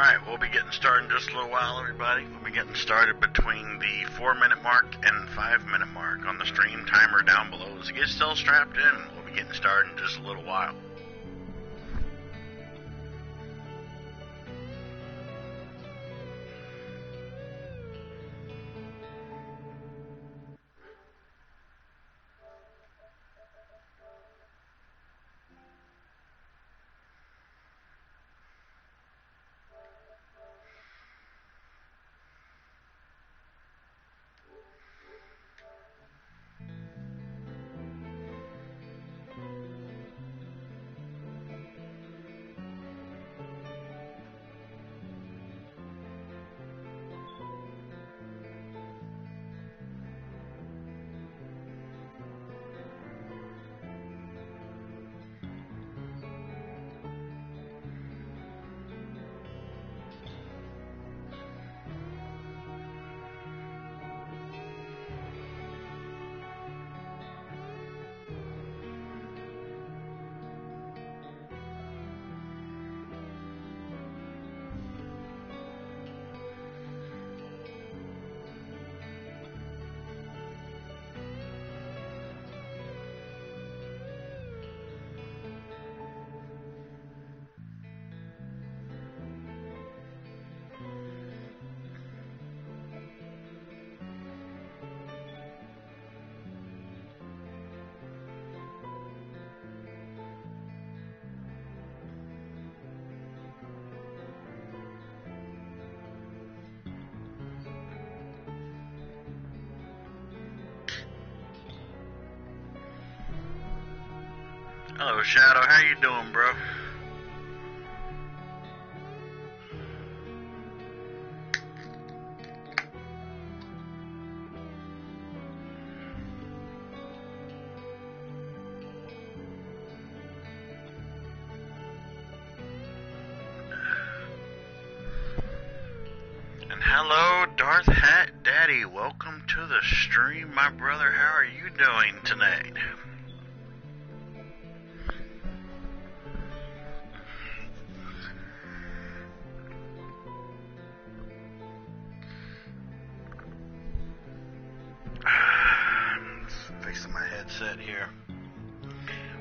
Alright, we'll be getting started in just a little while, everybody. We'll be getting started between the 4-minute mark and 5-minute mark on the stream timer down below. So get yourself strapped in. We'll be getting started in just a little while. Hello, Shadow. How you doing, bro? And hello, Darth Hat Daddy. Welcome to the stream, my brother. How are you doing tonight? Here.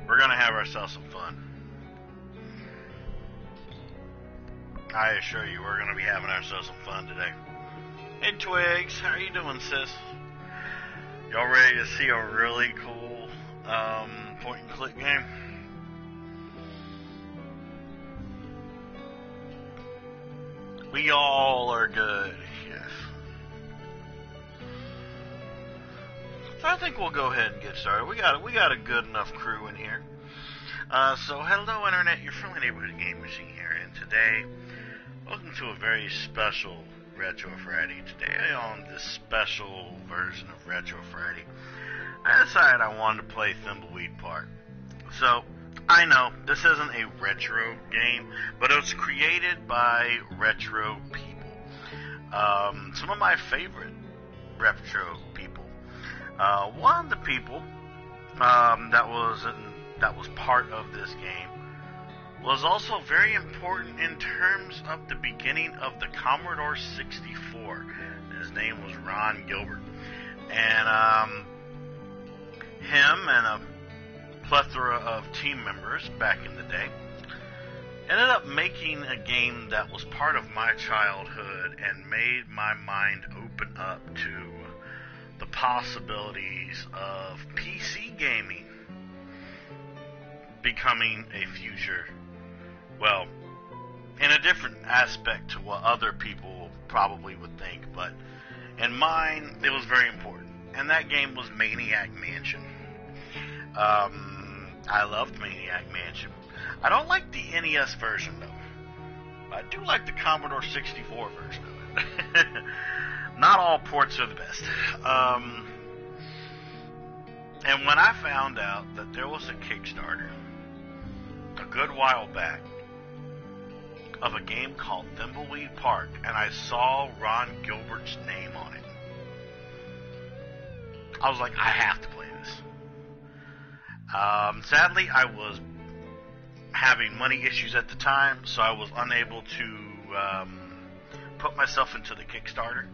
We're gonna have ourselves some fun. I assure you, we're gonna be having ourselves some fun today. Hey Twigs, how are you doing, sis? Y'all ready to see a really cool point and click game? We all are good, yes. So I think we'll go ahead and get started. We got a good enough crew in here. So hello Internet, your friendly neighborhood game machine here, and today, welcome to a very special Retro Friday. Today on this special version of Retro Friday, I decided I wanted to play Thimbleweed Park. So, I know, this isn't a retro game, but it was created by retro people. Some of my favorite retro people. One of the people that was part of this game was also very important in terms of the beginning of the Commodore 64. His name was Ron Gilbert, and him and a plethora of team members back in the day ended up making a game that was part of my childhood and made my mind open up to the possibilities of PC gaming becoming a future, well, in a different aspect to what other people probably would think, but in mine, it was very important. And that game was Maniac Mansion. I loved Maniac Mansion. I don't like the NES version, though. I do like the Commodore 64 version of it. Not all ports are the best. And when I found out that there was a Kickstarter a good while back of a game called Thimbleweed Park, and I saw Ron Gilbert's name on it, I was like, I have to play this. Sadly, I was having money issues at the time, so I was unable to put myself into the Kickstarter.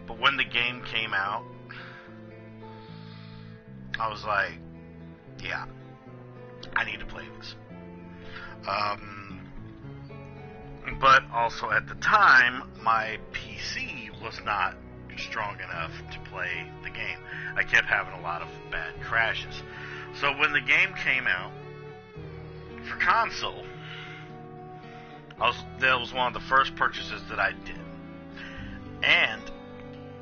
But when the game came out, I was like, yeah, I need to play this. But also at the time, my PC was not strong enough to play the game. I kept having a lot of bad crashes. So when the game came out for console, that was one of the first purchases that I did. And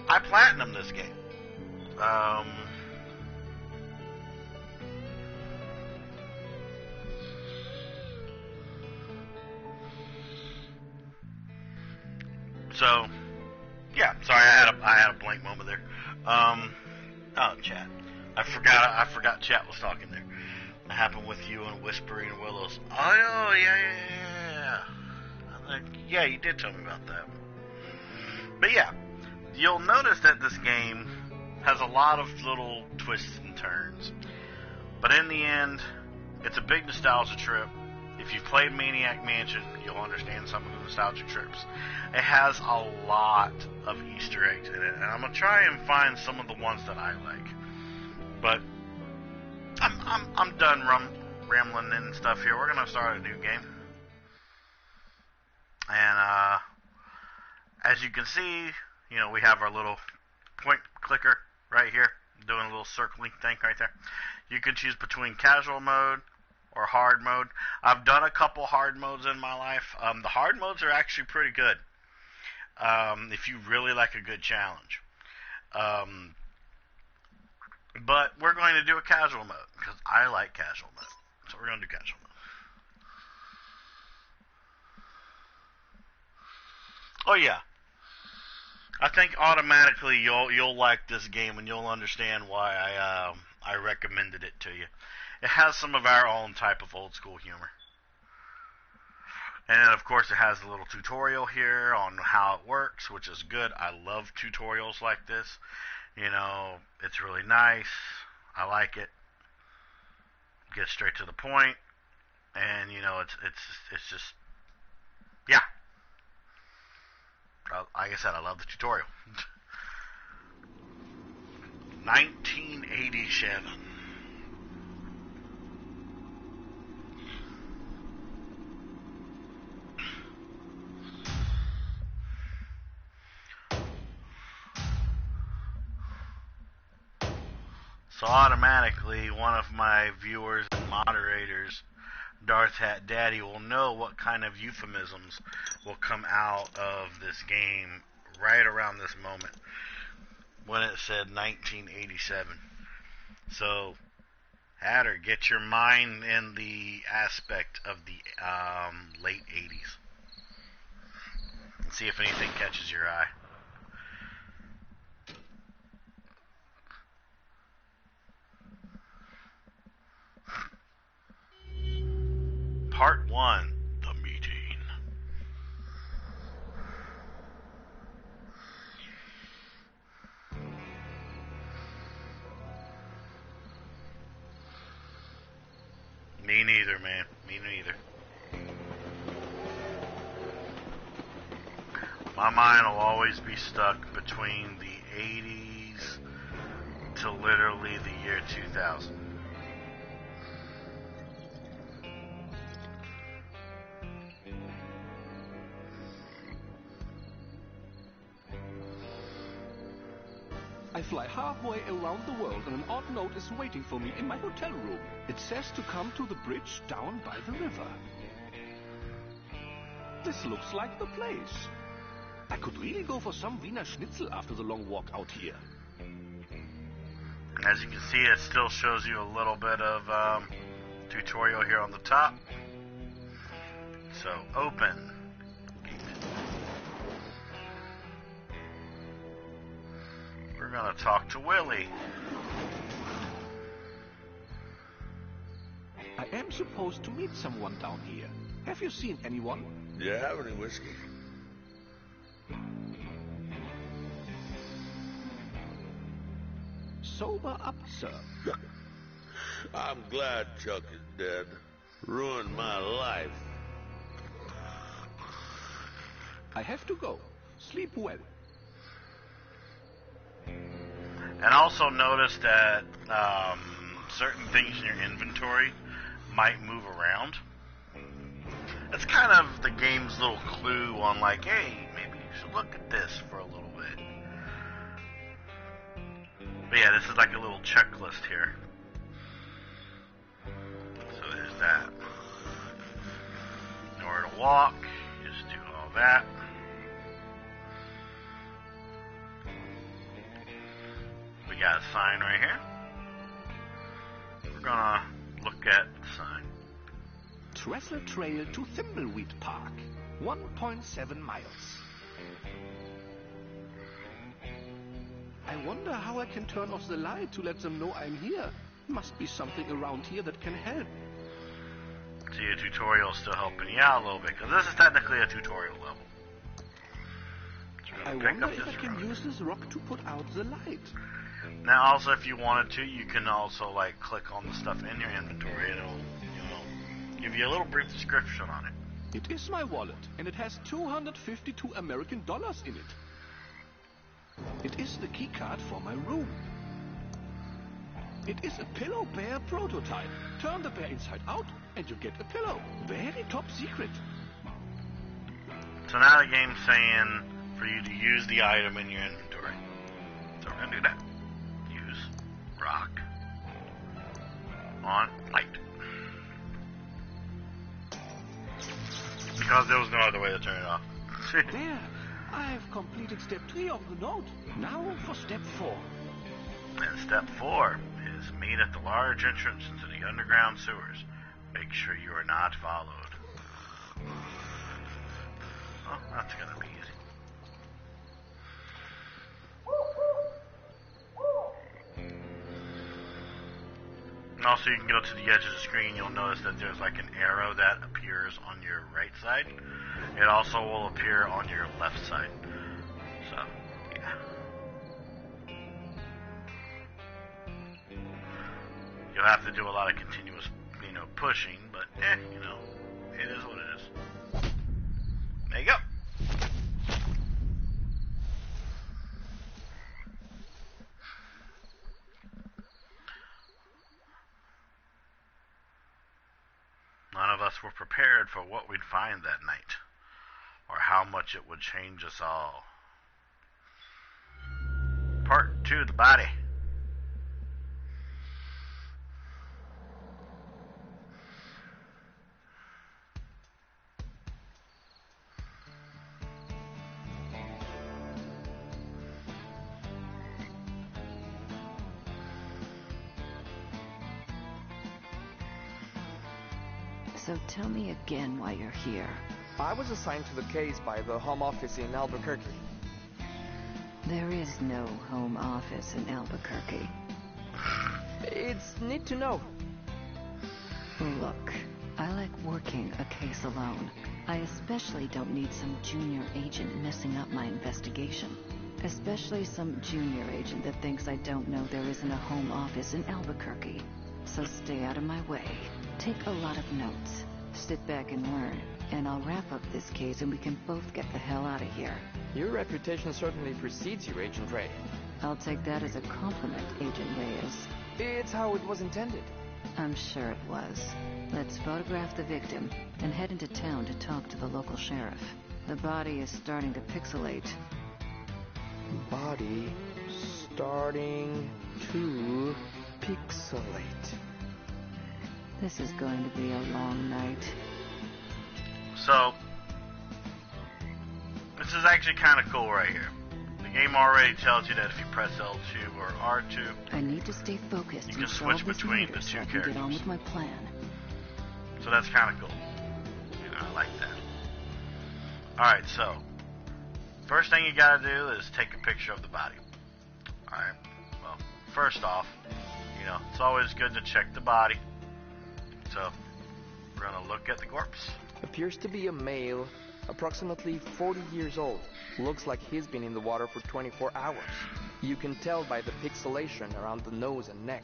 I platinumed this game. So, yeah, sorry, I had a blank moment there. Oh, chat. I forgot chat was talking there. What happened with you and Whispering Willows? Oh, yeah. Yeah, you did tell me about that. But yeah, you'll notice that this game has a lot of little twists and turns. But in the end, it's a big nostalgia trip. If you've played Maniac Mansion, you'll understand some of the nostalgia trips. It has a lot of Easter eggs in it, and I'm gonna try and find some of the ones that I like. But I'm done rambling and stuff here. We're gonna start a new game, and as you can see, we have our little point clicker right here, doing a little circling thing right there. You can choose between casual mode or hard mode. I've done a couple hard modes in my life. The hard modes are actually pretty good if you really like a good challenge. But we're going to do a casual mode because I like casual mode. So we're going to do casual mode. Oh yeah. I think automatically you'll like this game and you'll understand why I recommended it to you. It has some of our own type of old school humor. And of course it has a little tutorial here on how it works, which is good. I love tutorials like this. It's really nice. I like it. Get straight to the point. And it's just, yeah. Like I said, I love the tutorial. 1987. So automatically, one of my viewers and moderators, Darth Hat Daddy, will know what kind of euphemisms will come out of this game right around this moment when it said 1987. So, Hatter, get your mind in the aspect of the late 80s. And see if anything catches your eye. Part 1, The Meeting. Me neither, man. Me neither. My mind will always be stuck between the 80s to literally the year 2000. I fly halfway around the world and an odd note is waiting for me in my hotel room. It says to come to the bridge down by the river. This looks like the place. I could really go for some Wiener Schnitzel after the long walk out here. As you can see, it still shows you a little bit of tutorial here on the top. So, open. We're going to talk to Willie. I am supposed to meet someone down here. Have you seen anyone? Do you have any whiskey? Sober up, sir. I'm glad Chuck is dead. Ruined my life. I have to go. Sleep well. And also notice that certain things in your inventory might move around. That's kind of the game's little clue on like, hey, maybe you should look at this for a little bit. But yeah, this is like a little checklist here. So there's that. In order to walk, just do all that. We got a sign right here. We're gonna look at the sign. Trestle Trail to Thimbleweed Park. 1.7 miles. I wonder how I can turn off the light to let them know I'm here. Must be something around here that can help. See, a tutorial's still helping you out a little bit, because this is technically a tutorial level. I wonder if I can use this rock to put out the light. Now, also, if you wanted to, you can also, like, click on the stuff in your inventory, and it'll, give you a little brief description on it. It is my wallet, and it has $252 American in it. It is the keycard for my room. It is a pillow bear prototype. Turn the bear inside out, and you get a pillow. Very top secret. So now the game's saying for you to use the item in your inventory. So we're going to do that. Use rock on light. Because there was no other way to turn it off. There, I've completed step 3 of the note. Now for step 4. And step 4 is meet at the large entrance into the underground sewers. Make sure you are not followed. Oh, that's gonna be easy. And also you can go to the edge of the screen, you'll notice that there's like an arrow that appears on your right side. It also will appear on your left side. So, yeah. You'll have to do a lot of continuous, pushing, but, it is what it is. There you go. None of us were prepared for what we'd find that night, or how much it would change us all. Part 2, the body. So tell me again why you're here. I was assigned to the case by the Home Office in Albuquerque. There is no Home Office in Albuquerque. It's neat to know. Look, I like working a case alone. I especially don't need some junior agent messing up my investigation. Especially some junior agent that thinks I don't know there isn't a Home Office in Albuquerque. So stay out of my way. Take a lot of notes. Sit back and learn. And I'll wrap up this case and we can both get the hell out of here. Your reputation certainly precedes you, Agent Ray. I'll take that as a compliment, Agent Reyes. It's how it was intended. I'm sure it was. Let's photograph the victim and head into town to talk to the local sheriff. The body is starting to pixelate. Body starting to pixelate. This is going to be a long night. So, this is actually kind of cool right here. The game already tells you that if you press L2 or R2, I need to stay focused you can and switch solve this between murder the so two I can get on characters. with my plan. So that's kind of cool. I like that. Alright, so, first thing you gotta do is take a picture of the body. Alright, well, first off, it's always good to check the body. So, we're gonna look at the corpse. Appears to be a male, approximately 40 years old. Looks like he's been in the water for 24 hours. You can tell by the pixelation around the nose and neck.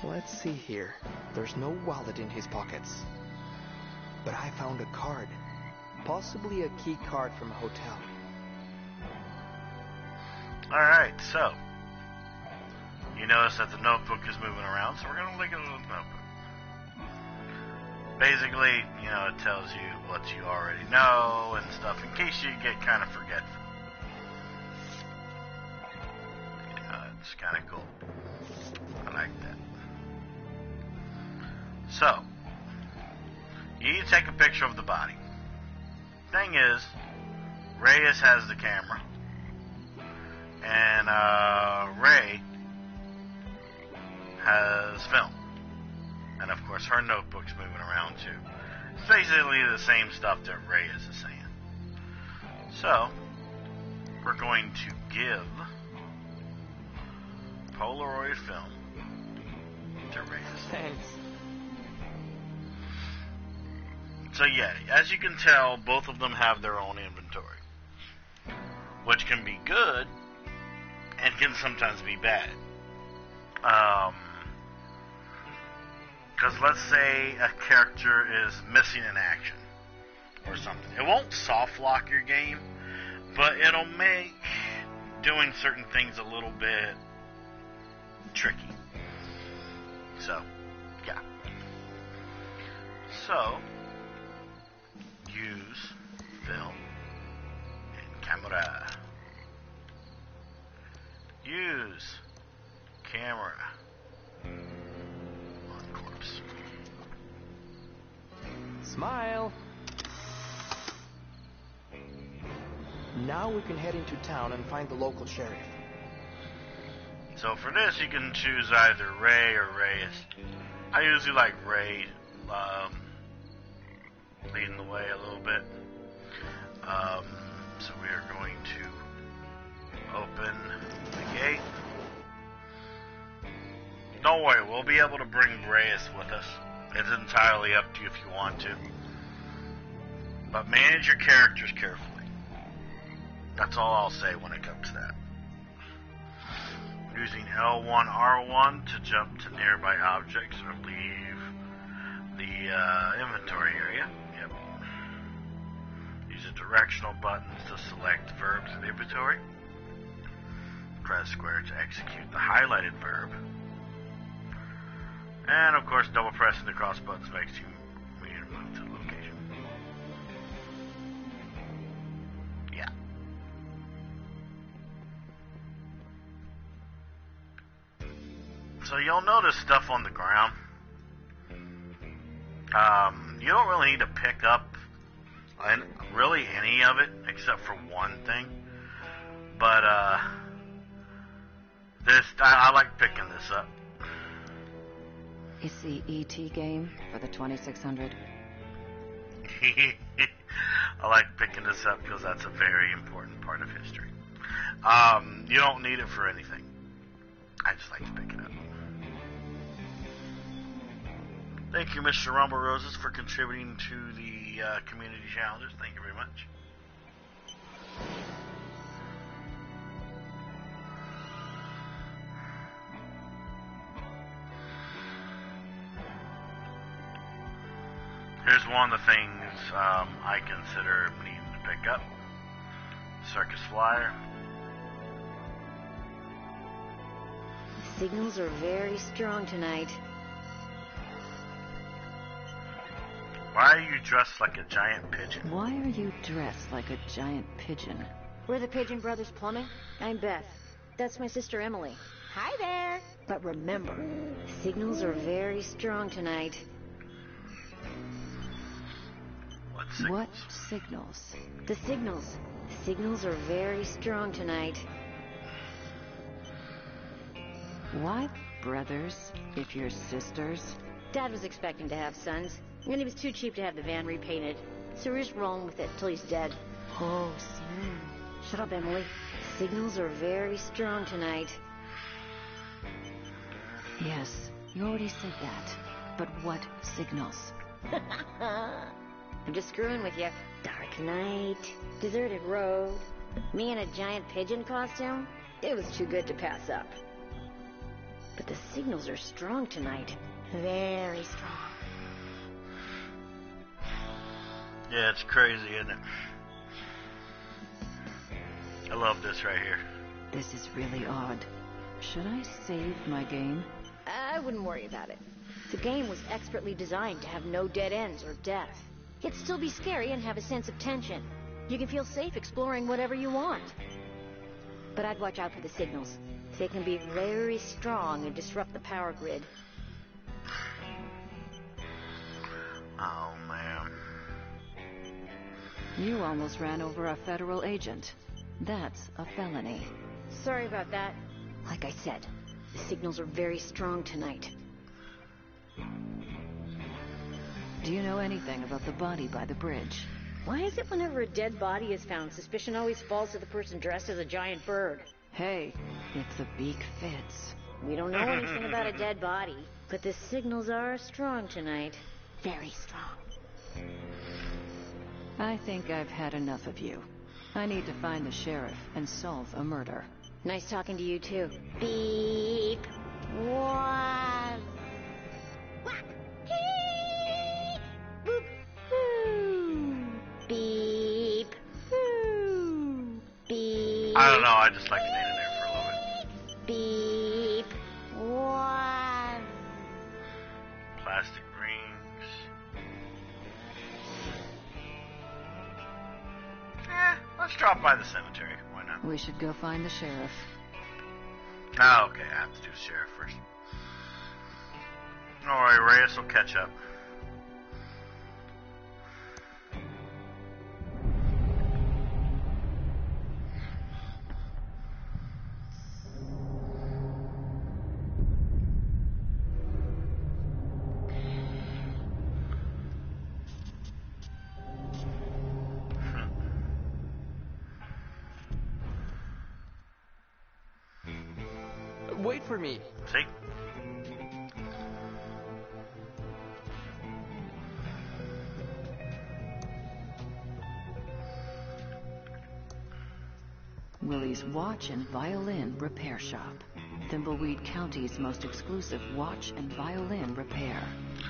Let's see here. There's no wallet in his pockets. But I found a card. Possibly a key card from a hotel. Alright, so you notice that the notebook is moving around, so we're going to look at the notebook. Basically, you know, it tells you what you already know and stuff in case you get kind of forgetful. It's kind of cool. I like that. So, you need to take a picture of the body. Thing is, Reyes has the camera, and Ray has film. And of course, her notebook's moving around too. It's basically the same stuff that Reyes is saying. So, we're going to give Polaroid film to Reyes. Thanks. So yeah, as you can tell, both of them have their own inventory, which can be good and can sometimes be bad. Because let's say a character is missing in action or something. It won't soft lock your game, but it'll make doing certain things a little bit tricky. So, yeah. So, use film and camera. Use camera on corpse. Smile. Now we can head into town and find the local sheriff. So for this, you can choose either Ray or Reyes. I usually like Ray leading the way a little bit. So we are going to open the gate. Don't worry, we'll be able to bring Reyes with us. It's entirely up to you if you want to. But manage your characters carefully. That's all I'll say when it comes to that. Using L1, R1 to jump to nearby objects or leave the inventory area. Yep. Use the directional buttons to select verbs in the inventory. Press square to execute the highlighted verb. And of course, double pressing the cross buttons makes you move to the location. Yeah. So you'll notice stuff on the ground. You don't really need to pick up really any of it except for one thing. But I like picking this up. It's the ET game for the 2600. I like picking this up because that's a very important part of history. You don't need it for anything. I just like to pick it up. Thank you, Mr. Rumble Roses, for contributing to the community challenges. Thank you very much. Here's one of the things I consider needing to pick up. Circus Flyer. Signals are very strong tonight. Why are you dressed like a giant pigeon? Why are you dressed like a giant pigeon? We're the Pigeon Brothers Plumbing. I'm Beth. That's my sister Emily. Hi there. But remember, signals are very strong tonight. What signals? What signals? The signals. Signals are very strong tonight. Why brothers if you're sisters? Dad was expecting to have sons, and he was too cheap to have the van repainted. So we're just rolling with it till he's dead. Oh, so... Shut up, Emily. Signals are very strong tonight. Yes, you already said that. But what signals? I'm just screwing with you. Dark night, deserted road, me in a giant pigeon costume. It was too good to pass up. But the signals are strong tonight. Very strong. Yeah, it's crazy, isn't it? I love this right here. This is really odd. Should I save my game? I wouldn't worry about it. The game was expertly designed to have no dead ends or death. It'd still be scary and have a sense of tension. You can feel safe exploring whatever you want. But I'd watch out for the signals. They can be very strong and disrupt the power grid. Oh, man. You almost ran over a federal agent. That's a felony. Sorry about that. Like I said, the signals are very strong tonight. Do you know anything about the body by the bridge? Why is it whenever a dead body is found, suspicion always falls to the person dressed as a giant bird? Hey, if the beak fits. We don't know anything about a dead body, but the signals are strong tonight. Very strong. I think I've had enough of you. I need to find the sheriff and solve a murder. Nice talking to you, too. Beep. One. Whack. Beep. Boop. Boo. Beep. Boo. Beep. I don't know, I just like staying in there for a little bit. Beep. One. Plastic rings. Let's drop by the cemetery. Why not? We should go find the sheriff. Oh, okay, I have to do the sheriff first. Alright, Reyes will catch up. Wait for me. See? Willie's Watch and Violin Repair Shop. Thimbleweed County's most exclusive watch and violin repair.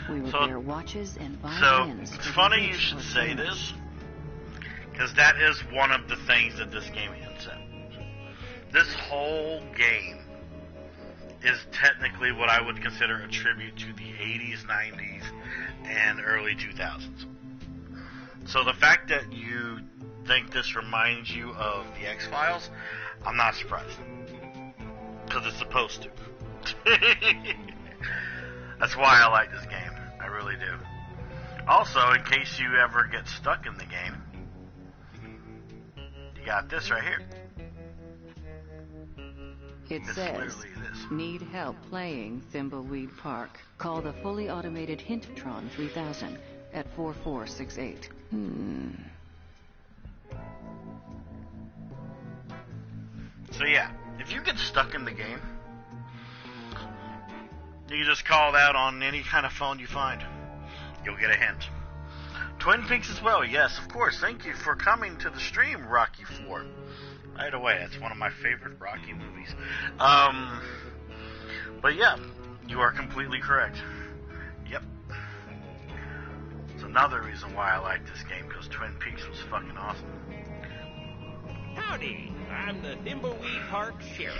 We repair watches and violins. So, it's funny you should say this, because that is one of the things that this game hints at. This whole game is technically what I would consider a tribute to the 80s, 90s, and early 2000s. So the fact that you think this reminds you of the X-Files, I'm not surprised. Because it's supposed to. That's why I like this game. I really do. Also, in case you ever get stuck in the game, you got this right here. It It's says, literally this. need help playing Thimbleweed Park. Call the fully automated Hinttron 3000 at 4468. So yeah, if you get stuck in the game, you can just call that on any kind of phone you find. You'll get a hint. Twin Peaks as well, yes, of course. Thank you for coming to the stream, Rocky 4. Right away, that's one of my favorite Rocky movies. But yeah, you are completely correct. Yep. It's another reason why I like this game, because Twin Peaks was fucking awesome. Howdy, I'm the Thimbleweed Park Sheriff.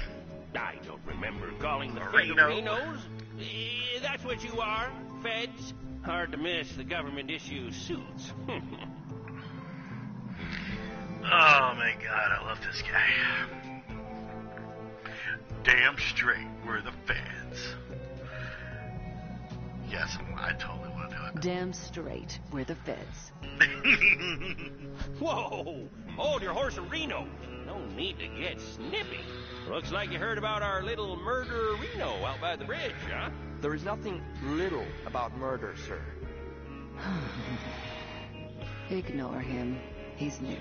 I don't remember calling the Reno. Federinos. That's what you are, feds. Hard to miss the government issue suits. Oh my god, I love this guy. Damn straight, we're the feds. Yes, I totally want to do it. Damn straight, we're the feds. Whoa! Hold your horse, Reno. No need to get snippy. Looks like you heard about our little murder Reno out by the bridge, huh? There is nothing little about murder, sir. Ignore him. He's new.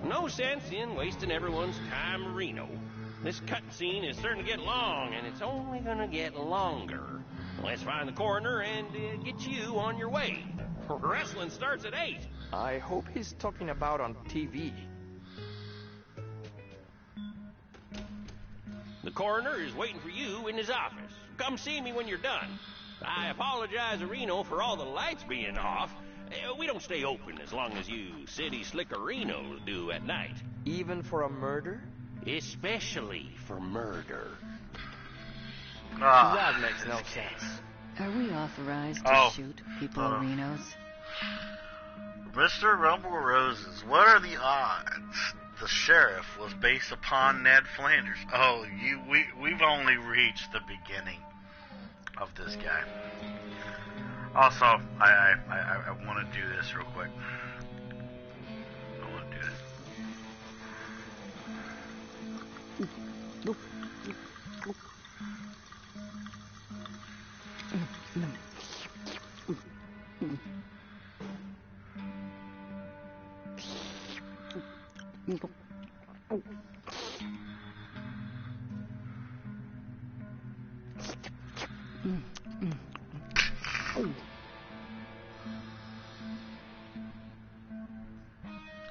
No sense in wasting everyone's time, Reno. This cutscene is starting to get long, and it's only gonna get longer. Let's find the coroner and get you on your way. Wrestling starts at 8. I hope he's talking about on TV. The coroner is waiting for you in his office. Come see me when you're done. I apologize, Reno, for all the lights being off. We don't stay open as long as you city slickerinos do at night. Even for a murder? Especially for murder. That makes no sense. Are we authorized to shoot people-arinos? Mr. Rumble Roses, what are the odds the sheriff was based upon Ned Flanders? Oh, we've only reached the beginning of this guy. Also, I want to do this real quick. I want to do this.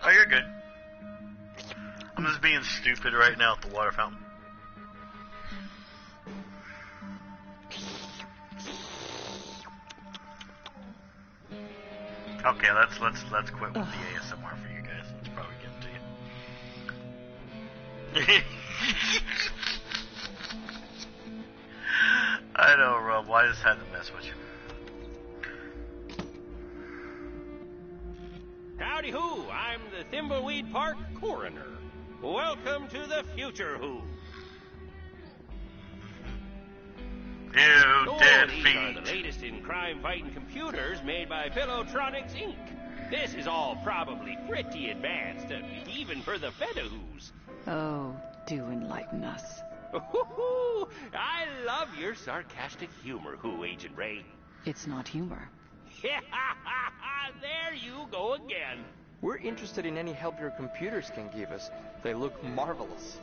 Oh, you're good. I'm just being stupid right now at the water fountain. Okay, let's quit with the ASMR for you guys. It's probably getting to you. I know, Rob. I just had to mess with you. Howdy who, I'm the Thimbleweed Park coroner. Welcome to the future who. You dead These feet. are the latest in crime-fighting computers made by Pillowtronics Inc. This is all probably pretty advanced, even for the Fedahoos. Oh, do enlighten us. I love your sarcastic humor, who, Agent Ray. It's not humor. There you go again. We're interested in any help your computers can give us. They look marvelous.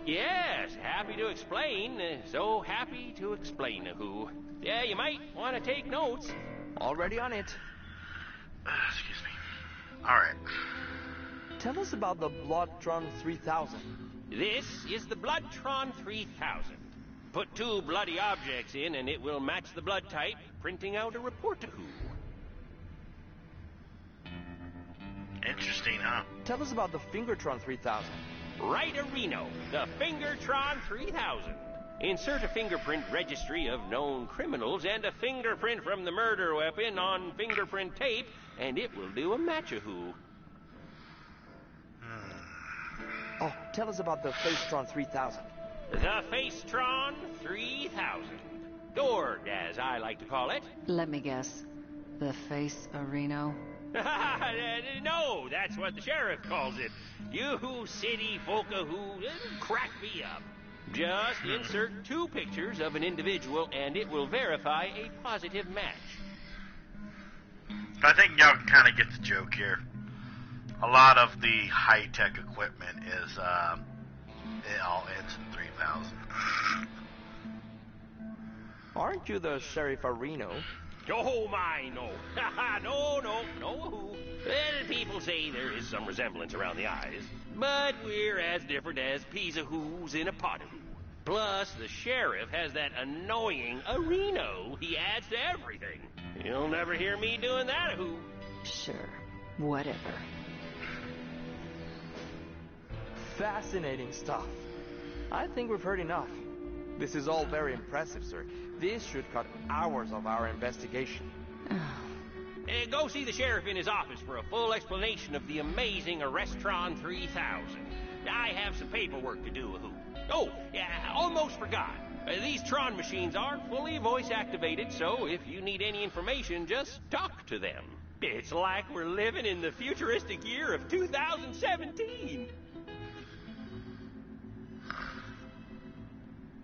Yes, happy to explain. So happy to explain, who. Yeah, you might want to take notes. Already on it. Excuse me. Alright. Tell us about the Bloodtron 3000. This is the Bloodtron 3000. Put 2 bloody objects in and it will match the blood type, printing out a report to who. Interesting, huh? Tell us about the Fingertron 3000. Right, Reno, the Fingertron 3000. Insert a fingerprint registry of known criminals and a fingerprint from the murder weapon on fingerprint tape, and it will do a match-a-who. Oh, tell us about the Facetron 3000. The Facetron 3000. Or, as I like to call it. Let me guess. The Face-A-Reno? No, that's what the sheriff calls it. You city folka who crack me up. Just insert 2 pictures of an individual and it will verify a positive match. I think y'all can kind of get the joke here. A lot of the high-tech equipment is, it all ends in 3000. Aren't you the Sheriff Reno? Oh my, no. no. Well, people say there is some resemblance around the eyes, but we're as different as peas of who's in a pot of who. Plus, the sheriff has that annoying Reno he adds to everything. You'll never hear me doing that who. Sure, whatever. Fascinating stuff. I think we've heard enough. This is all very impressive, sir. This should cut hours of our investigation. Go see the sheriff in his office for a full explanation of the amazing Arrestron 3000. I have some paperwork to do, who. Oh, yeah, almost forgot. These Tron machines aren't fully voice-activated, so if you need any information, just talk to them. It's like we're living in the futuristic year of 2017.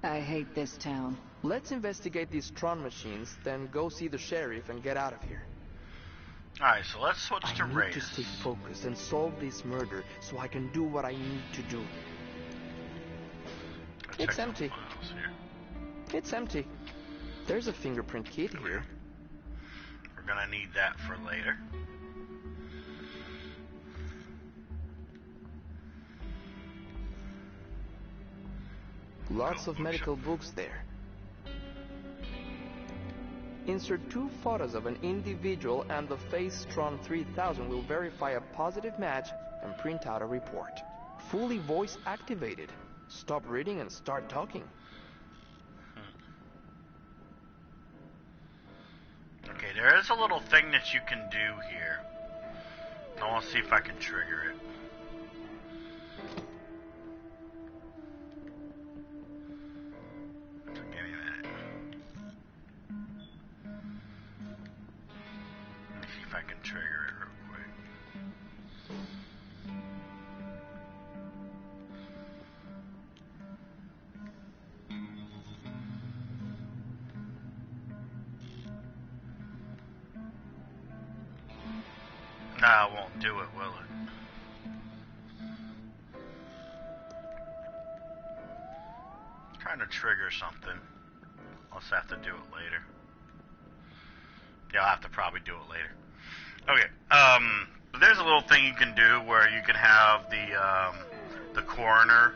I hate this town. Let's investigate these Tron machines, then go see the sheriff and get out of here. Alright, so let's switch to I need race. to stay focused and solve this murder so I can do what I need to do. It's empty. It's empty. There's a fingerprint kit here. We're gonna need that for later. Lots of medical books there. Insert 2 photos of an individual and the Facetron 3000 will verify a positive match and print out a report. Fully voice activated. Stop reading and start talking. Okay, there is a little thing that you can do here. I want to see if I can trigger it. So give me a minute. Let me see if I can trigger it real quick. Nah, it won't do it, will it? Trying to trigger something. I'll just have to do it later. Yeah, I'll have to probably do it later. Okay, there's a little thing you can do where you can have the coroner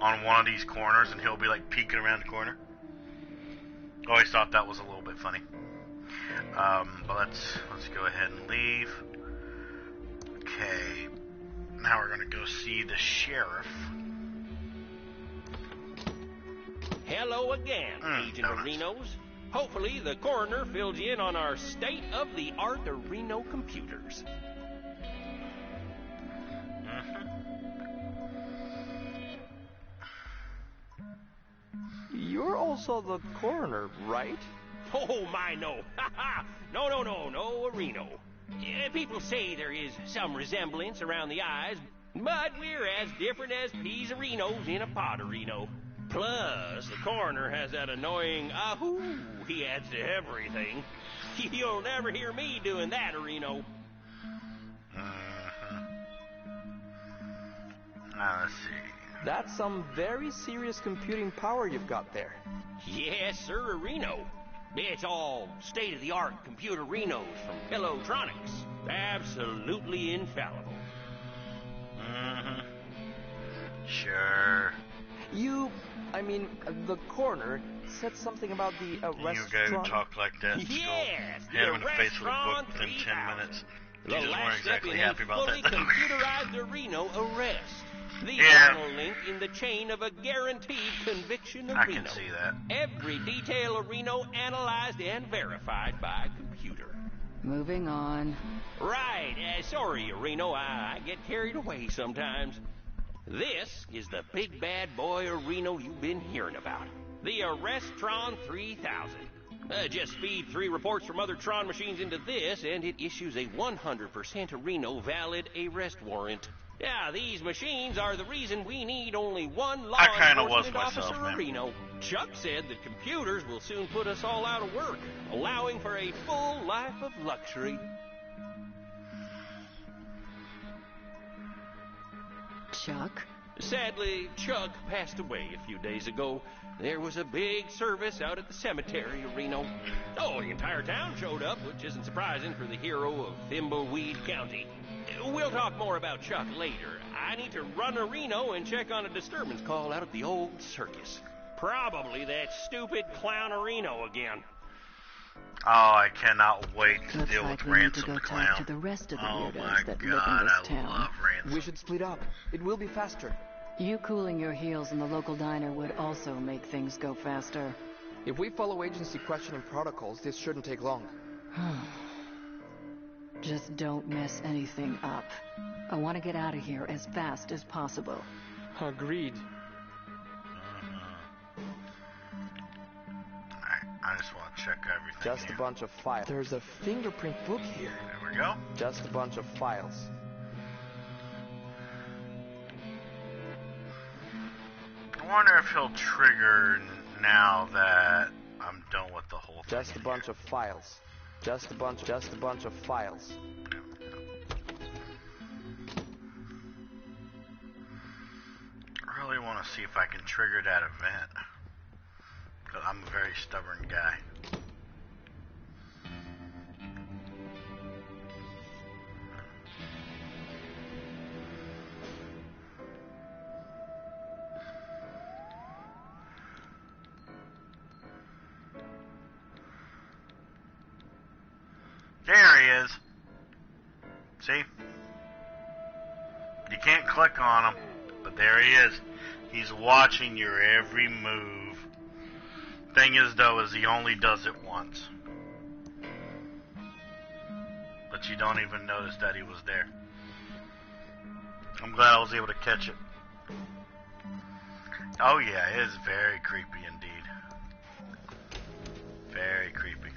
on one of these corners and he'll be like peeking around the corner. Always thought that was a little bit funny. But let's go ahead and leave. Okay, now we're gonna go see the sheriff. Hello again, Agent Arenos. Hopefully the coroner filled you in on our state-of-the-art Areno computers. You're also the coroner, right? Oh, my, no. No, Areno. People say there is some resemblance around the eyes, but we're as different as peas Arenos in a pot Areno. Plus, the coroner has that annoying ahoo he adds to everything. You'll never hear me doing that, Areno. Now, let's see. That's some very serious computing power you've got there. Yes, sir, Areno. It's all state-of-the-art computer Renos from Electronics. Absolutely infallible. Sure. The coroner said something about the restaurant. You go talk like that. Yes, hit him in the face with a book within 10 minutes. The Jesus weren't last step exactly in happy a about fully that. computerized Areno arrest. The Yeah. final link in the chain of a guaranteed conviction Areno. I can see that. Every detail Areno analyzed and verified by computer. Moving on. Right. Sorry, Areno. I get carried away sometimes. This is the big bad boy Areno you've been hearing about. The Arrestron 3000. Just feed 3 reports from other Tron machines into this, and it issues a 100% Areno valid arrest warrant. Yeah, these machines are the reason we need only one law enforcement officer, Areno. Chuck said that computers will soon put us all out of work, allowing for a full life of luxury. Chuck? Sadly, Chuck passed away a few days ago. There was a big service out at the cemetery, Areno. Oh, the entire town showed up, which isn't surprising for the hero of Thimbleweed County. We'll talk more about Chuck later. I need to run Areno and check on a disturbance call out at the old circus. Probably that stupid clown Areno again. Oh, I cannot wait to Looks deal like with we need to Ransom go the talk Clown. to the rest of the Oh weirdos my that God, live in this I town. love Ransom. We should split up. It will be faster. You cooling your heels in the local diner would also make things go faster. If we follow agency questioning protocols, this shouldn't take long. Just don't mess anything up. I want to get out of here as fast as possible. Agreed. I just want to check everything. Just here. a bunch of files. There's a fingerprint book here. There we go. Just a bunch of files. I wonder if he'll trigger now that I'm done with the whole thing. Just a bunch of files. Just a bunch of files. I really want to see if I can trigger that event. Because I'm a very stubborn guy. There he is. See? You can't click on him, but there he is. He's watching your every move. Thing is, though, is he only does it once. But you don't even notice that he was there. I'm glad I was able to catch it. Oh yeah, it is very creepy indeed. Very creepy.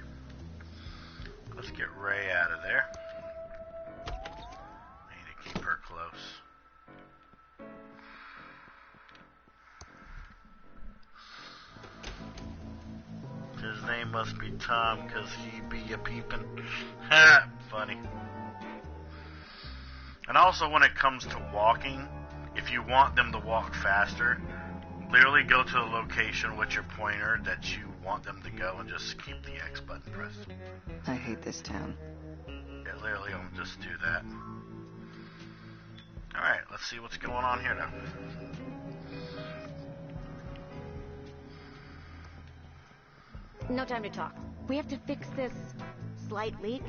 Let's get Ray out of there. Need to keep her close. His name must be Tom, cause he be a peepin'. Ha! Funny. And also when it comes to walking, if you want them to walk faster, literally go to the location with your pointer that you want them to go and just keep the X button pressed. I hate this town. It literally will just do that. Alright, let's see what's going on here now. No time to talk. We have to fix this slight leak.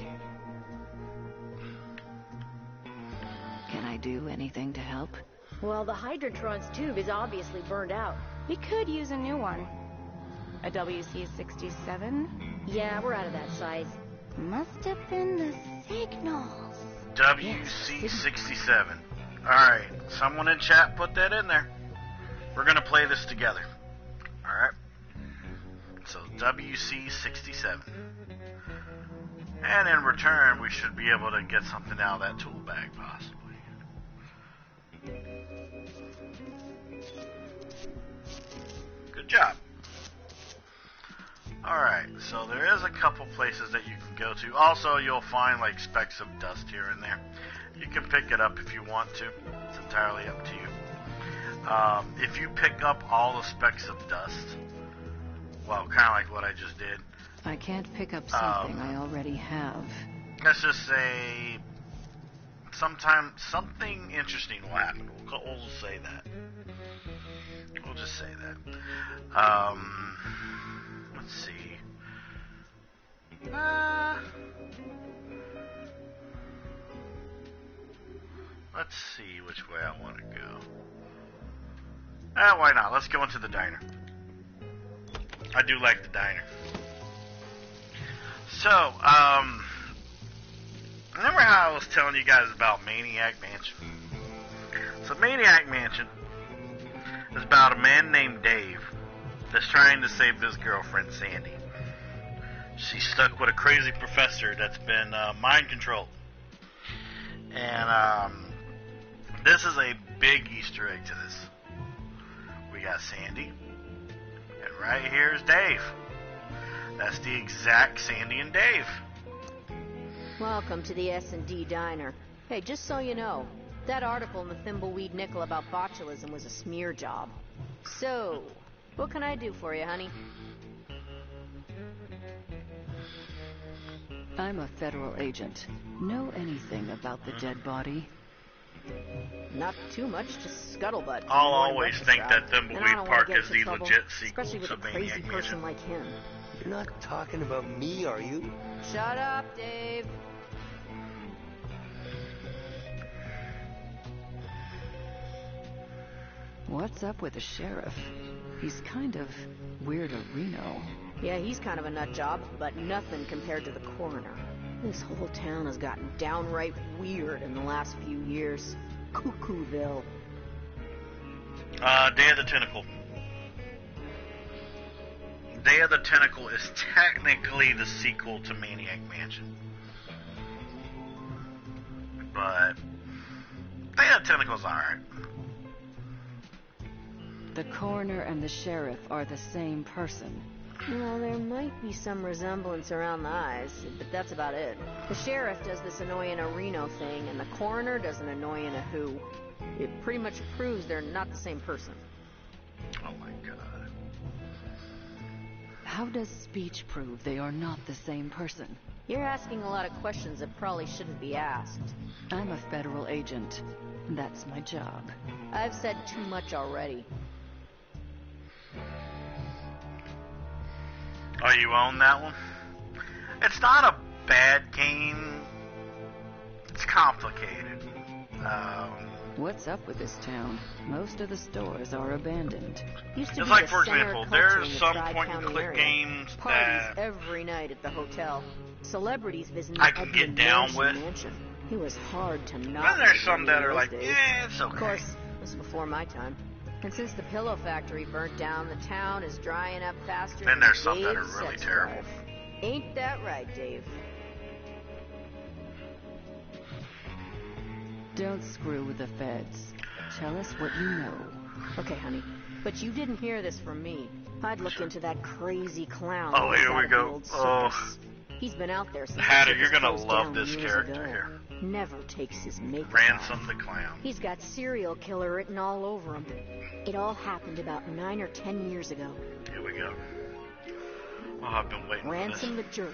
Can I do anything to help? Well, the Hydrantron's tube is obviously burned out. We could use a new one. A WC-67? Yeah, we're out of that size. Must have been the signals. WC-67. Alright, someone in chat put that in there. We're gonna play this together. Alright? So, WC-67. And in return, we should be able to get something out of that tool bag, possibly. Good job. Alright, so there is a couple places that you can go to. Also, you'll find like specks of dust here and there. You can pick it up if you want to. It's entirely up to you. If you pick up all the specks of dust, well, kind of like what I just did. I can't pick up something I already have. Let's just say something interesting will happen. We'll just say that. We'll just say that. Let's see. Let's see which way I want to go. Why not? Let's go into the diner. I do like the diner. So, remember how I was telling you guys about Maniac Mansion? So, Maniac Mansion is about a man named Dave that's trying to save his girlfriend, Sandy. She's stuck with a crazy professor that's been mind controlled. And this is a big Easter egg to this. We got Sandy, and right here's Dave. That's the exact Sandy and Dave. Welcome to the S&D Diner. Hey, just so you know, that article in the Thimbleweed Nickel about botulism was a smear job. So, what can I do for you, honey? I'm a federal agent. Know anything about the dead body? Not too much, just scuttlebutt. I'll always think that Thimbleweed Park is the legit sequel especially with to a crazy Maniac person Mansion. like him. You're not talking about me, are you? Shut up, Dave. What's up with the sheriff? He's kind of weirdo-reno. Yeah, he's kind of a nut job, but nothing compared to the coroner. This whole town has gotten downright weird in the last few years. Cuckooville. Day of the Tentacle. Day of the Tentacle is technically the sequel to Maniac Mansion. But Day of the Tentacle's alright. The coroner and the sheriff are the same person. Well, there might be some resemblance around the eyes, but that's about it. The sheriff does this annoying a Reno thing, and the coroner does an annoying a who. It pretty much proves they're not the same person. Oh my god. How does speech prove they are not the same person? You're asking a lot of questions that probably shouldn't be asked. I'm a federal agent. That's my job. I've said too much already. Oh, you own that one? It's not a bad game. It's complicated. What's up with this town? Most of the stores are abandoned. Used to It's be like, the for center example, of culture there's in the some Tri-County point-and-click area. games Parties that every night at the hotel. Celebrities visiting I can get Edmund down Mansion with. Mansion. It was hard to not. Then there's make some money that in are those like, days. yeah, it's okay. Of course, this was before my time. And since the pillow factory burnt down, the town is drying up faster Then than there's some that are Dave's really sex terrible. drive. Ain't that right, Dave? Don't screw with the feds. Tell us what you know. Okay, honey. But you didn't hear this from me. I'd look into that crazy clown. Oh, here we outside of go. the old Oh. circus. He's been out there since the Hatter, circus you're gonna closed love down this years character ago. here. Never takes his makeup Ransom off. the Clown. He's got serial killer written all over him. It all happened about 9 or 10 years ago. Here we go. Oh, I've been waiting Ransom the Jerk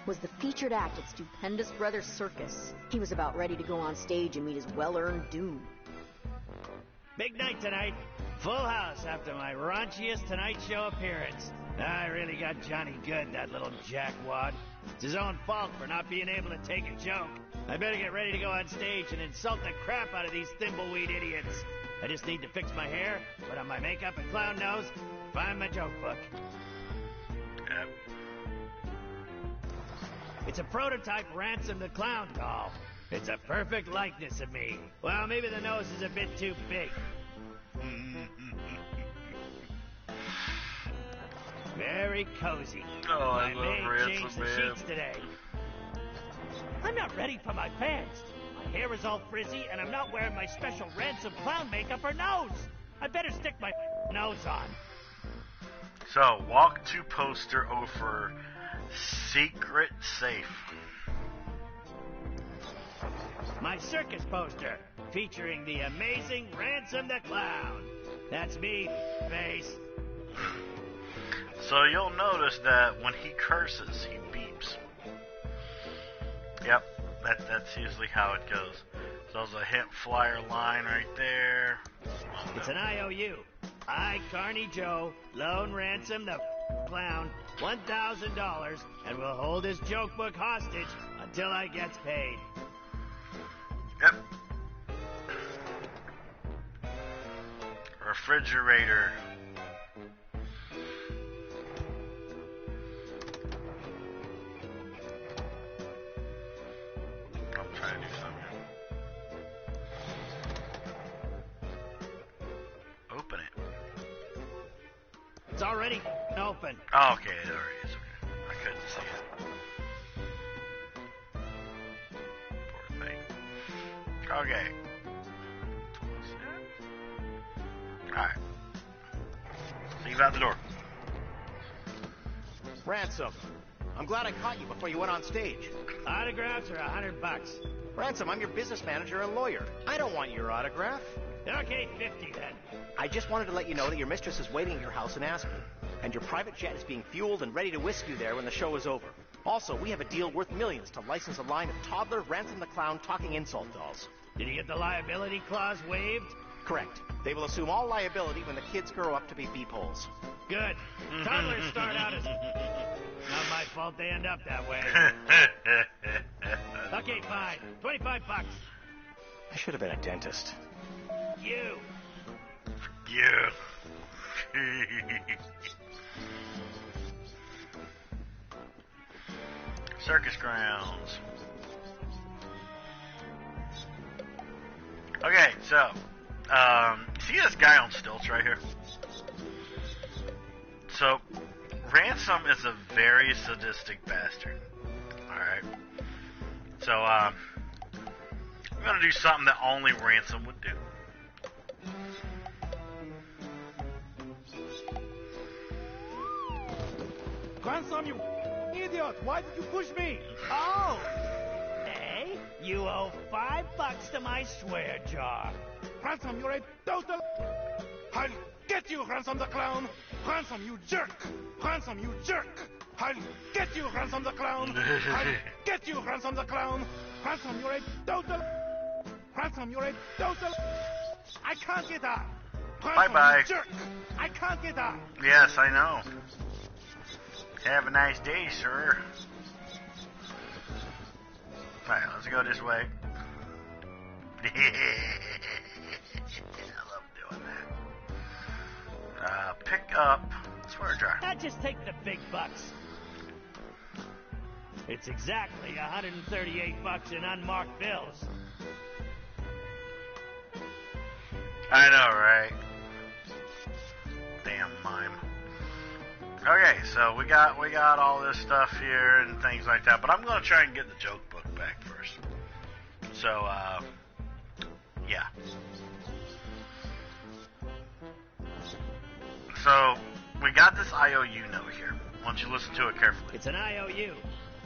was the featured act at Stupendous Brothers Circus. He was about ready to go on stage and meet his well-earned doom. Big night tonight. Full house after my raunchiest Tonight Show appearance. I really got Johnny good, that little jackwad. It's his own fault for not being able to take a joke. I better get ready to go on stage and insult the crap out of these Thimbleweed idiots. I just need to fix my hair, put on my makeup and clown nose, find my joke book. Yep. It's a prototype Ransom the Clown doll. It's a perfect likeness of me. Well, maybe the nose is a bit too big. Very cozy. Oh, I My love maid Ransom, changed the man. sheets today. I'm not ready for my pants. My hair is all frizzy, and I'm not wearing my special Ransom clown makeup or nose. I better stick my nose on. So, walk to poster over secret safe. My circus poster, featuring the amazing Ransom the Clown. That's me, face. So you'll notice that when he curses, he beeps. Yep, that's usually how it goes. So there's a hint flyer line right there. It's an IOU. I, Carney Joe, loan Ransom the Clown $1,000 and will hold his joke book hostage until I gets paid. Yep. Refrigerator. I'm trying to do something. Open it. It's already open. Oh, okay, it already is. Okay. I couldn't see it. Poor thing. Okay. Alright. See you out the door. Ransom, I'm glad I caught you before you went on stage. Autographs are $100. Ransom, I'm your business manager and lawyer. I don't want your autograph. Okay, 50 then. I just wanted to let you know that your mistress is waiting at your house in Aspen, and your private jet is being fueled and ready to whisk you there when the show is over. Also, we have a deal worth millions to license a line of toddler Ransom the Clown talking insult dolls. Did you get the liability clause waived? Correct. They will assume all liability when the kids grow up to be beepholes. Good. Toddlers start out as... Not my fault they end up that way. Okay, fine. $25. I should have been a dentist. You. Yeah. Circus grounds. Okay, so, see this guy on stilts right here? So, Ransom is a very sadistic bastard. Alright. So, I'm gonna do something that only Ransom would do. Ransom, you idiot! Why did you push me? Oh! Hey, you owe $5 to my swear jar. Ransom, you're a total... I'll get you, Ransom the Clown! Ransom, you jerk! Ransom, you jerk! I'll get you, Ransom the Clown! I'll get you, Ransom the Clown! Ransom, you're a total... Ransom, you're a total... I can't get out! Ransom, Bye-bye. you jerk! I can't get out! Yes, I know. Have a nice day, sir. Alright, let's go this way. I love doing that. Pick up swear jar. I just take the big bucks. It's exactly $138 in unmarked bills. I know, right? Damn mime. Okay, so we got all this stuff here and things like that, but I'm gonna try and get the joke book back first. So, yeah. So, we got this IOU note here. Why don't you listen to it carefully? It's an IOU.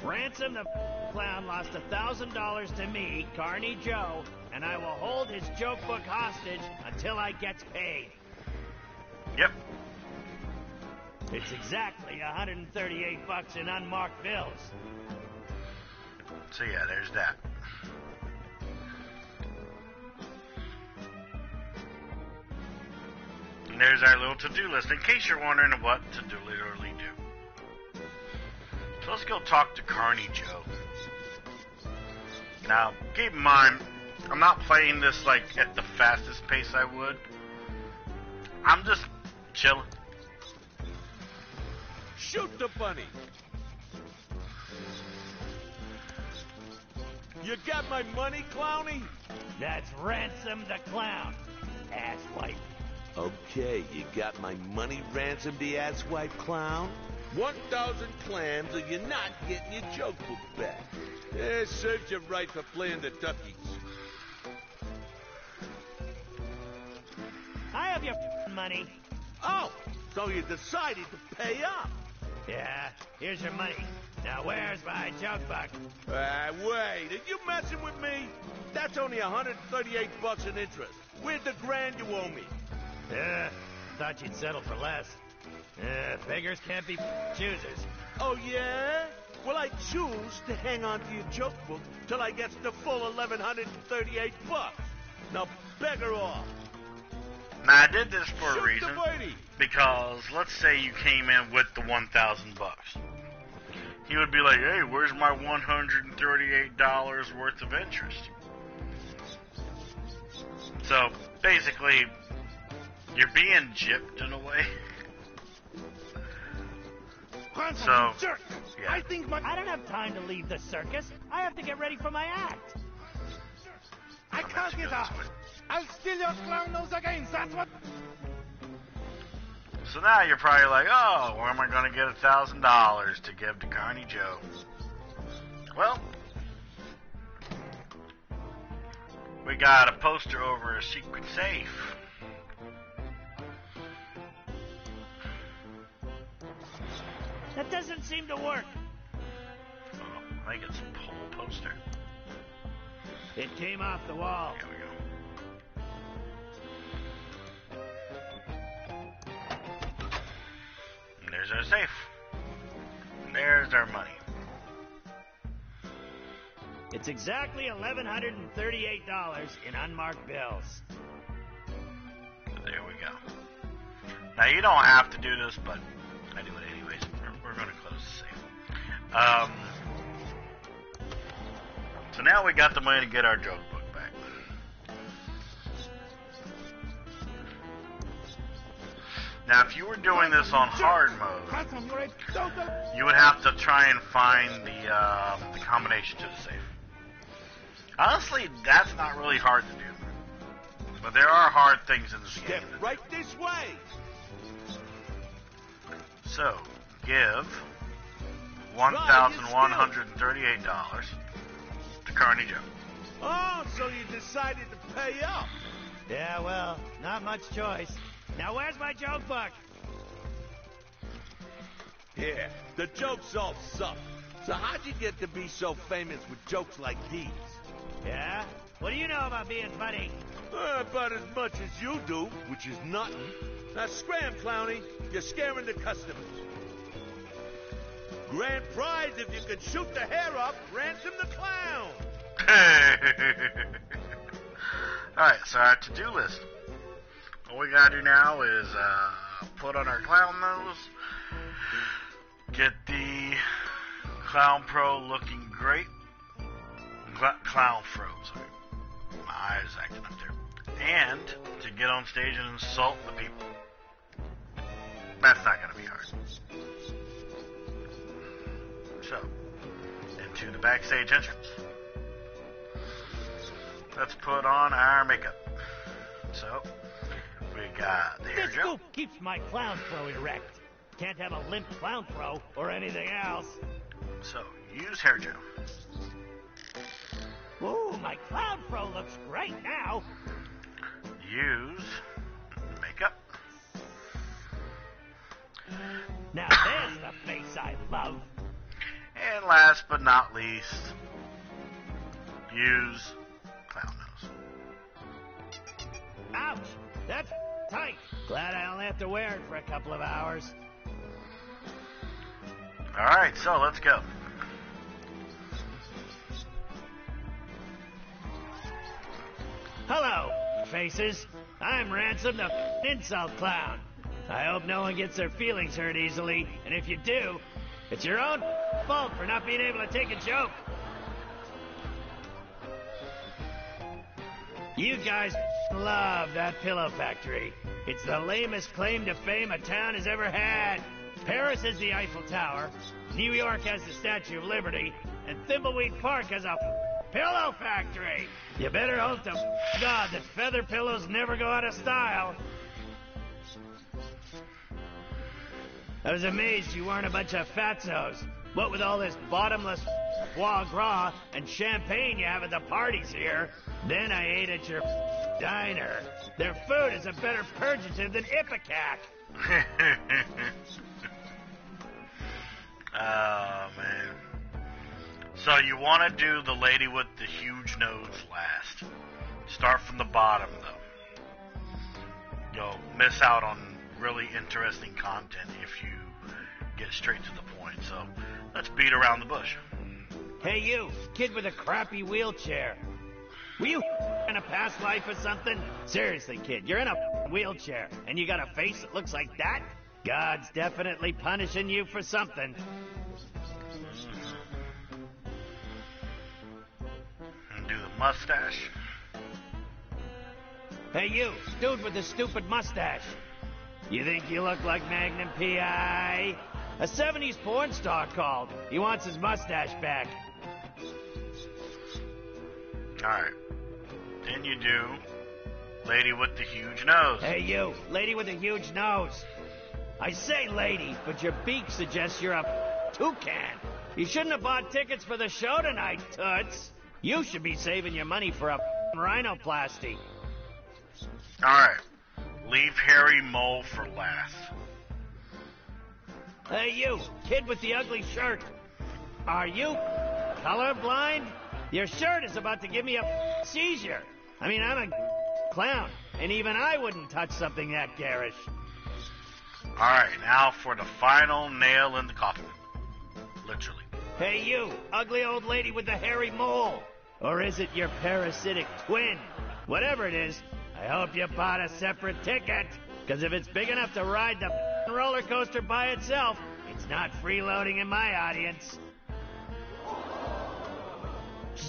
Ransom the clown lost $1,000 to me, Carney Joe, and I will hold his joke book hostage until I get paid. Yep. It's exactly $138 in unmarked bills. So yeah, there's that. And there's our little to-do list, in case you're wondering what to literally do. So let's go talk to Carney Joe. Now, keep in mind, I'm not playing this like at the fastest pace I would. I'm just chilling. Shoot the bunny. You got my money, Clowny? That's Ransom the clown, asswipe. Okay, you got my money, Ransom the asswipe clown? 1,000 clams or you're not getting your joke book back. Serves you right for playing the duckies. I have your money. Oh, so you decided to pay up. Yeah, here's your money. Now where's my joke book? Wait, are you messing with me? That's only $138 in interest. Where's the grand you owe me? Thought you'd settle for less. Beggars can't be choosers. Oh, yeah? Well, I choose to hang on to your joke book till I get the full $1,138. Now, beggar off. Now, I did this for Shoot a reason. the birdie. Because let's say you came in with the $1,000. He would be like, hey, where's my $138 worth of interest? So, basically, you're being gypped in a way. So, jerk. Yeah. I don't have time to leave the circus. I have to get ready for my act. I can't get out. I'll steal your clown nose again. That's what. So now you're probably like, oh, where am I going to get $1,000 to give to Carney Joe? Well, we got a poster over a secret safe. That doesn't seem to work. Oh, I think it's a pole poster. It came off the wall. Here we go. And there's our safe. And there's our money. It's exactly $1,138 in unmarked bills. There we go. Now, you don't have to do this, but I do it anyways. We're going to close the safe. So now we got the money to get our joke book back. Now, if you were doing this on hard mode, you would have to try and find the combination to the safe. Honestly, that's not really hard to do. But there are hard things in this game. Step right this way. So, give $1,138 to Carney Joe. Oh, so you decided to pay up. Yeah, well, not much choice. Now where's my joke book? Yeah, the jokes all suck. So how'd you get to be so famous with jokes like these? Yeah? What do you know about being funny? About as much as you do, which is nothing. Now scram, Clowny. You're scaring the customers. Grand prize if you can shoot the hair up, Ransom the clown. Alright, so our to-do list. All we gotta do now is put on our clown nose, get the Clown Pro looking great, clown froze. My eye is acting up there. And to get on stage and insult the people. That's not going to be hard. So, into the backstage entrance. Let's put on our makeup. So, we got the hair This gel. scoop keeps my clown throw erect. Can't have a limp clown throw or anything else. So, use hair gel. Ooh, my clown throw looks great now. Use makeup. Now there's the face I love. And last but not least, use clown nose. Ouch! That's tight. Glad I don't have to wear it for a couple of hours. Alright, so let's go. Hello, faces. I'm Ransom, the insult clown. I hope no one gets their feelings hurt easily, and if you do, it's your own fault for not being able to take a joke. You guys love that pillow factory. It's the lamest claim to fame a town has ever had. Paris has the Eiffel Tower, New York has the Statue of Liberty, and Thimbleweed Park has a pillow factory. You better hope to God that feather pillows never go out of style. I was amazed you weren't a bunch of fatzos. What with all this bottomless foie gras and champagne you have at the parties here. Then I ate at your diner. Their food is a better purgative than Ipecac. Oh, man. So you want to do the lady with the huge nose last. Start from the bottom, though. You'll miss out on really interesting content if you get straight to the point. So let's beat around the bush. Hey, you, kid with a crappy wheelchair. Were you in a past life or something? Seriously, kid, you're in a wheelchair, and you got a face that looks like that? God's definitely punishing you for something. And do the mustache. Hey, you, dude with the stupid mustache. You think you look like Magnum P.I.? A 70s porn star called. He wants his mustache back. Alright. Then you do lady with the huge nose. Hey, you, lady with a huge nose. I say lady, but your beak suggests you're a toucan. You shouldn't have bought tickets for the show tonight, Toots. You should be saving your money for a rhinoplasty. Alright. Leave hairy mole for last. Hey, you, kid with the ugly shirt. Are you colorblind? Your shirt is about to give me a seizure. I mean, I'm a clown, and even I wouldn't touch something that garish. Alright, now for the final nail in the coffin. Literally. Hey, you, ugly old lady with the hairy mole. Or is it your parasitic twin? Whatever it is, I hope you bought a separate ticket. Because if it's big enough to ride the roller coaster by itself, it's not freeloading in my audience.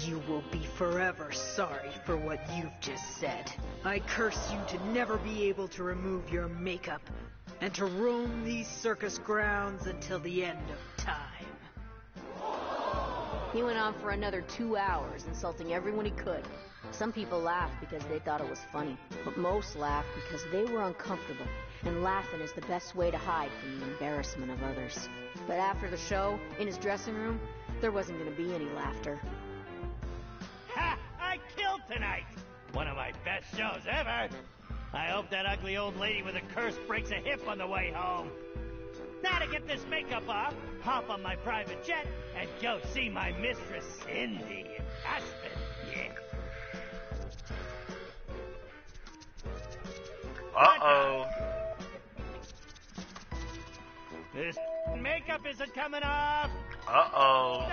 You will be forever sorry for what you've just said. I curse you to never be able to remove your makeup and to roam these circus grounds until the end of time. He went on for another 2 hours, insulting everyone he could. Some people laughed because they thought it was funny, but most laughed because they were uncomfortable, and laughing is the best way to hide from the embarrassment of others. But after the show, in his dressing room, there wasn't going to be any laughter. Ha! I killed tonight! One of my best shows ever! I hope that ugly old lady with a curse breaks a hip on the way home. Now to get this makeup off, hop on my private jet and go see my mistress Cindy in Aspen. Yeah. Uh-oh. This makeup isn't coming off. Uh-oh.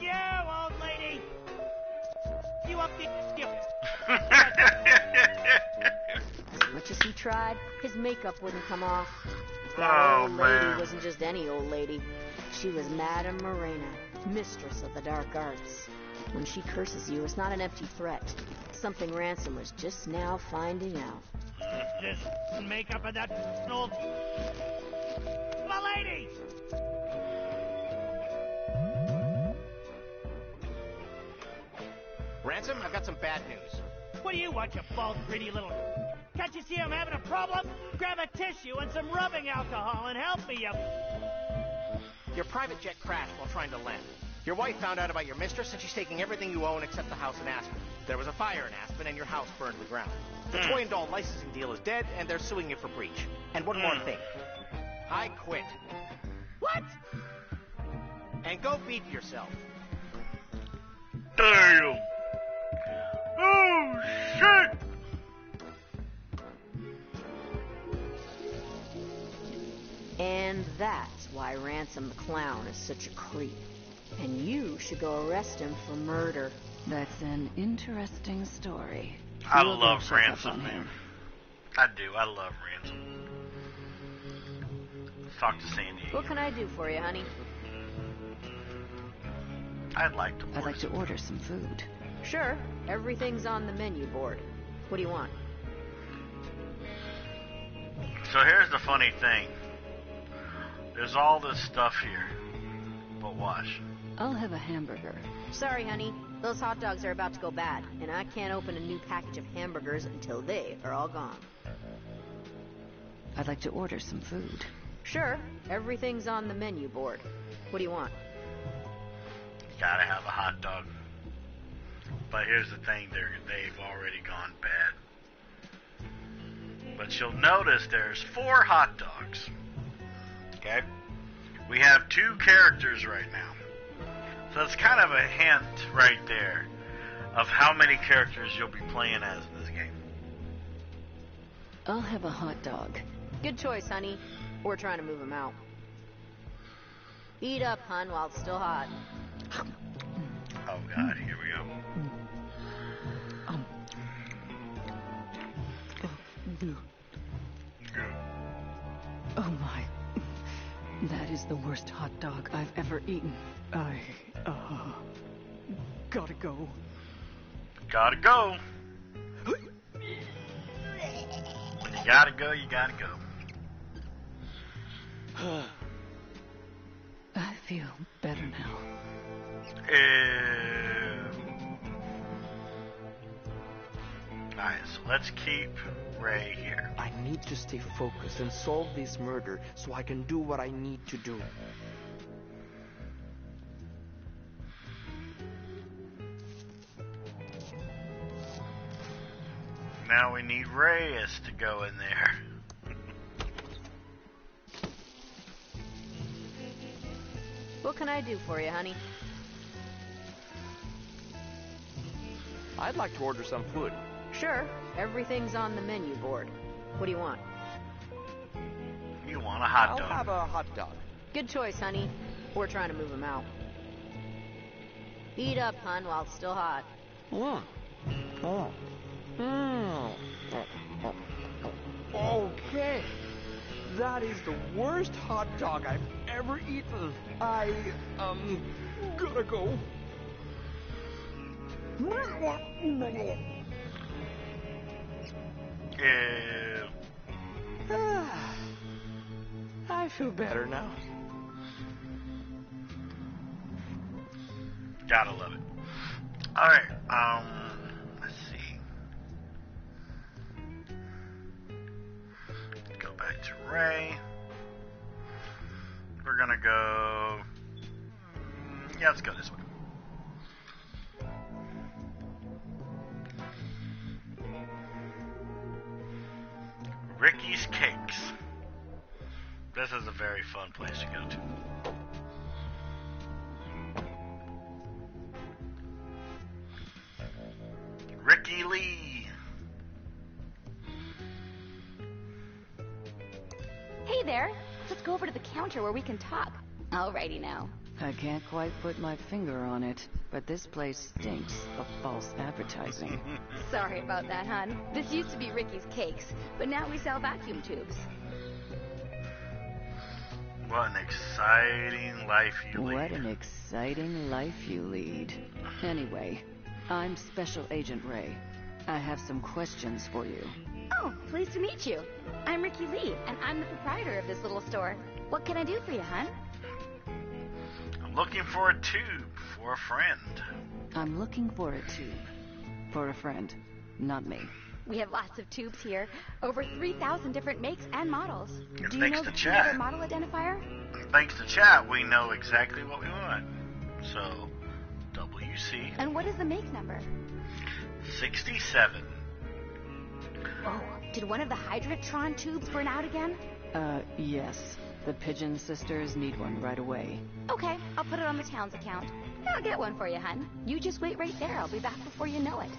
You, old lady. You up the... As much as he tried, his makeup wouldn't come off. That old lady wasn't just any old lady. She was Madame Morena, mistress of the dark arts. When she curses you, it's not an empty threat. Something Ransom was just now finding out. This makeup of that old... My lady! Ransom, I've got some bad news. What do you want, you bald, greedy little... Can't you see I'm having a problem? Grab a tissue and some rubbing alcohol and help me, you... Your private jet crashed while trying to land. Your wife found out about your mistress, and she's taking everything you own except the house in Aspen. There was a fire in Aspen, and your house burned to the ground. The toy and doll licensing deal is dead, and they're suing you for breach. And one more thing. I quit. What? And go beat yourself. Damn! Oh, shit! And that's why Ransom the Clown is such a creep. And you should go arrest him for murder. That's an interesting story. I love Ransom, man. I do. I love Ransom. Let's talk to Sandy. What can I do for you, honey? I'd like to order some food. Sure. Everything's on the menu board. What do you want? So here's the funny thing. There's all this stuff here. But watch. I'll have a hamburger. Sorry, honey. Those hot dogs are about to go bad, and I can't open a new package of hamburgers until they are all gone. I'd like to order some food. Sure. Everything's on the menu board. What do you want? Gotta have a hot dog. But here's the thing, they've already gone bad. But you'll notice there's 4 hot dogs. Okay? We have 2 characters right now. So it's kind of a hint right there of how many characters you'll be playing as in this game. I'll have a hot dog. Good choice, honey. We're trying to move him out. Eat up, hun, while it's still hot. Oh, God, here we go. Oh, my. That is the worst hot dog I've ever eaten. I, gotta go. Gotta go. When you gotta go, you gotta go. I feel better now. Alright, so let's keep Ray here. I need to stay focused and solve this murder so I can do what I need to do. Now we need Reyes to go in there. What can I do for you, honey? I'd like to order some food. Sure. Everything's on the menu board. What do you want? You want a hot dog? I'll have a hot dog. Good choice, honey. We're trying to move him out. Eat up, hun, while it's still hot. Okay. That is the worst hot dog I've ever eaten. I, gotta go. I feel better now. Gotta love it. Alright, let's see. Go back to Ray. We're gonna go... Yeah, let's go this way. Ricky's Cakes. This is a very fun place to go to. Ricky Lee. Hey there. Let's go over to the counter where we can talk. Alrighty now. I can't quite put my finger on it, but this place stinks of false advertising. Sorry about that, hon. This used to be Ricky's Cakes, but now we sell vacuum tubes. What an exciting life you lead. What an exciting life you lead. Anyway, I'm Special Agent Ray. I have some questions for you. Oh, pleased to meet you. I'm Ricky Lee, and I'm the proprietor of this little store. What can I do for you, hon? I'm looking for a tube for a friend. I'm looking for a tube. For a friend, not me. We have lots of tubes here. Over 3,000 different makes and models. And Do you thanks know to the chat. other model identifier? And thanks to chat, we know exactly what we want. So, WC And what is the make number? 67. Oh, did one of the Hydrantron tubes burn out again? Yes. The Pigeon Sisters need one right away. Okay, I'll put it on the town's account. I'll get one for you, hun. You just wait right there. I'll be back before you know it.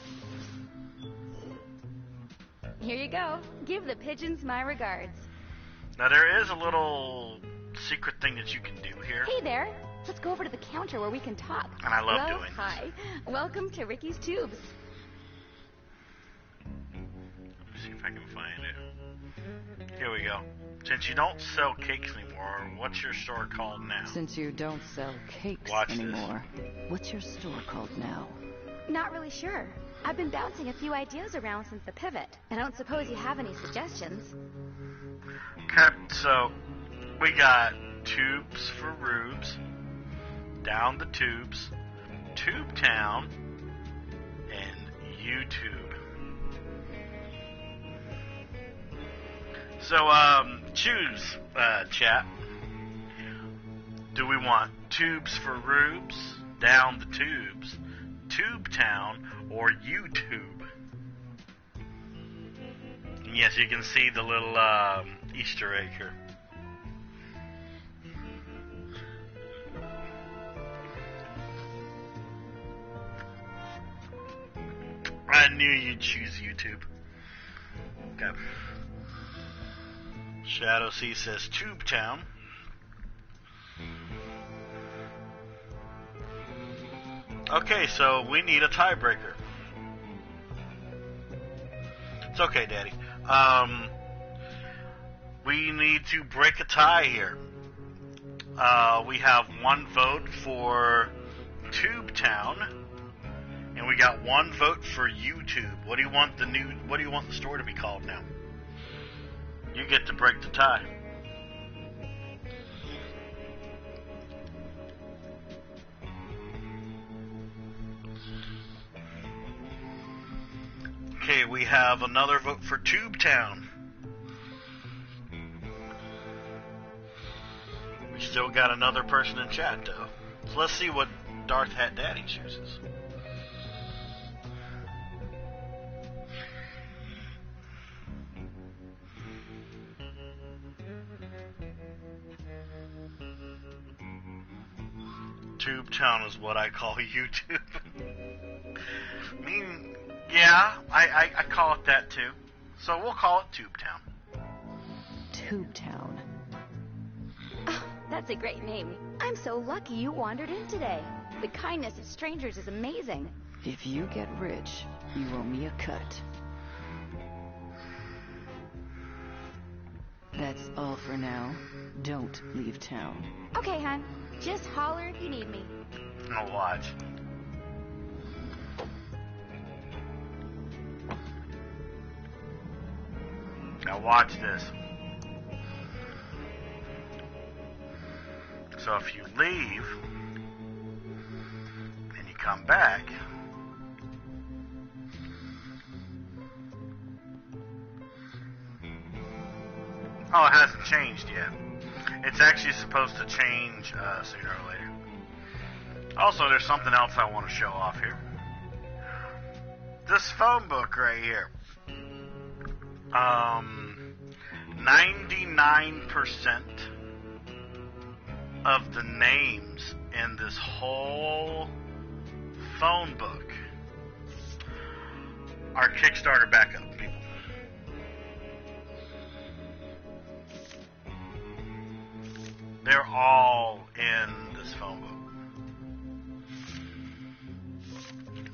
Here you go. Give the pigeons my regards. Now, there is a little secret thing that you can do here. Hey there. Let's go over to the counter where we can talk. And I love doing this. Hi. Welcome to Ricky's Tubes. Let me see if I can find it. Here we go. Since you don't sell cakes anymore, what's your store called now? Since you don't sell cakes anymore, what's your store called now? Not really sure. I've been bouncing a few ideas around since the pivot. I don't suppose you have any suggestions. Okay, so we got tubes for rubes, down the tubes, Tube Town, and YouTube. So, choose, chat. Do we want tubes for rubes, down the tubes, Tube Town, or YouTube? And yes, you can see the little Easter egg here. I knew you'd choose YouTube. Okay. Shadow C says Tube Town. Okay, so we need a tiebreaker. It's okay, Daddy. We need to break a tie here. We have one vote for Tube Town, and we got one vote for YouTube. What do you want the store to be called now? You get to break the tie. Okay, we have another vote for Tube Town. We still got another person in chat, though. So let's see what Darth Hat Daddy chooses. Tube Town is what I call YouTube. I mean, yeah, I call it that too. So we'll call it Tube Town. Tube Town. Oh, that's a great name. I'm so lucky you wandered in today. The kindness of strangers is amazing. If you get rich, you owe me a cut. That's all for now. Don't leave town. Okay, hon. Just holler if you need me. Now watch. Now watch this. So if you leave and you come back, oh, it hasn't changed yet. It's actually supposed to change sooner or later. Also, there's something else I want to show off here. This phone book right here. 99% of the names in this whole phone book are Kickstarter backup people. They're all in this phone book.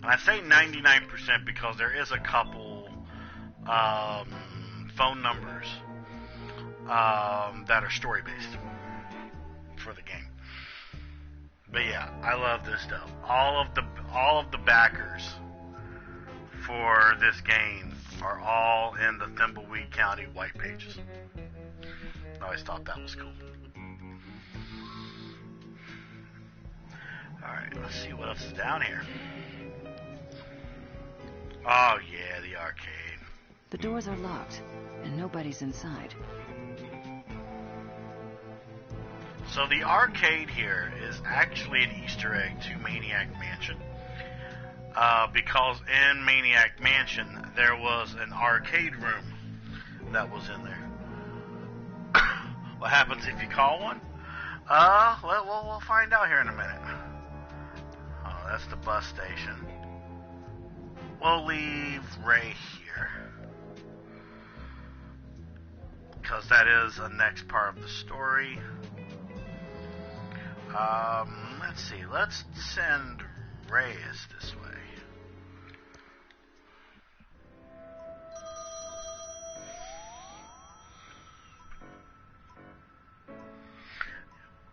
And I say 99% because there is a couple phone numbers that are story-based. for the game. But yeah, I love this stuff. All of the backers for this game are all in the Thimbleweed County white pages. I always thought that was cool. Alright, let's see what else is down here. Oh yeah, the arcade. The doors are locked, and nobody's inside. So the arcade here is actually an Easter egg to Maniac Mansion. Because in Maniac Mansion, there was an arcade room that was in there. What happens if you call one? We'll find out here in a minute. Oh, that's the bus station. We'll leave Ray here, because that is the next part of the story. Let's see. Let's send Reyes this way.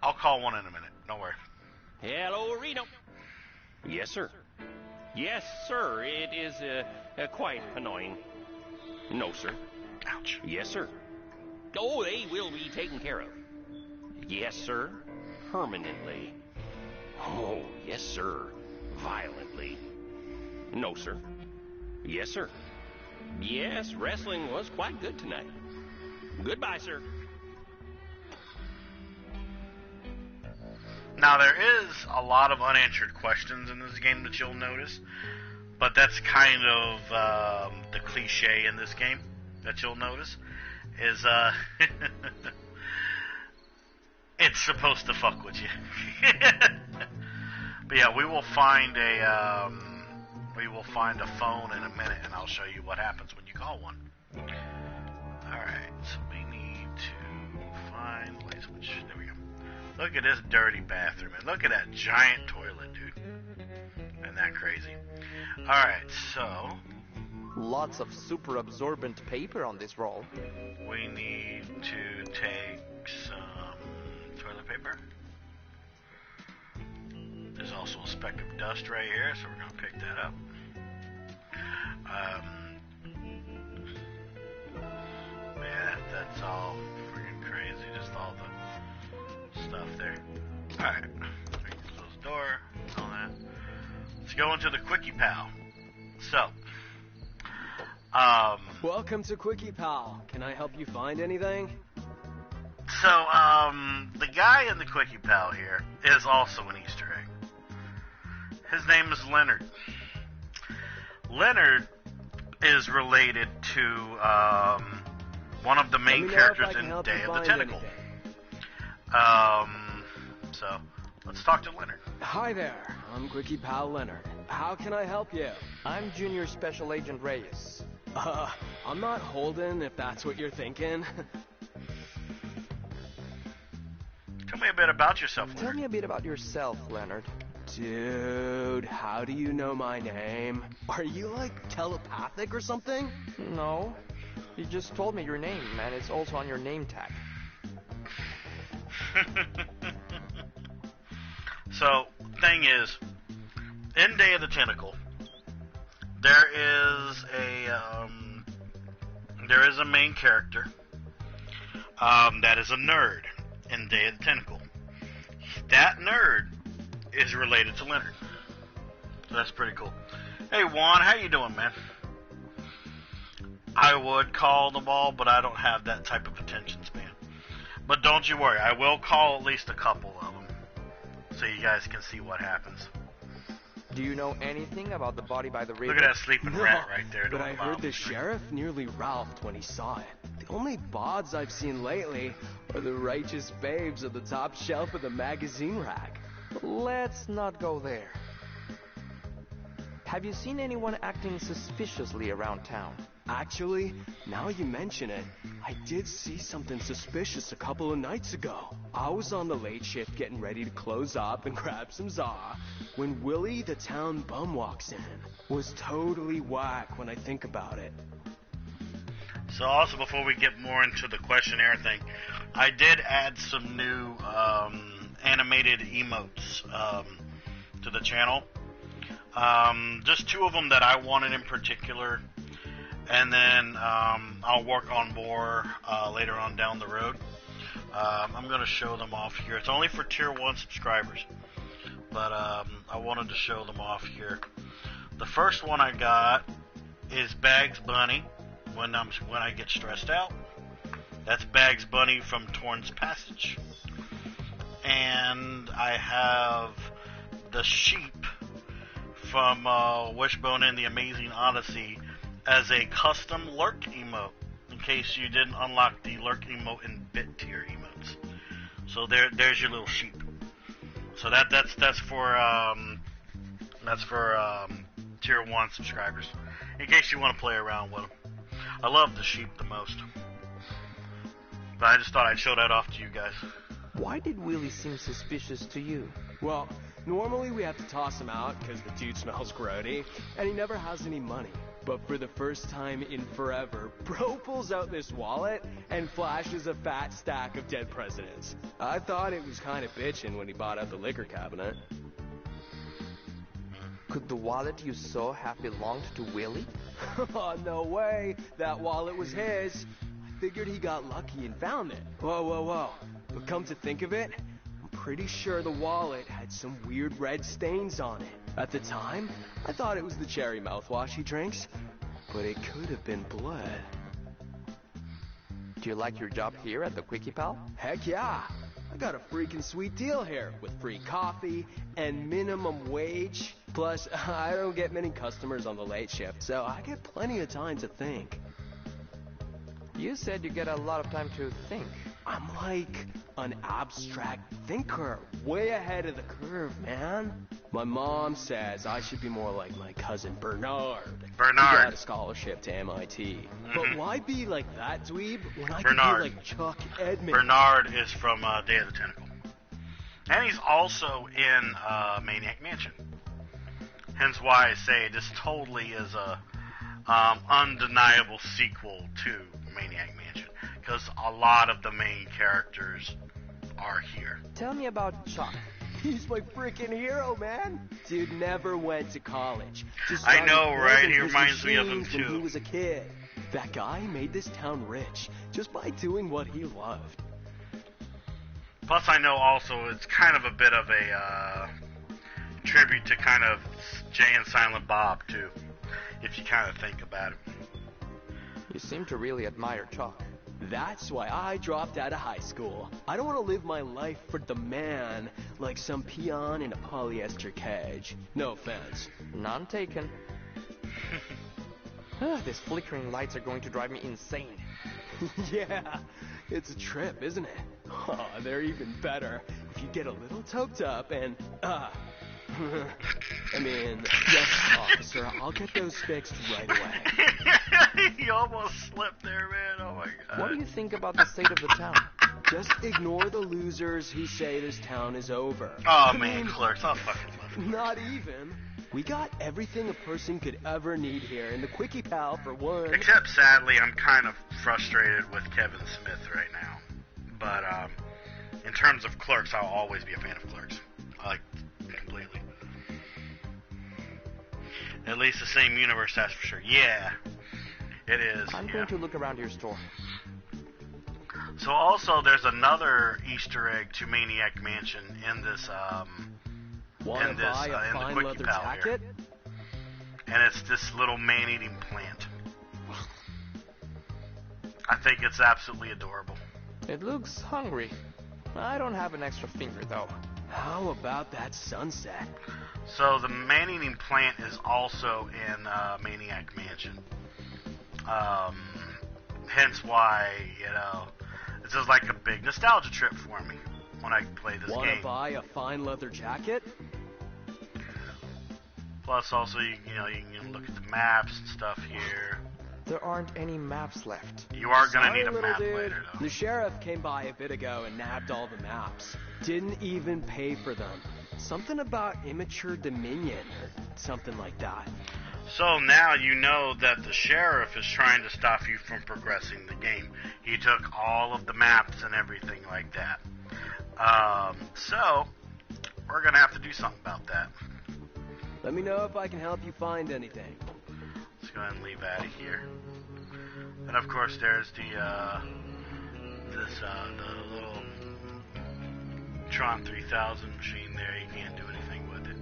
I'll call one in a minute. Don't worry. Hello, Reno. Yes, sir. Yes, sir. It is quite annoying. No, sir. Ouch. Yes, sir. Oh, they will be taken care of. Yes, sir. Permanently. Oh, yes, sir. Violently. No, sir. Yes, sir. Yes, wrestling was quite good tonight. Goodbye, sir. Now, there is a lot of unanswered questions in this game that you'll notice, but that's kind of the cliche in this game that you'll notice, is it's supposed to fuck with you. But yeah, we will find a phone in a minute, and I'll show you what happens when you call one. Alright, so we need to find light switch. There we go. Look at this dirty bathroom, and look at that giant toilet, dude. Isn't that crazy? Alright, so Lots of super absorbent paper on this roll. we need to take some toilet paper. There's also a speck of dust right here, so we're going to pick that up. Yeah, that's all freaking crazy, just all the stuff there. Alright, we can close the door, all that. Let's go into the Quickie Pal. So, welcome to Quickie Pal. Can I help you find anything? So, the guy in the Quickie Pal here is also an Easter egg. His name is Leonard. Leonard is related to one of the main characters in Day of the Tentacle. So, let's talk to Leonard. Hi there, I'm Quickie Pal Leonard. How can I help you? I'm Junior Special Agent Reyes. I'm not Holden, if that's what you're thinking. Tell me a bit about yourself, Leonard. Tell me a bit about yourself, Leonard. Dude, how do you know my name? Are you, like, telepathic or something? No. You just told me your name, and it's also on your name tag. So, thing is, in Day of the Tentacle, there is a main character that is a nerd in Day of the Tentacle. That nerd is related to Leonard. So that's pretty cool. Hey Juan, how you doing, man? I would call them all, but I don't have that type of attention span. But don't you worry, I will call at least a couple of them, so you guys can see what happens. Do you know anything about the body by the river? Look at that sleeping rat right there. But I heard the sheriff nearly ralphed when he saw it. The only bods I've seen lately are the righteous babes at the top shelf of the magazine rack. Let's not go there. Have you seen anyone acting suspiciously around town? Actually, now you mention it, I did see something suspicious a couple of nights ago. I was on the late shift getting ready to close up and grab some za when Willie, the town bum, walks in. Was totally whack when I think about it. So also, before we get more into the questionnaire thing, I did add some new animated emotes to the channel. Just 2 of them that I wanted in particular, and then I'll work on more later on down the road. I'm going to show them off here. It's only for Tier 1 subscribers, but I wanted to show them off here. The first one I got is Bags Bunny when I get stressed out. That's Bags Bunny from Torn's Passage. And I have the sheep from Wishbone and the Amazing Odyssey as a custom lurk emote, in case you didn't unlock the lurk emote in bit tier emotes. So there's your little sheep. So that's for Tier 1 subscribers, in case you want to play around with them. I love the sheep the most, but I just thought I'd show that off to you guys. Why did Willie seem suspicious to you? Well, normally we have to toss him out because the dude smells grody, and he never has any money. But for the first time in forever, bro pulls out this wallet and flashes a fat stack of dead presidents. I thought it was kind of bitchin' when he bought out the liquor cabinet. Could the wallet you saw have belonged to Willie? Oh, no way. That wallet was his. I figured he got lucky and found it. Whoa. But come to think of it, I'm pretty sure the wallet had some weird red stains on it. At the time, I thought it was the cherry mouthwash he drinks, but it could have been blood. Do you like your job here at the Quickie Pal? Heck yeah. I got a freaking sweet deal here with free coffee and minimum wage. Plus, I don't get many customers on the late shift, so I get plenty of time to think. You said you get a lot of time to think. I'm like an abstract thinker, way ahead of the curve, man. My mom says I should be more like my cousin Bernard. He got a scholarship to MIT. But why be like that dweeb when I could be like Chuck Edmund? Bernard is from Day of the Tentacle. And he's also in Maniac Mansion. Hence why I say this totally is a undeniable sequel to Maniac Mansion, because a lot of the main characters are here. Tell me about Chuck. He's my freaking hero, man. Dude never went to college. Just I know, right? He reminds me of him too. When he was a kid. That guy made this town rich just by doing what he loved. Plus, I know also it's kind of a bit of a tribute to kind of Jay and Silent Bob too, if you kind of think about it. You seem to really admire Chuck. That's why I dropped out of high school. I don't want to live my life for the man like some peon in a polyester cage. No offense. None taken. These flickering lights are going to drive me insane. Yeah, it's a trip, isn't it? Oh, they're even better if you get a little toked up and, I mean, yes, officer, I'll get those fixed right away. You almost slipped there, man. Oh, my God. What do you think about the state of the town? Just ignore the losers who say this town is over. Oh, man, Clerks, I'll fucking love it. Not even. We got everything a person could ever need here in the Quickie Pal for one. Except, sadly, I'm kind of frustrated with Kevin Smith right now. But, in terms of Clerks, I'll always be a fan of Clerks. I like completely. At least the same universe, that's for sure. Yeah, it is. I'm going to look around your store. So also, there's another Easter egg to Maniac Mansion in this, in the Quickie Pal jacket? Here. And it's this little man-eating plant. I think it's absolutely adorable. It looks hungry. I don't have an extra finger, though. How about that sunset? So the man-eating plant is also in Maniac Mansion. Hence why, this is like a big nostalgia trip for me when I play this game. Want to buy a fine leather jacket? Plus, also, you can look at the maps and stuff here. There aren't any maps left. You are going to need a map later, though. The sheriff came by a bit ago and nabbed all the maps. Didn't even pay for them. Something about immature dominion or something like that. So now you know that the sheriff is trying to stop you from progressing the game. He took all of the maps and everything like that. So, we're going to have to do something about that. Let me know if I can help you find anything. Let's go ahead and leave out of here. And of course, there's the little Tron 3000 machine there. You can't do anything with it.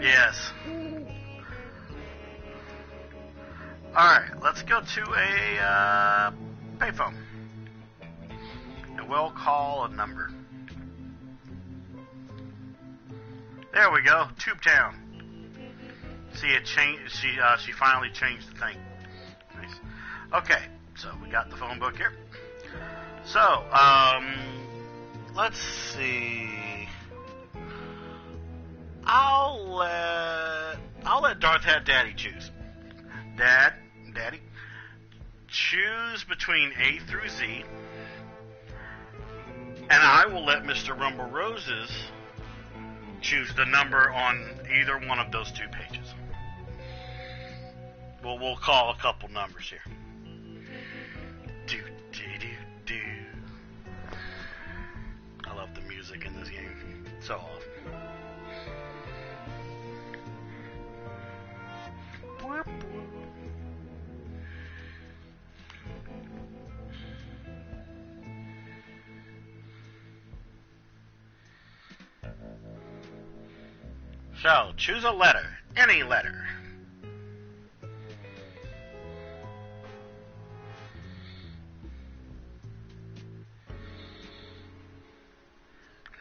Yes. Alright, let's go to a payphone. And we'll call a number. There we go, Tubetown. See, it changed. She finally changed the thing. Nice. Okay, so we got the phone book here. So, let's see. I'll let Darth Hat Daddy choose. Daddy, choose between A through Z, and I will let Mr. Rumble Roses choose the number on either one of those two pages. Well, we'll call a couple numbers here. I love the music in this game. So awesome. So, choose a letter. Any letter.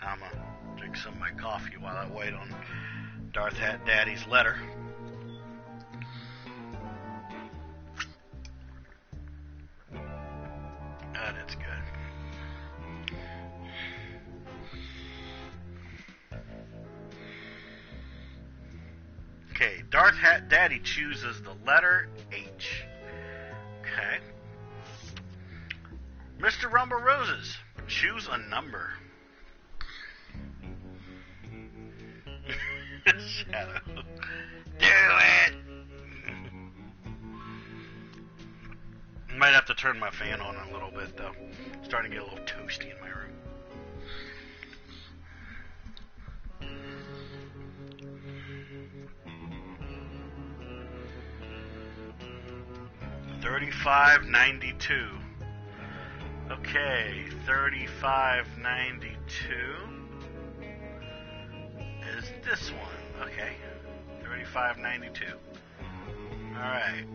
I'm going to drink some of my coffee while I wait on Darth Hat Daddy's letter. God, it's good. Okay, Darth Hat Daddy chooses the letter H. Okay. Mr. Rumble Roses, choose a number. Shadow. Do it! Might have to turn my fan on a little bit, though. It's starting to get a little toasty in my room. $35.92. Okay, $35.92 is this one. Okay, $35.92. All right.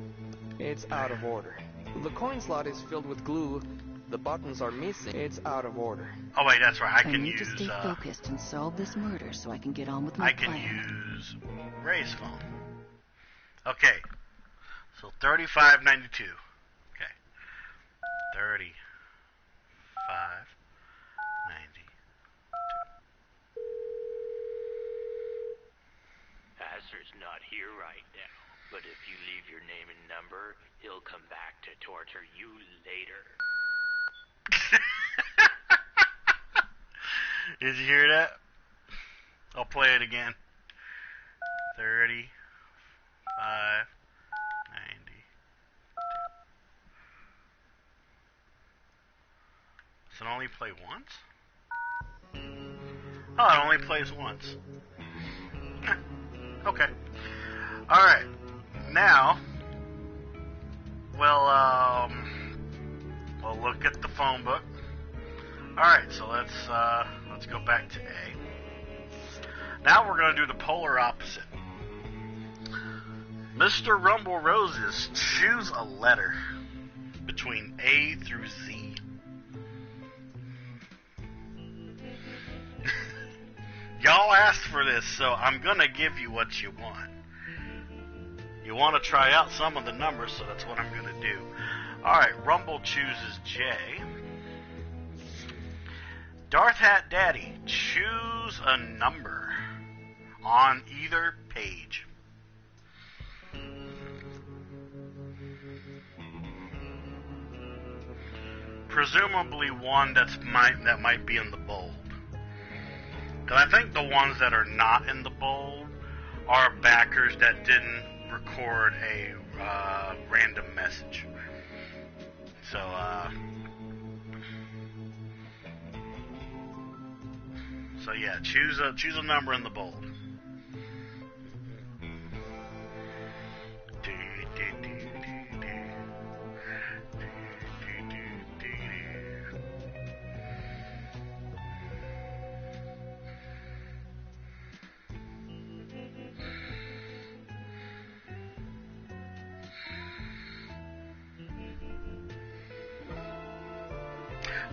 It's out of order. The coin slot is filled with glue. The buttons are missing. It's out of order. Oh wait, that's right. I can need use. to stay focused and solve this murder so I can get on with my plan. I can use Ray's phone. Okay, so $35.92. Okay, $35.92. Passer's not here right now, but if you leave your name and number, he'll come back to torture you later. Did you hear that? I'll play it again. $35.92. Does it only play once? Oh, it only plays once. Okay. Alright. Now, we'll look at the phone book. Alright, so let's go back to A. Now we're going to do the polar opposite. Mr. Rumble Roses, choose a letter between A through Z. Y'all asked for this, so I'm going to give you what you want. You want to try out some of the numbers, so that's what I'm going to do. Alright, Rumble chooses J. Darth Hat Daddy, choose a number on either page. Presumably one that might be in the bold. Because I think the ones that are not in the bold are backers that didn't record a random message. So, So yeah, choose a number in the bold.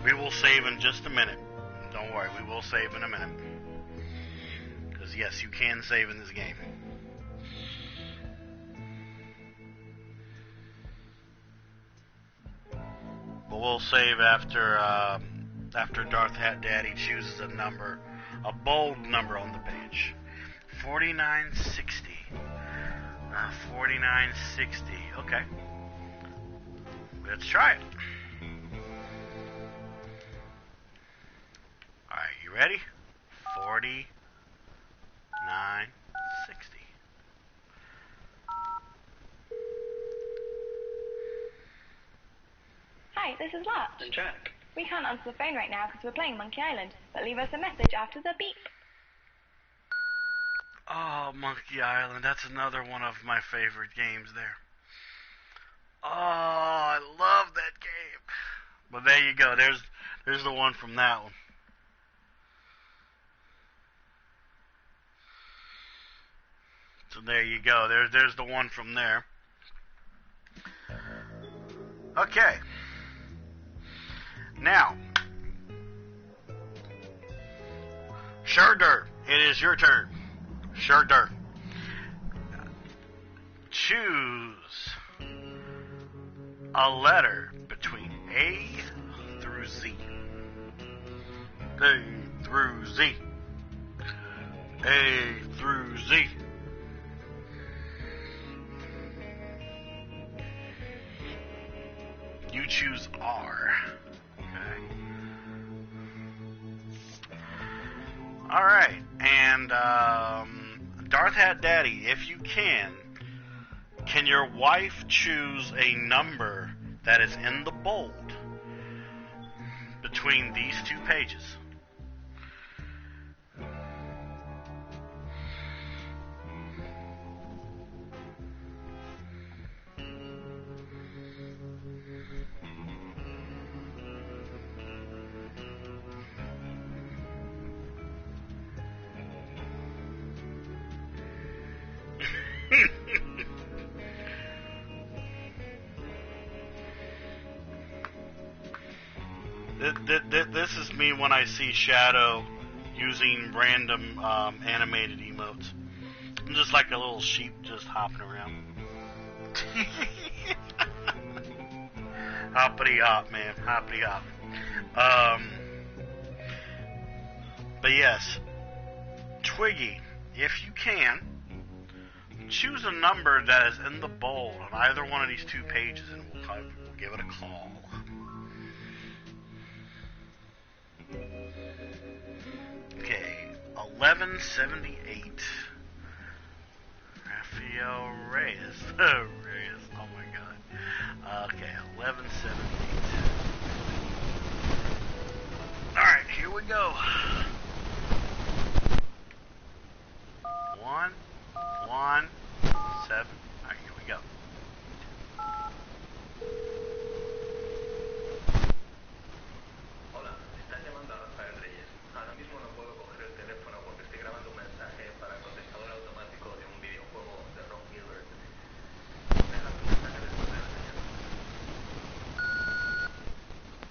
We will save in just a minute. Don't worry, we will save in a minute. Because yes, you can save in this game. But we'll save after Darth Hat Daddy chooses a number, a bold number on the page. 4960. 4960. Okay. Let's try it. Alright, you ready? 4960. Hi, this is Larch. And Jack. We can't answer the phone right now because we're playing Monkey Island, but leave us a message after the beep. Oh, Monkey Island. That's another one of my favorite games there. Oh, I love that game. Well, there you go. There's the one from that one. So there you go. There's the one from there. Okay. Now, Sherder, it is your turn. Sherder. Choose a letter between A through Z. A through Z. A through Z. You choose R. Okay. Alright, and Darth Hat Daddy, if you can your wife choose a number that is in the bold between these two pages? This is me when I see Shadow using random animated emotes. I'm just like a little sheep just hopping around. Hoppity hop, man. Hoppity hop. But yes, Twiggy, if you can, choose a number that is in the bold on either one of these two pages and we'll give it a call. Okay, 1178. Rafael Reyes. Reyes, oh my god. Okay, 1178. Alright, here we go. 1, 1, 7. Alright, here we go. Hola, estás llamando a Rafael Reyes. Ahora mismo no puedo coger el teléfono porque estoy grabando un mensaje para el contestador automático de un videojuego de Ron Gilbert. Deja tu mensaje después de la señal.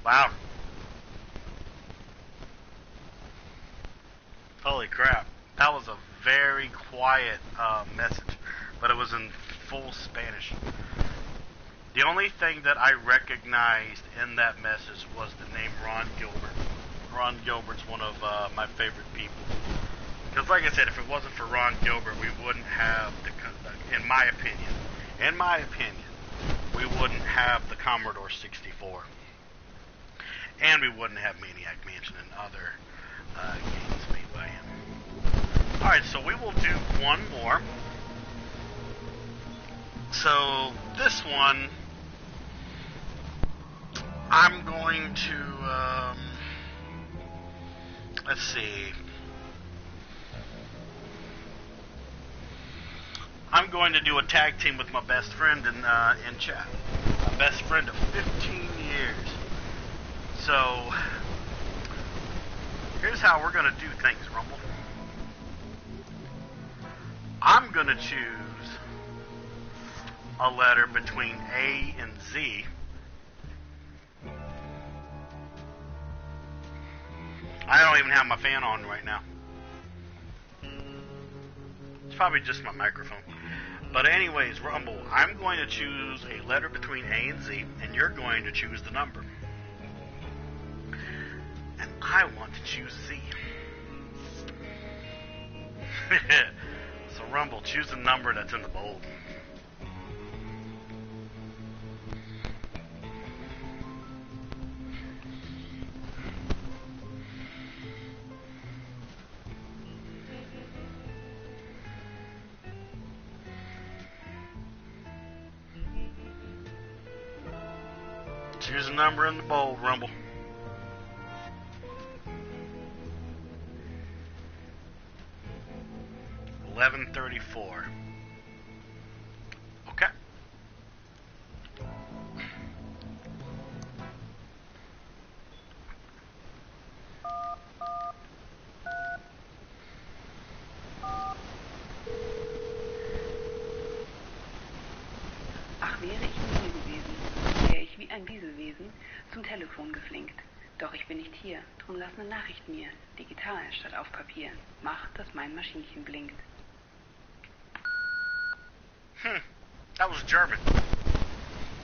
Wow. Holy crap. That was a very quiet message, but it was in full Spanish. The only thing that I recognized in that message was the name Ron Gilbert. Ron Gilbert's one of my favorite people. Because like I said, if it wasn't for Ron Gilbert, we wouldn't have, in my opinion, we wouldn't have the Commodore 64. And we wouldn't have Maniac Mansion and other games made by him. Alright, so we will do one more. So, this one, I'm going to, let's see, I'm going to do a tag team with my best friend in chat. My best friend of 15 years. So, here's how we're going to do things, Rumble. I'm going to choose a letter between A and Z. I don't even have my fan on right now. It's probably just my microphone. But anyways, Rumble, I'm going to choose a letter between A and Z, and you're going to choose the number. And I want to choose Z. So Rumble, choose the number that's in the bold. Choose a number in the bold, Rumble. $11.34. Okay. Ach, wäre ich müde gewesen, wäre ich wie ein Wieselwesen zum Telefon geflinkt. Doch ich bin nicht hier, drum lass ne Nachricht mir, digital statt auf Papier. Mach, dass mein Maschinchen blinkt. That was German.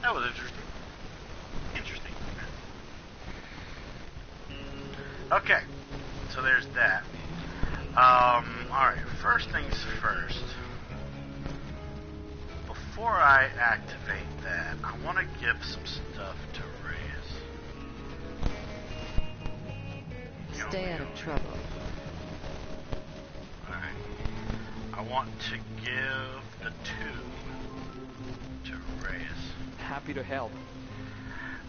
That was interesting. Interesting. Okay, so there's that. Alright, first things first. Before I activate that, I want to give some stuff to Reyes. Stay out of trouble. Alright. I want to give the 2 to Reyes. Happy to help.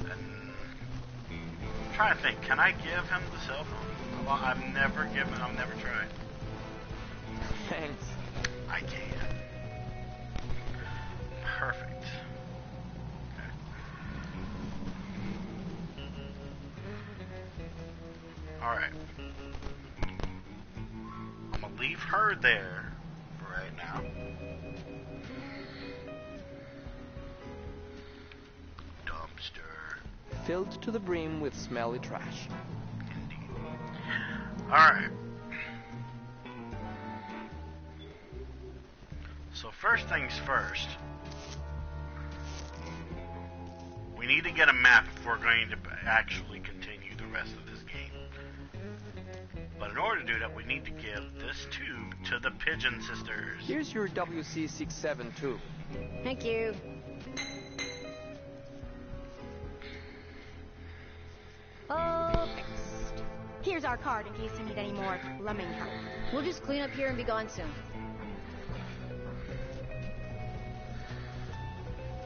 And I'm trying to think, can I give him the cell phone? Well, I've never tried. Thanks. I can. Perfect. Okay. Alright. I'm gonna leave her there for right now. Dumpster. Filled to the brim with smelly trash. Alright. So first things first, we need to get a map if we're going to actually continue the rest of this game. But in order to do that, we need to give this tube to the Pigeon Sisters. Here's your WC67 Thank you. Oh, fixed. Here's our card in case you need any more plumbing help. We'll just clean up here and be gone soon.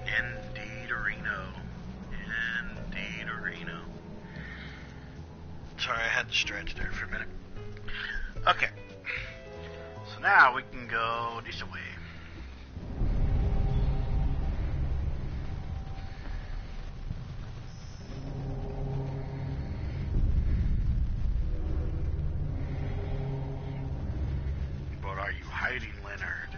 Indeed, Reno. Indeed, Reno. Sorry, I had to stretch there for a minute. Okay. So now we can go this way. But are you hiding, Leonard?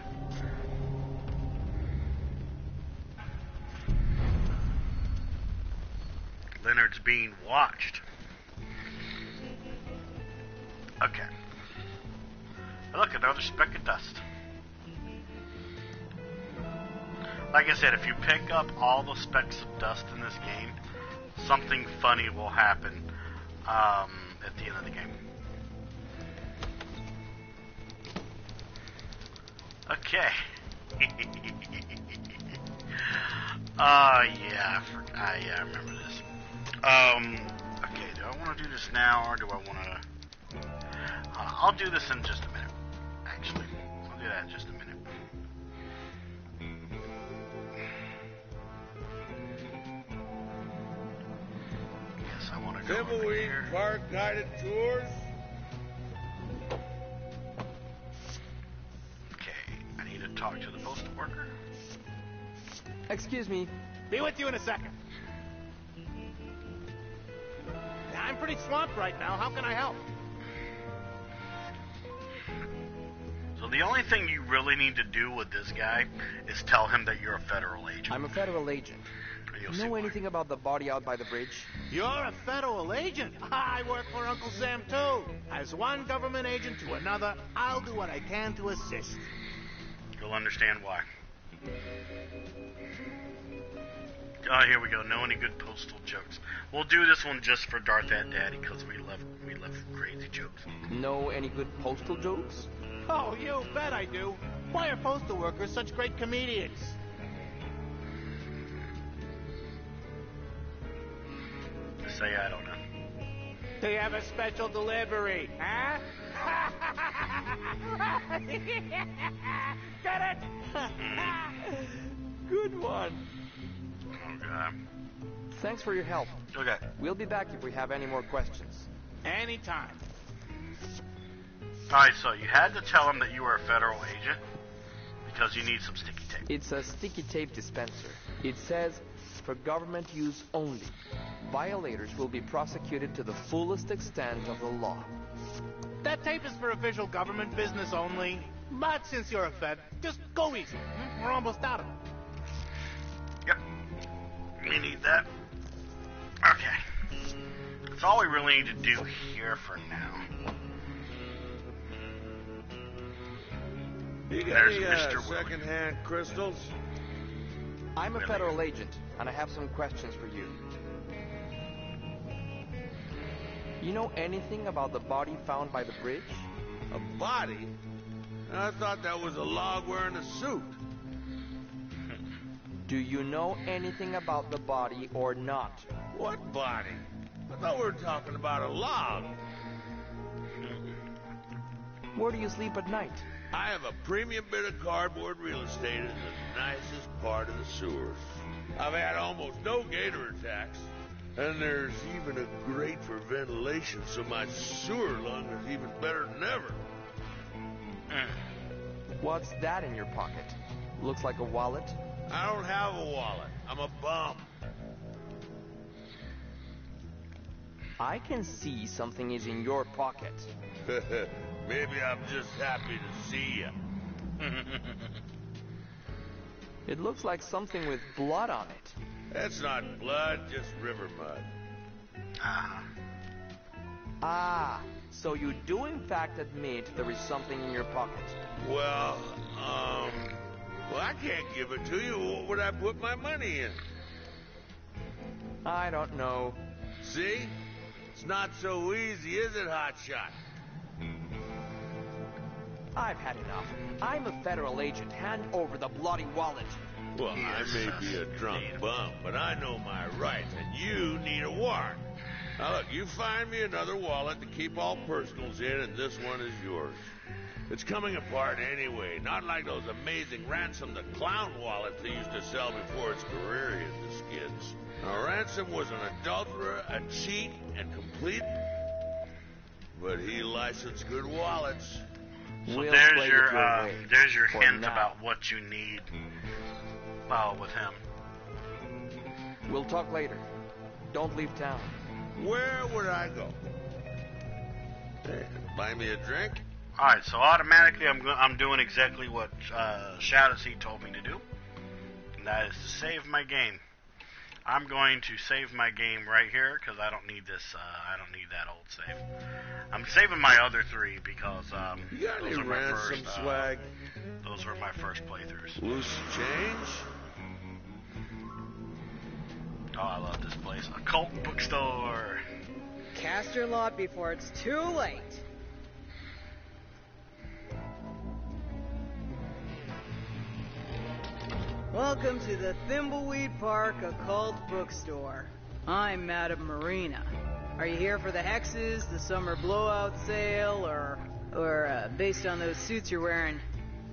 Leonard's being watched. Okay. Look, another speck of dust. Like I said, if you pick up all the specks of dust in this game, something funny will happen at the end of the game. Okay. Yeah, I remember this. Okay, do I want to do this now, or do I want to... I'll do this in just a minute, actually. I'll do that in just a minute. Yes, I want to go over Thimbleweed here. Park Guided Tours. Okay, I need to talk to the post Excuse me. Be with you in a second. I'm pretty swamped right now. How can I help? So the only thing you really need to do with this guy is tell him that you're a federal agent. I'm a federal agent. Know anything about the body out by the bridge? You're a federal agent. I work for Uncle Sam, too. As one government agent to another, I'll do what I can to assist. You'll understand why. Oh, here we go. Know any good postal jokes? We'll do this one just for Darth and Daddy because we love crazy jokes. Know any good postal jokes? Oh, you bet I do. Why are postal workers such great comedians? Say I don't know. They have a special delivery, huh? Get it? Good one. Oh, God. Thanks for your help. Okay. We'll be back if we have any more questions. Anytime. Alright, so you had to tell him that you were a federal agent because you need some sticky tape. It's a sticky tape dispenser. It says, for government use only. Violators will be prosecuted to the fullest extent of the law. That tape is for official government business only. But since you're a Fed, just go easy. We're almost out of it. Yep. We need that. Okay. That's all we really need to do here for now. You got There's any Mr. second-hand crystals? I'm a federal agent, and I have some questions for you. You know anything about the body found by the bridge? A body? I thought that was a log wearing a suit. Do you know anything about the body or not? What body? I thought we were talking about a log. Where do you sleep at night? I have a premium bit of cardboard real estate in the nicest part of the sewers. I've had almost no gator attacks, and there's even a grate for ventilation, so my sewer lung is even better than ever. What's that in your pocket? Looks like a wallet. I don't have a wallet. I'm a bum. I can see something is in your pocket. Maybe I'm just happy to see you. It looks like something with blood on it. That's not blood, just river mud. Ah, so you do in fact admit there is something in your pocket. Well, I can't give it to you. What would I put my money in? I don't know. See? It's not so easy, is it, Hotshot? I've had enough. I'm a federal agent. Hand over the bloody wallet. Well, I may be a drunk bum, but I know my rights, and you need a warrant. Now, look, you find me another wallet to keep all personals in, and this one is yours. It's coming apart anyway, not like those amazing Ransom the Clown wallets they used to sell before its career hit the skids. Now, Ransom was an adulterer, a cheat, and complete... But he licensed good wallets. So there's your hint about what you need with him. We'll talk later. Don't leave town. Where would I go? Hey, buy me a drink? Alright, so automatically I'm doing exactly what Shadowsea told me to do. And that is to save my game. I'm going to save my game right here because I don't need this. I don't need that old save. I'm saving my other three because you got those any are my Ransom first swag? Those were my first playthroughs. Loose change? Oh, I love this place. Occult bookstore. Cast your lot before it's too late. Welcome to the Thimbleweed Park Occult Bookstore. I'm Madame Marina. Are you here for the hexes, the summer blowout sale, or based on those suits you're wearing,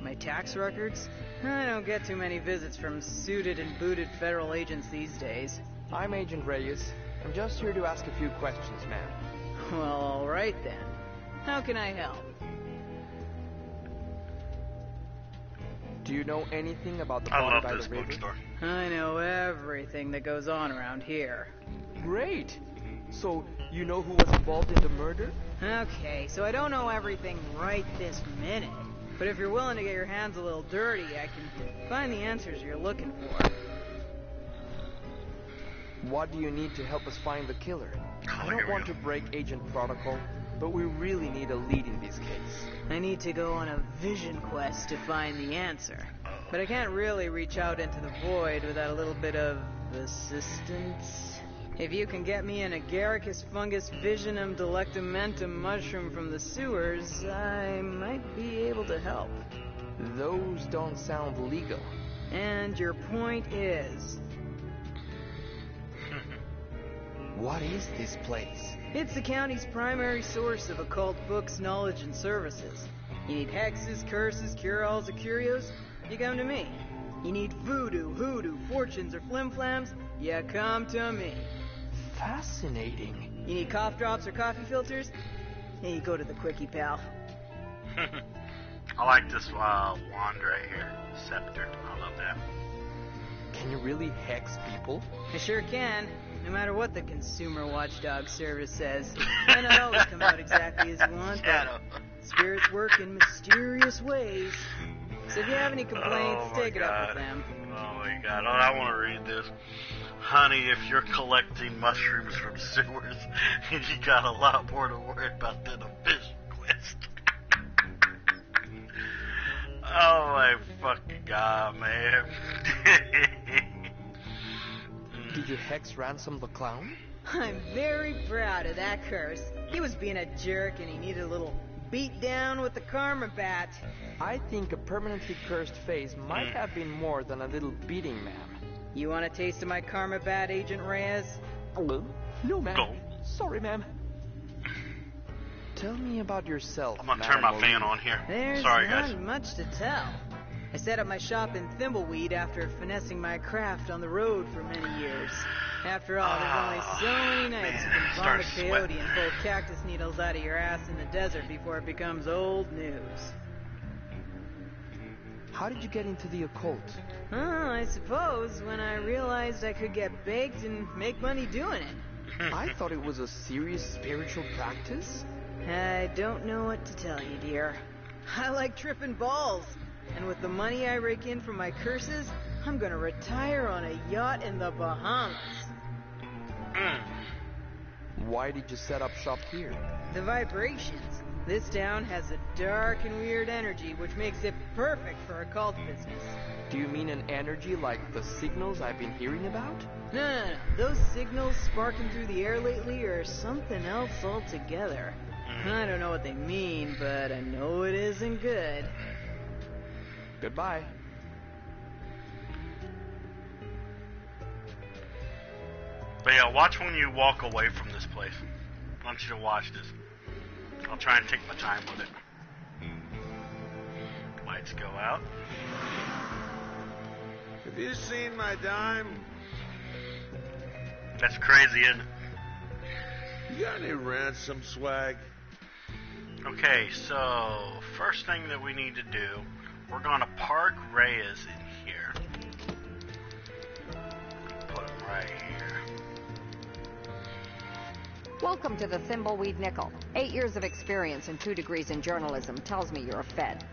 my tax records? I don't get too many visits from suited and booted federal agents these days. I'm Agent Reyes. I'm just here to ask a few questions, ma'am. Well, all right then. How can I help? Do you know anything about the body by the river? Bookstore. I know everything that goes on around here. Great. So, you know who was involved in the murder? Okay, so I don't know everything right this minute. But if you're willing to get your hands a little dirty, I can find the answers you're looking for. What do you need to help us find the killer? I don't want to break agent protocol, but we really need a lead in this case. I need to go on a vision quest to find the answer. But I can't really reach out into the void without a little bit of assistance. If you can get me an agaricus fungus visionum delectamentum mushroom from the sewers, I might be able to help. Those don't sound legal. And your point is? What is this place? It's the county's primary source of occult books, knowledge, and services. You need hexes, curses, cure-alls, or curios? You come to me. You need voodoo, hoodoo, fortunes, or flim-flams? You come to me. Fascinating. You need cough drops or coffee filters? Hey, you go to the quickie, pal. I like this wand right here. Scepter. I love that. Can you really hex people? I sure can. No matter what the Consumer Watchdog Service says. Might not always come out exactly as you want, but spirits work in mysterious ways. So if you have any complaints, take it up with them. Oh my god, I want to read this. Honey, if you're collecting mushrooms from sewers, you got a lot more to worry about than a vision quest. Oh my fucking god, man. Did you hex Ransom the Clown? I'm very proud of that curse. He was being a jerk and he needed a little beat down with the karma bat. I think a permanently cursed face might have been more than a little beating, ma'am. You want a taste of my karma bat, Agent Reyes? No, ma'am. Sorry, ma'am. Tell me about yourself, I'm gonna turn my fan on here. There's Sorry, guys. not much to tell. I set up my shop in Thimbleweed after finessing my craft on the road for many years. After all, there's only so many nights you can bomb a coyote and pull cactus needles out of your ass in the desert before it becomes old news. How did you get into the occult? Oh, I suppose when I realized I could get baked and make money doing it. I thought it was a serious spiritual practice. I don't know what to tell you, dear. I like tripping balls. And with the money I rake in from my curses, I'm gonna retire on a yacht in the Bahamas. Why did you set up shop here? The vibrations. This town has a dark and weird energy, which makes it perfect for occult business. Do you mean an energy like the signals I've been hearing about? No. Those signals sparking through the air lately are something else altogether. I don't know what they mean, but I know it isn't good. Goodbye. But yeah, watch when you walk away from this place. I want you to watch this. I'll try and take my time with it. Lights go out. Have you seen my dime? That's crazy, isn't it? You got any ransom swag? Okay, so first thing that we need to do, we're gonna park Reyes in here. Put him right here. Welcome to the Thimbleweed Nickel. 8 years of experience and 2 degrees in journalism tells me you're a Fed.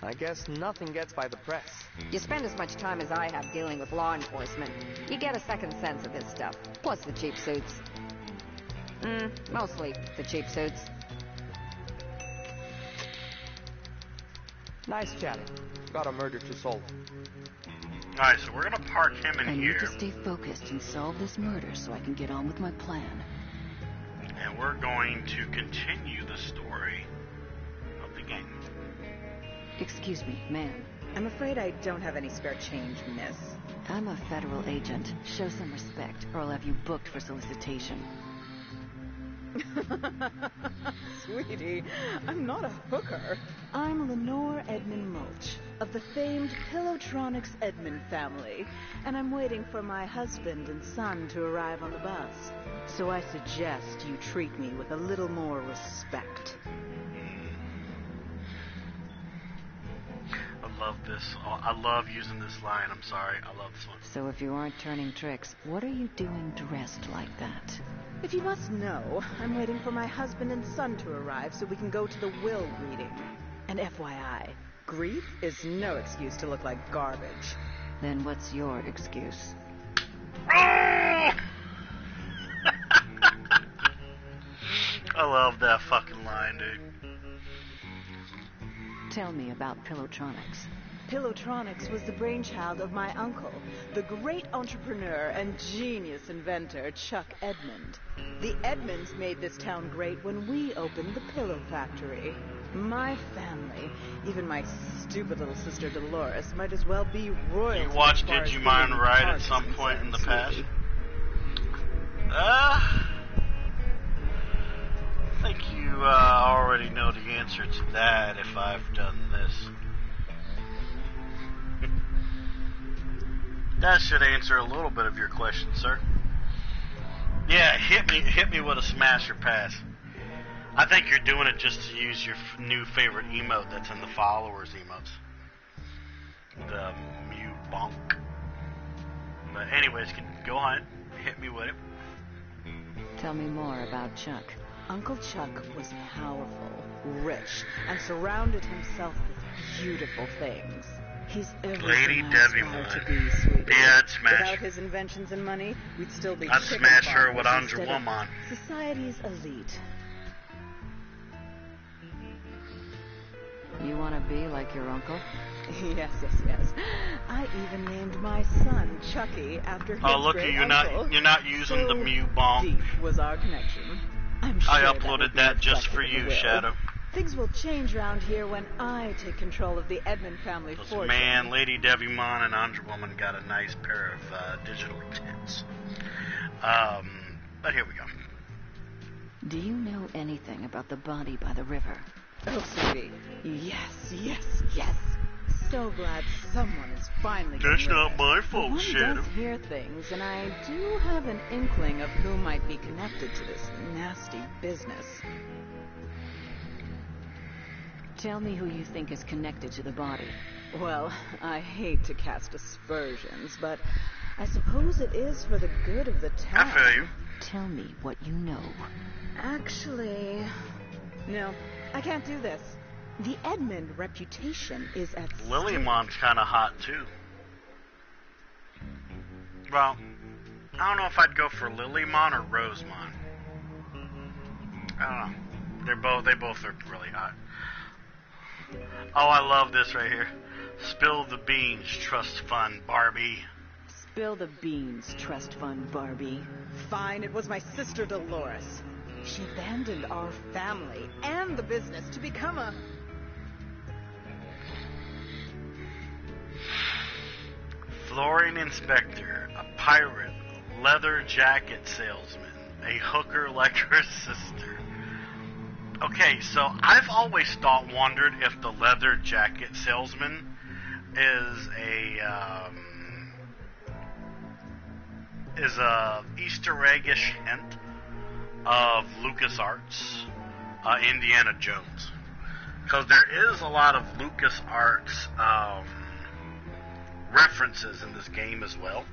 I guess nothing gets by the press. You spend as much time as I have dealing with law enforcement. You get a second sense of this stuff. Plus the cheap suits. Mostly the cheap suits. Nice chatting. Got a murder to solve. Alright, so we're gonna park him in here. I need to stay focused and solve this murder so I can get on with my plan. And we're going to continue the story of the game. Excuse me, ma'am. I'm afraid I don't have any spare change, miss. I'm a federal agent. Show some respect, or I'll have you booked for solicitation. Sweetie, I'm not a hooker. I'm Lenore Edmund Mulch, of the famed Pillowtronics Edmund family, and I'm waiting for my husband and son to arrive on the bus. So I suggest you treat me with a little more respect. love this. I love using this line. I'm sorry. I love this one. So if you aren't turning tricks, what are you doing dressed like that? If you must know, I'm waiting for my husband and son to arrive so we can go to the will reading. And FYI, grief is no excuse to look like garbage. Then what's your excuse? I love that fucking line, dude. Tell me about Pillowtronics. Pillowtronics was the brainchild of my uncle, the great entrepreneur and genius inventor, Chuck Edmund. The Edmonds made this town great when we opened the Pillow Factory. My family, even my stupid little sister Dolores, might as well be royal. You watched Digimon Ride at some point in the past? I think you already know the answer to that if I've done this. That should answer a little bit of your question, sir. Yeah, hit me with a smash or pass. I think you're doing it just to use your new favorite emote that's in the followers emotes. The Mew Bonk. But anyways, go on. Hit me with it. Tell me more about Chuck. Uncle Chuck was powerful, rich, and surrounded himself with beautiful things. He's everything I aspire to be, sweetie. Yeah, I'd smash. Without his inventions and money, we'd still be I'd chicken smash her farmers with instead of Woman. Society's elite. You want to be like your uncle? Yes. I even named my son Chucky after his Oh, look, great you're uncle. not using So the Mew Bonk. deep was our connection. I'm sure I uploaded that just for you, Shadow. Things will change around here when I take control of the Edmund family fortune. Man, Lady Devimon and Andra Woman got a nice pair of digital tits. But here we go. Do you know anything about the body by the river? Oh, sweetie. Yes. So glad someone is finally getting That's rid of not it. my fault, One Shadow. does hear things, and I do have an inkling of who might be connected to this nasty business. Tell me who you think is connected to the body. Well, I hate to cast aspersions, but I suppose it is for the good of the town. I feel you. Tell me what you know. Actually, no, I can't do this. The Edmund reputation is at stake. Lilymon's kind of hot, too. Well, I don't know if I'd go for Lilymon or Rosemon. I don't know. They both are really hot. Oh, I love this right here. Spill the beans, trust fund, Barbie. Spill the beans, trust fund, Barbie. Fine, it was my sister Dolores. She abandoned our family and the business to become a... Flooring inspector, a pirate, leather jacket salesman, a hooker like her sister. Okay, so I've always wondered if the leather jacket salesman is a Easter egg-ish hint of LucasArts, Indiana Jones, because there is a lot of LucasArts references in this game as well.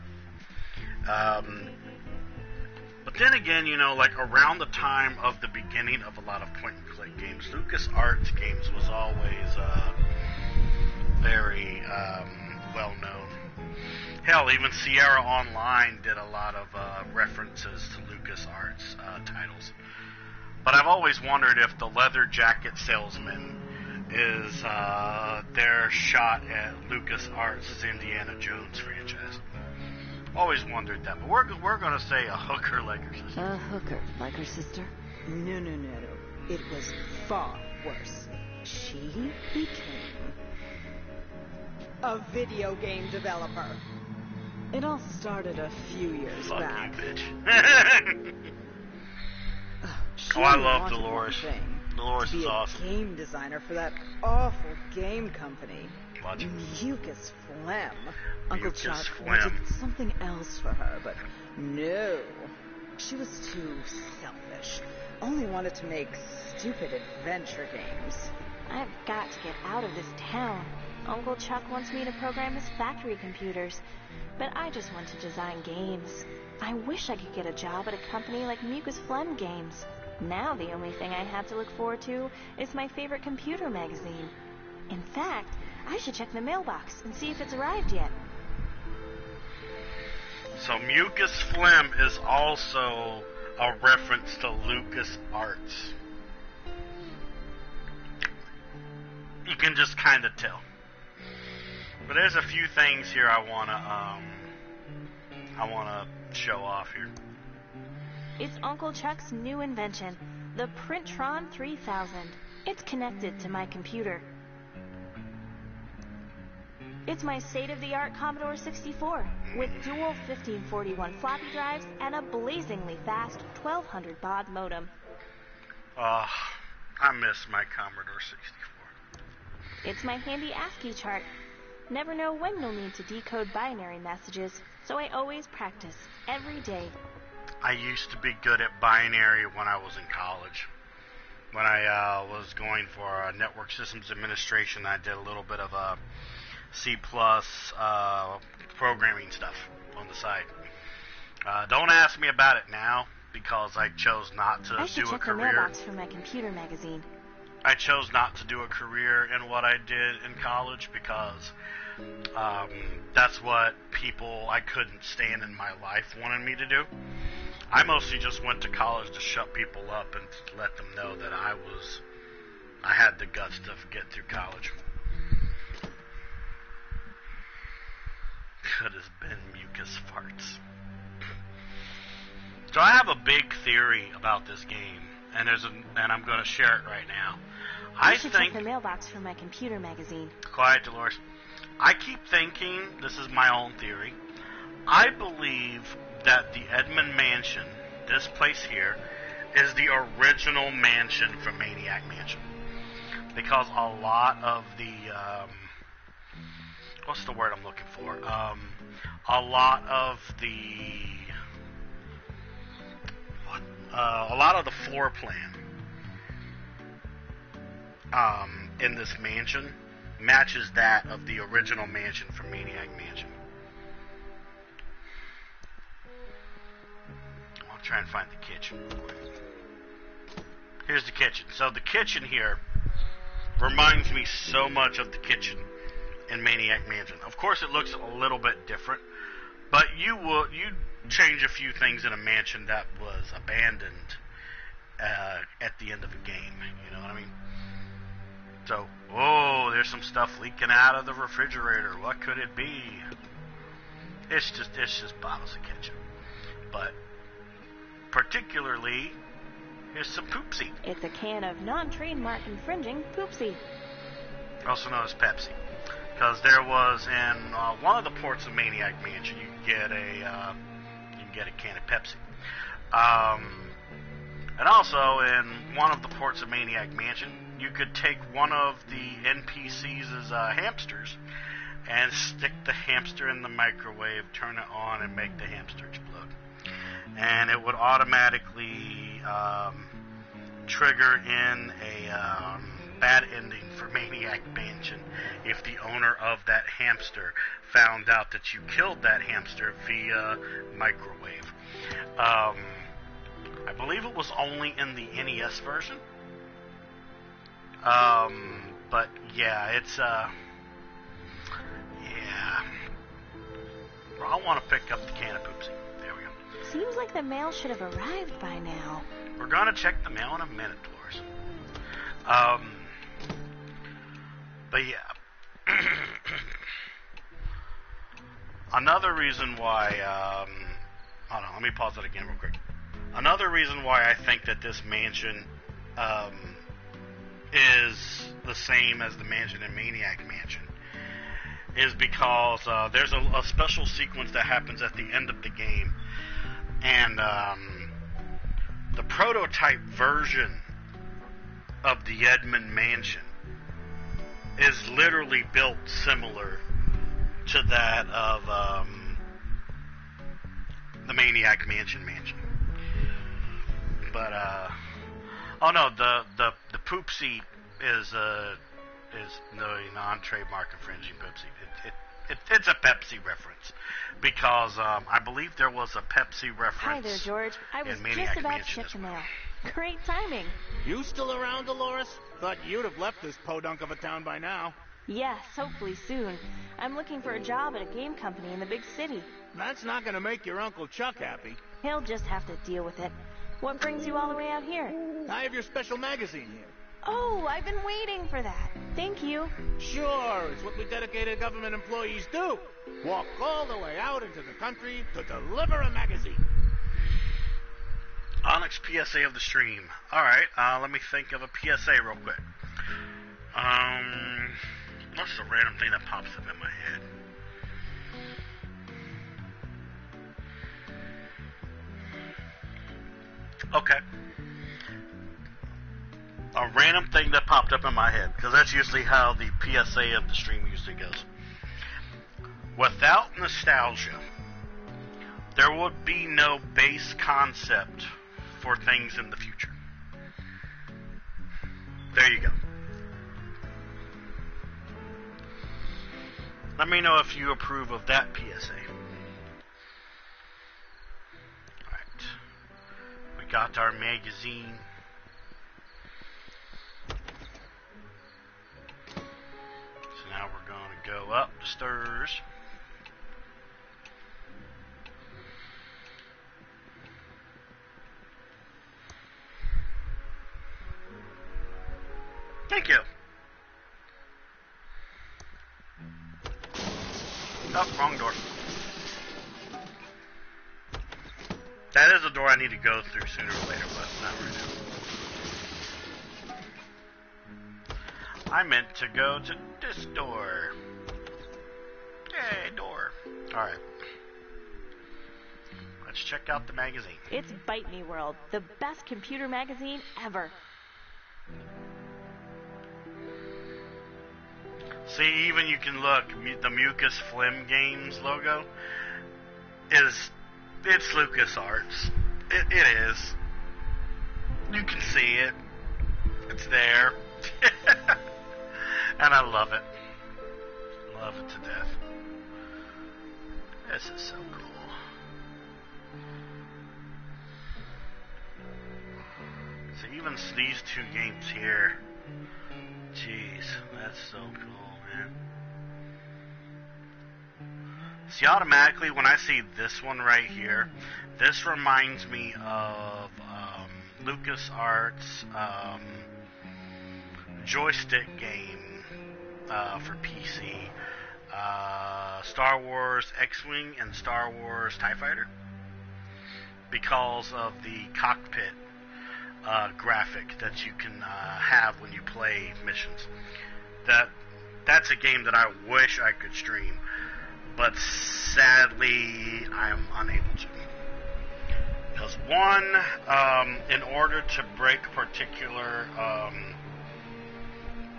But then again, like around the time of the beginning of a lot of point-and-click games, LucasArts games was always very well-known. Hell, even Sierra Online did a lot of references to LucasArts titles. But I've always wondered if the leather jacket salesman is their shot at LucasArts' Indiana Jones franchise. Always wondered that, but we're going to say a hooker like her sister. A hooker like her sister? No. It was far worse. She became a video game developer. It all started a few years back. Fuck you, bitch. She I love wanted Dolores. one thing, Dolores to be is awesome. a game designer for that awful game company. Watch it. Mucus Phlegm. Uncle Mucus Chuck Phlegm. wanted something else for her, but no. She was too selfish. Only wanted to make stupid adventure games. I've got to get out of this town. Uncle Chuck wants me to program his factory computers, but I just want to design games. I wish I could get a job at a company like Mucus Phlegm Games. Now the only thing I have to look forward to is my favorite computer magazine. In fact, I should check the mailbox and see if it's arrived yet. So Mucus Phlegm is also a reference to Lucas Arts. You can just kind of tell. But there's a few things here I wanna show off here. It's Uncle Chuck's new invention, the Printron 3000. It's connected to my computer. It's my state-of-the-art Commodore 64 with dual 1541 floppy drives and a blazingly fast 1200 baud modem. I miss my Commodore 64. It's my handy ASCII chart. Never know when you'll need to decode binary messages, so I always practice every day. I used to be good at binary when I was in college. When I was going for network systems administration, I did a little bit of C++ programming stuff on the side. Don't ask me about it now because I chose not to do a career. I should check the mailbox for my computer magazine. I chose not to do a career in what I did in college because that's what people I couldn't stand in my life wanted me to do. I mostly just went to college to shut people up and to let them know that I had the guts to get through college. Could have been mucus farts. So I have a big theory about this game, and I'm going to share it right now. I should check the mailbox for my computer magazine. Quiet, Dolores. I keep thinking, this is my own theory, I believe that the Edmund Mansion, this place here, is the original mansion from Maniac Mansion. Because a lot of the, what's the word I'm looking for? A lot of the floor plan in this mansion matches that of the original mansion from Maniac Mansion. I'll try and find the kitchen real quick. Here's the kitchen. So the kitchen here reminds me so much of the kitchen in Maniac Mansion. Of course, it looks a little bit different, but you change a few things in a mansion that was abandoned at the end of a game. You know what I mean? So, there's some stuff leaking out of the refrigerator. What could it be? It's just bottles of ketchup. But particularly, here's some Poopsie. It's a can of non-trademark infringing Poopsie. Also known as Pepsi. Because there was in one of the ports of Maniac Mansion, you can get a can of Pepsi. And also in one of the ports of Maniac Mansion, you could take one of the NPCs' hamsters and stick the hamster in the microwave, turn it on, and make the hamster explode. And it would automatically trigger in a bad ending for Maniac Mansion if the owner of that hamster found out that you killed that hamster via microwave. I believe it was only in the NES version. But yeah, it's yeah. Well, I want to pick up the can of Poopsie. There we go. Seems like the mail should have arrived by now. We're gonna check the mail in a minute, Dolores. But yeah. Another reason why, hold on, let me pause it again real quick. Another reason why I think that this mansion is the same as the mansion in Maniac Mansion is because there's a special sequence that happens at the end of the game, and the prototype version of the Edmund Mansion is literally built similar to that of the Maniac Mansion. But oh no, the Poopsie is is the non-trademark infringing Pepsi. It's a Pepsi reference because I believe there was a Pepsi reference. Hi there, George. I was Maniac just about to Mansion check as the well. mail. Great timing. You still around, Dolores? Thought you'd have left this podunk of a town by now. Yes, hopefully soon. I'm looking for a job at a game company in the big city. That's not gonna make your Uncle Chuck happy. He'll just have to deal with it. What brings you all the way out here? I have your special magazine here. Oh, I've been waiting for that. Thank you. Sure, it's what we dedicated government employees do. Walk all the way out into the country to deliver a magazine. Onyx PSA of the stream. Alright, let me think of a PSA real quick. What's the random thing that pops up in my head? Okay. A random thing that popped up in my head, because that's usually how the PSA of the stream usually goes. Without nostalgia, there would be no base concept for things in the future. There you go. Let me know if you approve of that PSA. Alright. We got our magazine. So now we're going to go up the stairs. Thank you. Oh, wrong door. That is a door I need to go through sooner or later, but not right now. I meant to go to this door. Yay, door. Alright. Let's check out the magazine. It's Bite Me World, the best computer magazine ever. See, even you can look, the Mucus Flim Games logo it's LucasArts. It is. You can see it. It's there. And I love it. Love it to death. This is so cool. So even these two games here, jeez, that's so cool, man. See, automatically when I see this one right here, this reminds me of LucasArts joystick game for PC, Star Wars X-Wing and Star Wars TIE Fighter, because of the cockpit graphic that you can have when you play missions. That's a game that I wish I could stream, but sadly I'm unable to. Because one, in order to break particular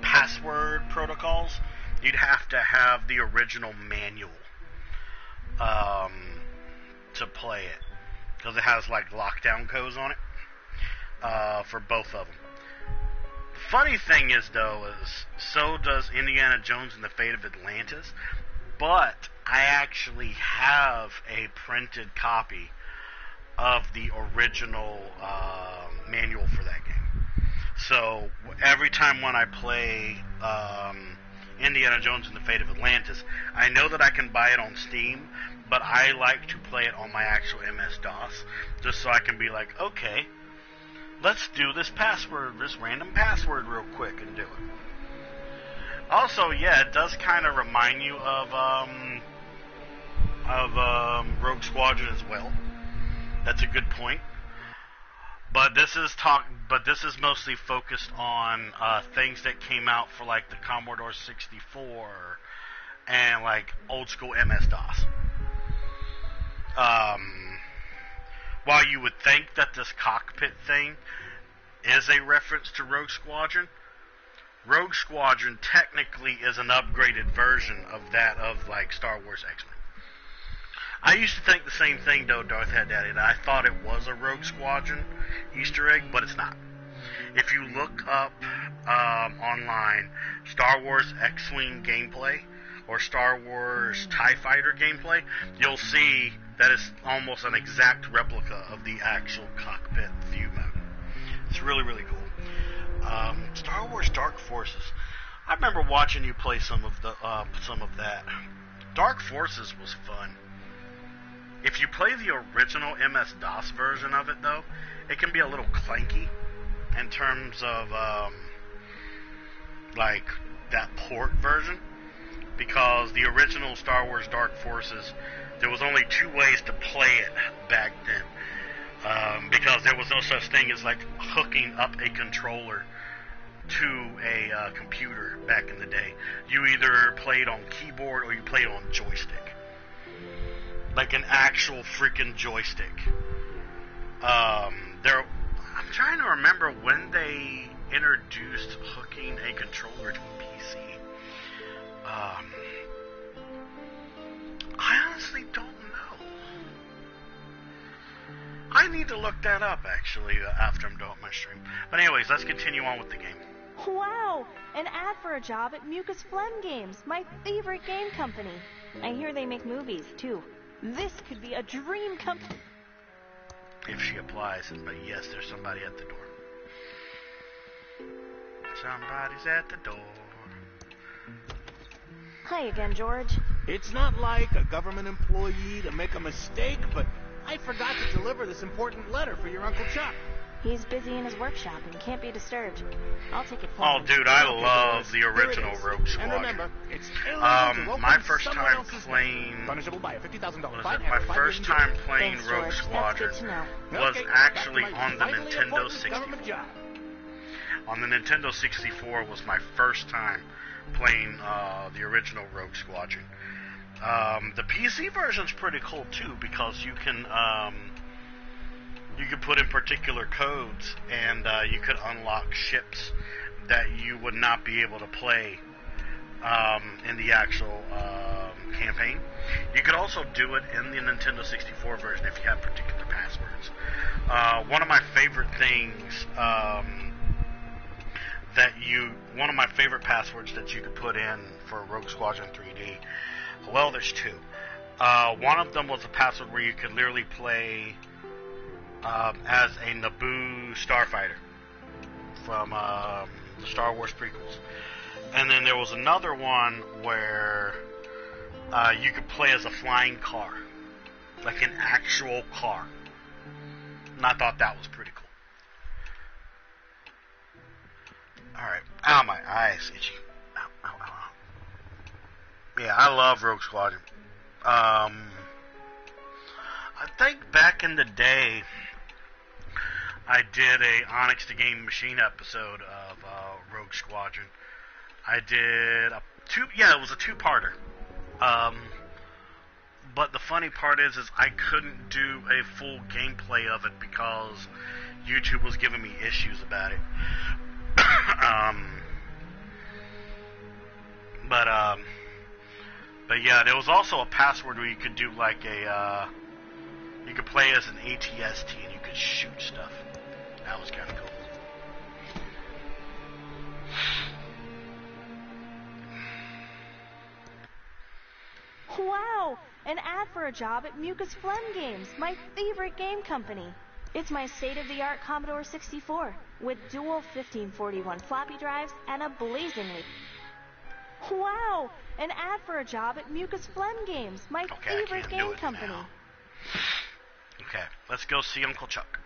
password protocols, you'd have to have the original manual to play it, because it has like lockdown codes on it for both of them. The funny thing is, though, is so does Indiana Jones and the Fate of Atlantis, but I actually have a printed copy of the original manual for that game. So every time when I play Indiana Jones and the Fate of Atlantis, I know that I can buy it on Steam, but I like to play it on my actual MS-DOS, just so I can be like, okay, let's do this random password real quick and do it. Also, yeah, it does kind of remind you of Rogue Squadron as well. That's a good point. But this is mostly focused on things that came out for like the Commodore 64 and like old school MS-DOS. While you would think that this cockpit thing is a reference to Rogue Squadron technically is an upgraded version of that of like Star Wars X-Men. I used to think the same thing, though, Darth Head Daddy, that I thought it was a Rogue Squadron Easter egg, but it's not. If you look up online Star Wars X-Wing gameplay or Star Wars TIE Fighter gameplay, you'll see that it's almost an exact replica of the actual cockpit view mode. It's really, really cool. Star Wars Dark Forces. I remember watching you play some of that. Dark Forces was fun. If you play the original MS-DOS version of it, though, it can be a little clunky in terms of like that port version, because the original Star Wars Dark Forces, there was only 2 ways to play it back then, because there was no such thing as like hooking up a controller to a computer back in the day. You either played on keyboard or you played on joystick, like an actual freaking joystick. I'm trying to remember when they introduced hooking a controller to a PC. I honestly don't know. I need to look that up, actually, after I'm done with my stream. But anyways, let's continue on with the game. Wow! An ad for a job at Mucus Phlegm Games, my favorite game company. I hear they make movies, too. This could be a dream company. If she applies, but yes, there's somebody at the door. Somebody's at the door. Hi again, George. It's not like a government employee to make a mistake, but I forgot to deliver this important letter for your Uncle Chuck. He's busy in his workshop and can't be disturbed. I'll take it for Oh, him. dude, I love the original Rogue Squadron. And remember, it's illegal to my open first someone time else's playing, name. Punishable by a $50,000 my fine. first time playing Thanks, Rogue George. Squadron That's good to know. was Okay, actually back to my on the vitally Nintendo important 64. government job. On the Nintendo 64 was my first time playing the original Rogue Squadron. The PC version's pretty cool too, because you can put in particular codes, and you could unlock ships that you would not be able to play in the actual campaign. You could also do it in the Nintendo 64 version if you have particular passwords. One of my favorite things one of my favorite passwords that you could put in for Rogue Squadron 3D, well, there's 2. One of them was a password where you could literally play as a Naboo starfighter from the Star Wars prequels. And then there was another one where you could play as a flying car, like an actual car. And I thought that was pretty cool. Alright. Ow, my eye's itchy. Ow, ow, ow, ow. Yeah, I love Rogue Squadron. I think back in the day, I did a OnyxTheGamingMachine episode of Rogue Squadron. I did it was a 2-parter. But the funny part is I couldn't do a full gameplay of it because YouTube was giving me issues about it. But yeah, there was also a password where you could do like you could play as an ATST and you could shoot stuff. That was kind of cool. Wow! An ad for a job at Mucus Phlegm Games, my favorite game company. It's my state-of-the-art Commodore 64 with dual 1541 floppy drives and a blazingly... Wow! An ad for a job at Mucus Phlegm Games, my favorite game company. Now. Okay, let's go see Uncle Chuck.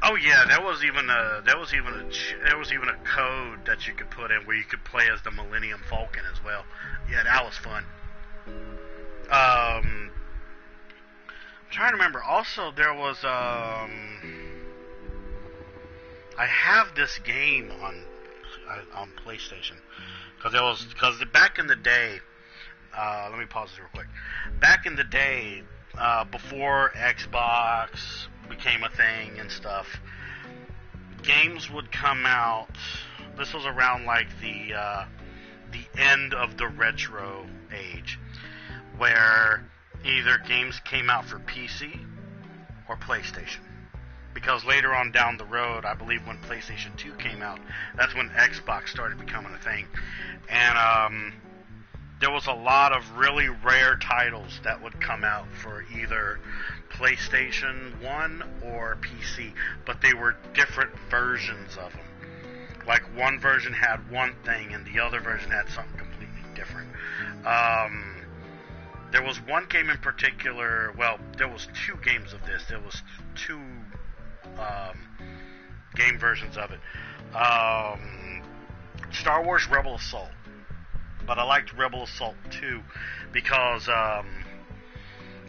Oh yeah, there was even a code that you could put in where you could play as the Millennium Falcon as well. Yeah, that was fun. I'm trying to remember. Also, there was I have this game on PlayStation because back in the day. Let me pause this real quick. Back in the day, before Xbox became a thing and stuff, games would come out. This was around like the end of the retro age, where either games came out for PC or PlayStation. Because later on down the road, I believe when PlayStation 2 came out, that's when Xbox started becoming a thing. And there was a lot of really rare titles that would come out for either PlayStation 1 or PC, but they were different versions of them. Like one version had one thing and the other version had something completely different. There was one game in particular, well, there was two games of this. There was two game versions of it. Star Wars Rebel Assault. But I liked Rebel Assault 2 because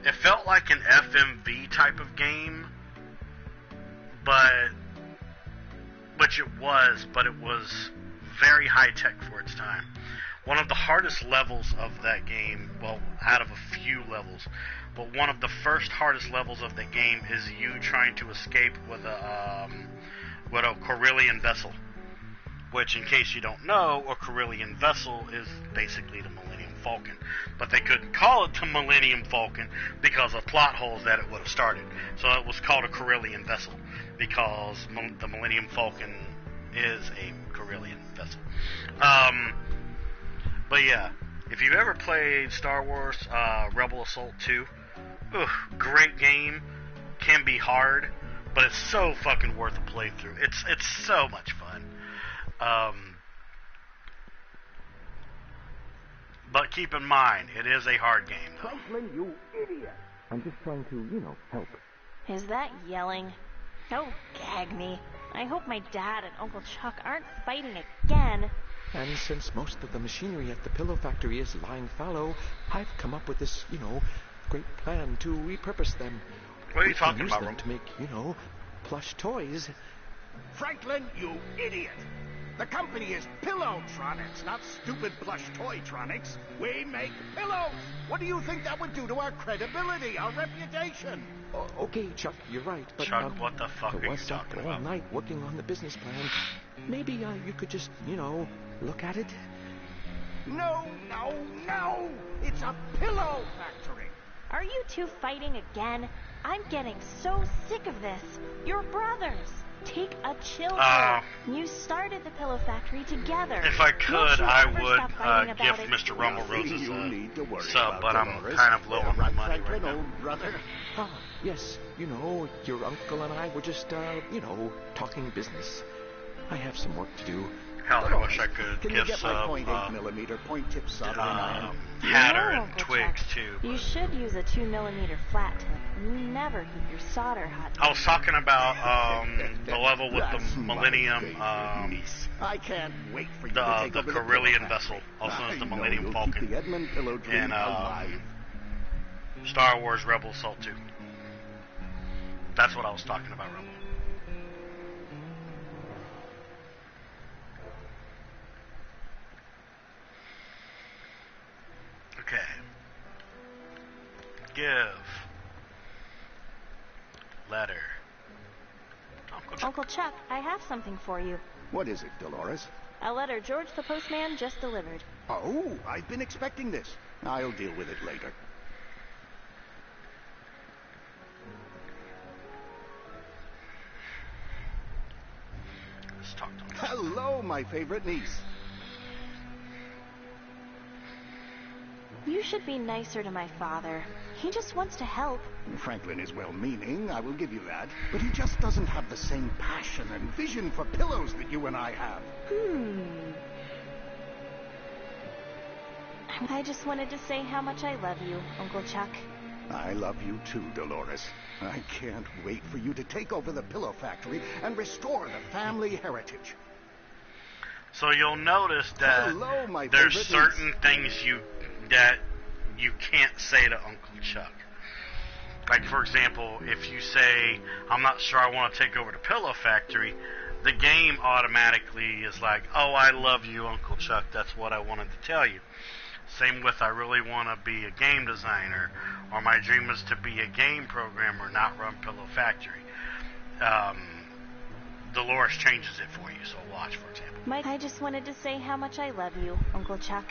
it felt like an FMV type of game, which it was very high tech for its time. One of the hardest levels of that game, well, out of a few levels, but one of the first hardest levels of the game is you trying to escape with a Corellian vessel. Which, in case you don't know, a Corellian vessel is basically the Millennium Falcon. But they couldn't call it the Millennium Falcon because of plot holes that it would have started. So it was called a Corellian vessel because the Millennium Falcon is a Corellian vessel. But yeah, if you've ever played Star Wars Rebel Assault 2, great game, can be hard, but it's so fucking worth a playthrough. It's so much fun. But keep in mind, it is a hard game, though. Franklin, you idiot! I'm just trying to, help. Is that yelling? Don't gag me. I hope my dad and Uncle Chuck aren't fighting again. And since most of the machinery at the pillow factory is lying fallow, I've come up with this, great plan to repurpose them. What are you talking about, them to make, plush toys. Franklin, you idiot! The company is Pillowtronics, not stupid plush Toytronics. We make pillows! What do you think that would do to our credibility, our reputation? Okay, Chuck, you're right. But, Chuck, what the fuck are you talking about? All night working on the business plan. Maybe you could just, look at it. No! It's a pillow factory! Are you two fighting again? I'm getting so sick of this. You're brothers. Take a chill pill. You started the pillow factory together. If I could, I would give Mr. Rumble Roses a sub, but I'm kind of low on my money right now. Brother. Yes, your uncle and I were just, talking business. I have some work to do. Hell, I wish I could give sub point tip soldering iron. Hatter and Twigs, too. But you should use a 2mm flat tip. You never keep your solder hot. I was talking about the level with the Millennium, I can't wait for you the to take over Corellian vessel, also known as the Millennium Falcon, in Star Wars Rebel Assault 2. That's what I was talking about, Rebel. Okay. Give. Letter. Uncle Chuck, I have something for you. What is it, Dolores? A letter George the postman just delivered. Oh, I've been expecting this. I'll deal with it later. Let's talk to him. Hello, my favorite niece. You should be nicer to my father. He just wants to help. Franklin is well-meaning, I will give you that. But he just doesn't have the same passion and vision for pillows that you and I have. I just wanted to say how much I love you, Uncle Chuck. I love you too, Dolores. I can't wait for you to take over the pillow factory and restore the family heritage. So you'll notice that there's certain things that you can't say to Uncle Chuck. Like, for example, if you say, I'm not sure I want to take over the pillow factory, the game automatically is like, oh, I love you, Uncle Chuck, that's what I wanted to tell you. Same with, I really want to be a game designer, or my dream is to be a game programmer, not run Pillow Factory. Dolores changes it for you, so watch, for example. Mike, I just wanted to say how much I love you, Uncle Chuck.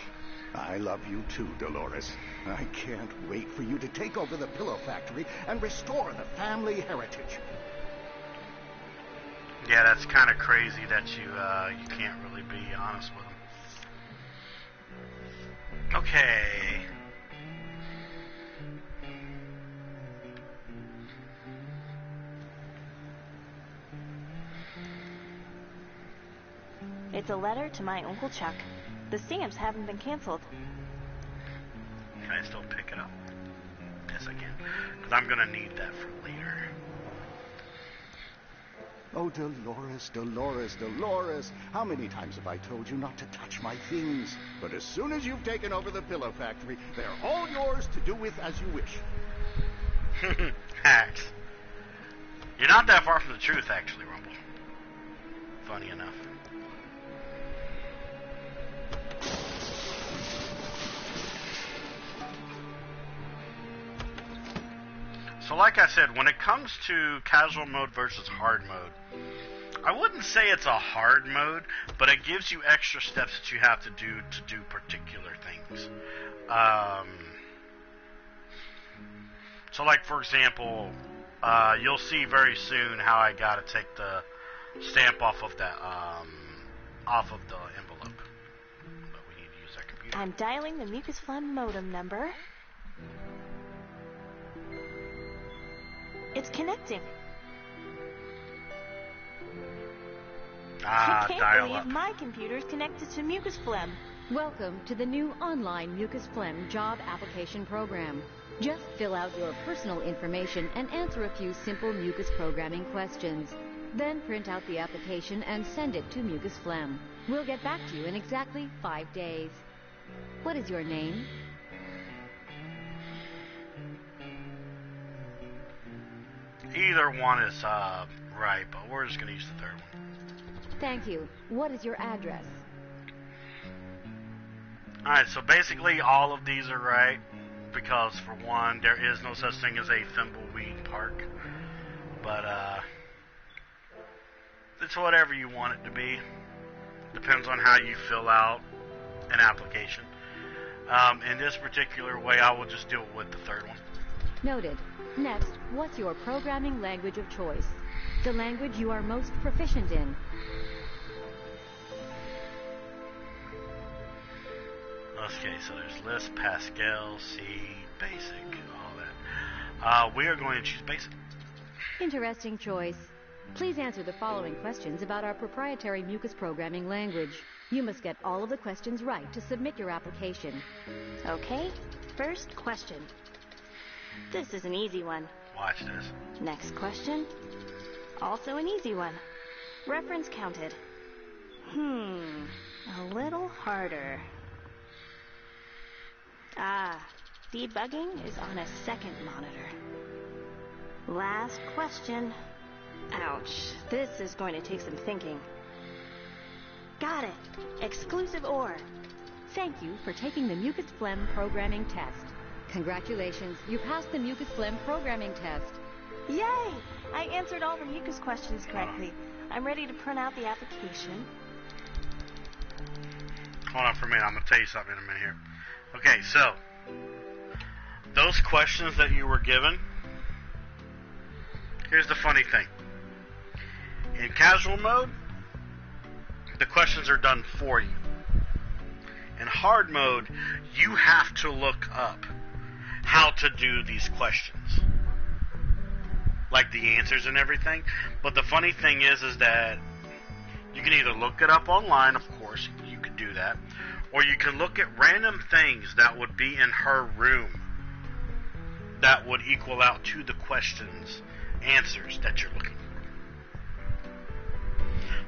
I love you too, Dolores. I can't wait for you to take over the pillow factory and restore the family heritage. Yeah, that's kind of crazy that you can't really be honest with them. Okay. It's a letter to my Uncle Chuck. The stamps haven't been canceled. Can I still pick it up? Yes, I can. Because I'm going to need that for later. Oh, Dolores, Dolores, Dolores. How many times have I told you not to touch my things? But as soon as you've taken over the pillow factory, they're all yours to do with as you wish. Hacks. You're not that far from the truth, actually, Rumble. Funny enough. So like I said, when it comes to casual mode versus hard mode, I wouldn't say it's a hard mode, but it gives you extra steps that you have to do particular things. So like, for example, you'll see very soon how I gotta take the stamp off of that, off of the envelope. But we need to use that computer. I'm dialing the mucus phlegm modem number. It's connecting. I can't believe my computer's connected to mucus phlegm. Welcome to the new online mucus phlegm job application program. Just fill out your personal information and answer a few simple mucus programming questions. Then print out the application and send it to mucus phlegm. We'll get back to you in exactly 5 days. What is your name? Either one is right, but we're just going to use the third one. Thank you. What is your address? Alright, so basically all of these are right, because for one, there is no such thing as a Thimbleweed Park. But, it's whatever you want it to be. Depends on how you fill out an application. In this particular way, I will just do it with the third one. Noted. Next, what's your programming language of choice? The language you are most proficient in. Okay, so there's Lisp, Pascal, C, Basic, all that. We are going to choose Basic. Interesting choice. Please answer the following questions about our proprietary mucus programming language. You must get all of the questions right to submit your application. Okay, first question. This is an easy one. Watch this. Next question. Also an easy one. Reference counted. A little harder. Debugging is on a second monitor. Last question. Ouch, this is going to take some thinking. Got it. Exclusive OR. Thank you for taking the mucus phlegm programming test. Congratulations, you passed the mucus phlegm programming test. Yay! I answered all the mucus questions correctly. I'm ready to print out the application. Hold on for a minute, I'm going to tell you something in a minute here. Okay, so, those questions that you were given, here's the funny thing. In casual mode, the questions are done for you. In hard mode, you have to look up how to do these questions. Like the answers and everything. But the funny thing is that you can either look it up online, of course, you could do that. Or you can look at random things that would be in her room that would equal out to the questions, answers that you're looking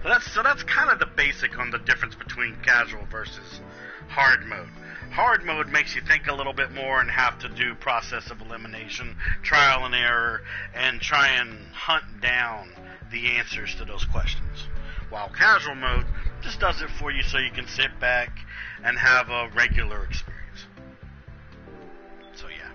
for. So that's kind of the basic on the difference between casual versus hard mode. Hard mode makes you think a little bit more and have to do process of elimination, trial and error, and try and hunt down the answers to those questions. While casual mode just does it for you so you can sit back and have a regular experience. So yeah.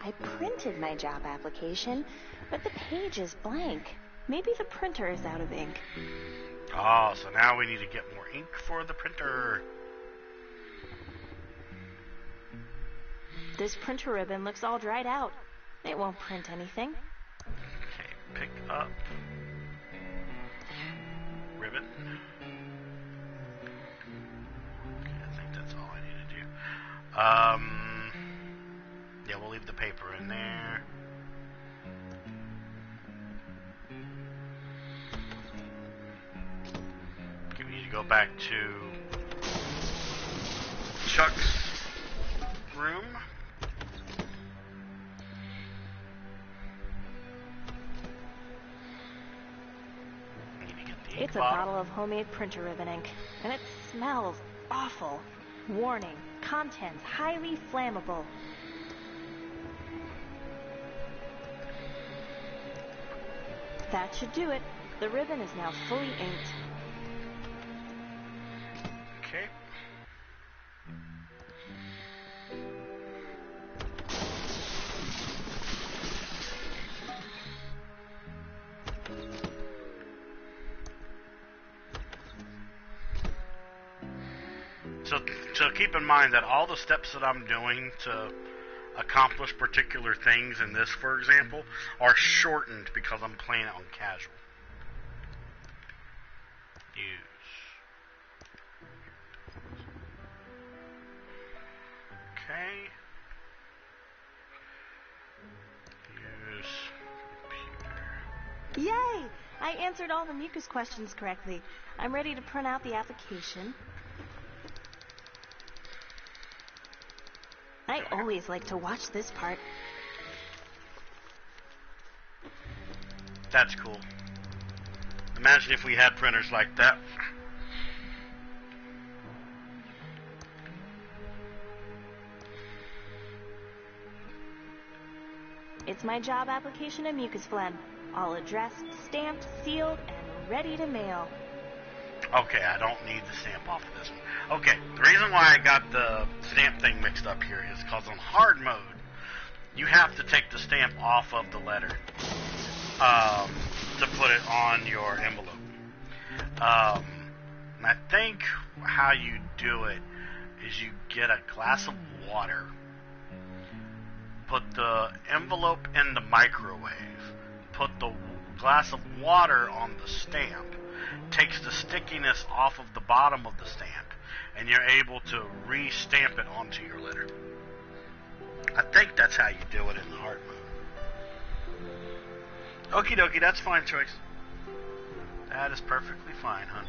I printed my job application, but the page is blank. Maybe the printer is out of ink. Oh, so now we need to get more ink for the printer. This printer ribbon looks all dried out. It won't print anything. Okay, pick up ribbon. Okay, I think that's all I need to do. Yeah, we'll leave the paper in there. Okay, we need to go back to Chuck's room. It's a bottle of homemade printer ribbon ink, and it smells awful. Warning, contents highly flammable. That should do it. The ribbon is now fully inked. Okay. So keep in mind that all the steps that I'm doing to accomplish particular things in this, for example, are shortened because I'm playing it on casual. Use. Okay. Use computer. Yay! I answered all the mucus questions correctly. I'm ready to print out the application. I always like to watch this part. That's cool. Imagine if we had printers like that. It's my job application of mucus phlegm. All addressed, stamped, sealed, and ready to mail. Okay, I don't need the stamp off of this one. Okay, the reason why I got the stamp thing mixed up here is because on hard mode, you have to take the stamp off of the letter to put it on your envelope. And I think how you do it is you get a glass of water, put the envelope in the microwave, put the glass of water on the stamp, takes the stickiness off of the bottom of the stamp, and you're able to re-stamp it onto your letter. I think that's how you do it in the hard mode. Okie dokie, that's fine, Choice. That is perfectly fine, hon.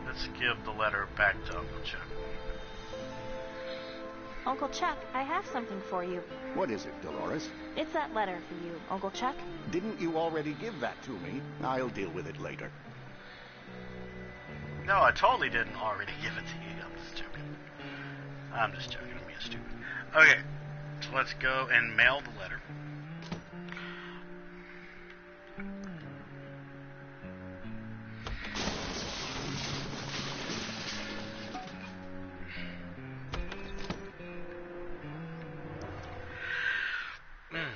Let's give the letter back to Uncle Chuck. Uncle Chuck, I have something for you. What is it, Dolores? It's that letter for you, Uncle Chuck. Didn't you already give that to me? I'll deal with it later. No, I totally didn't already give it to you. I'm just joking. I'm just joking. I'm being stupid. Okay, so let's go and mail the letter.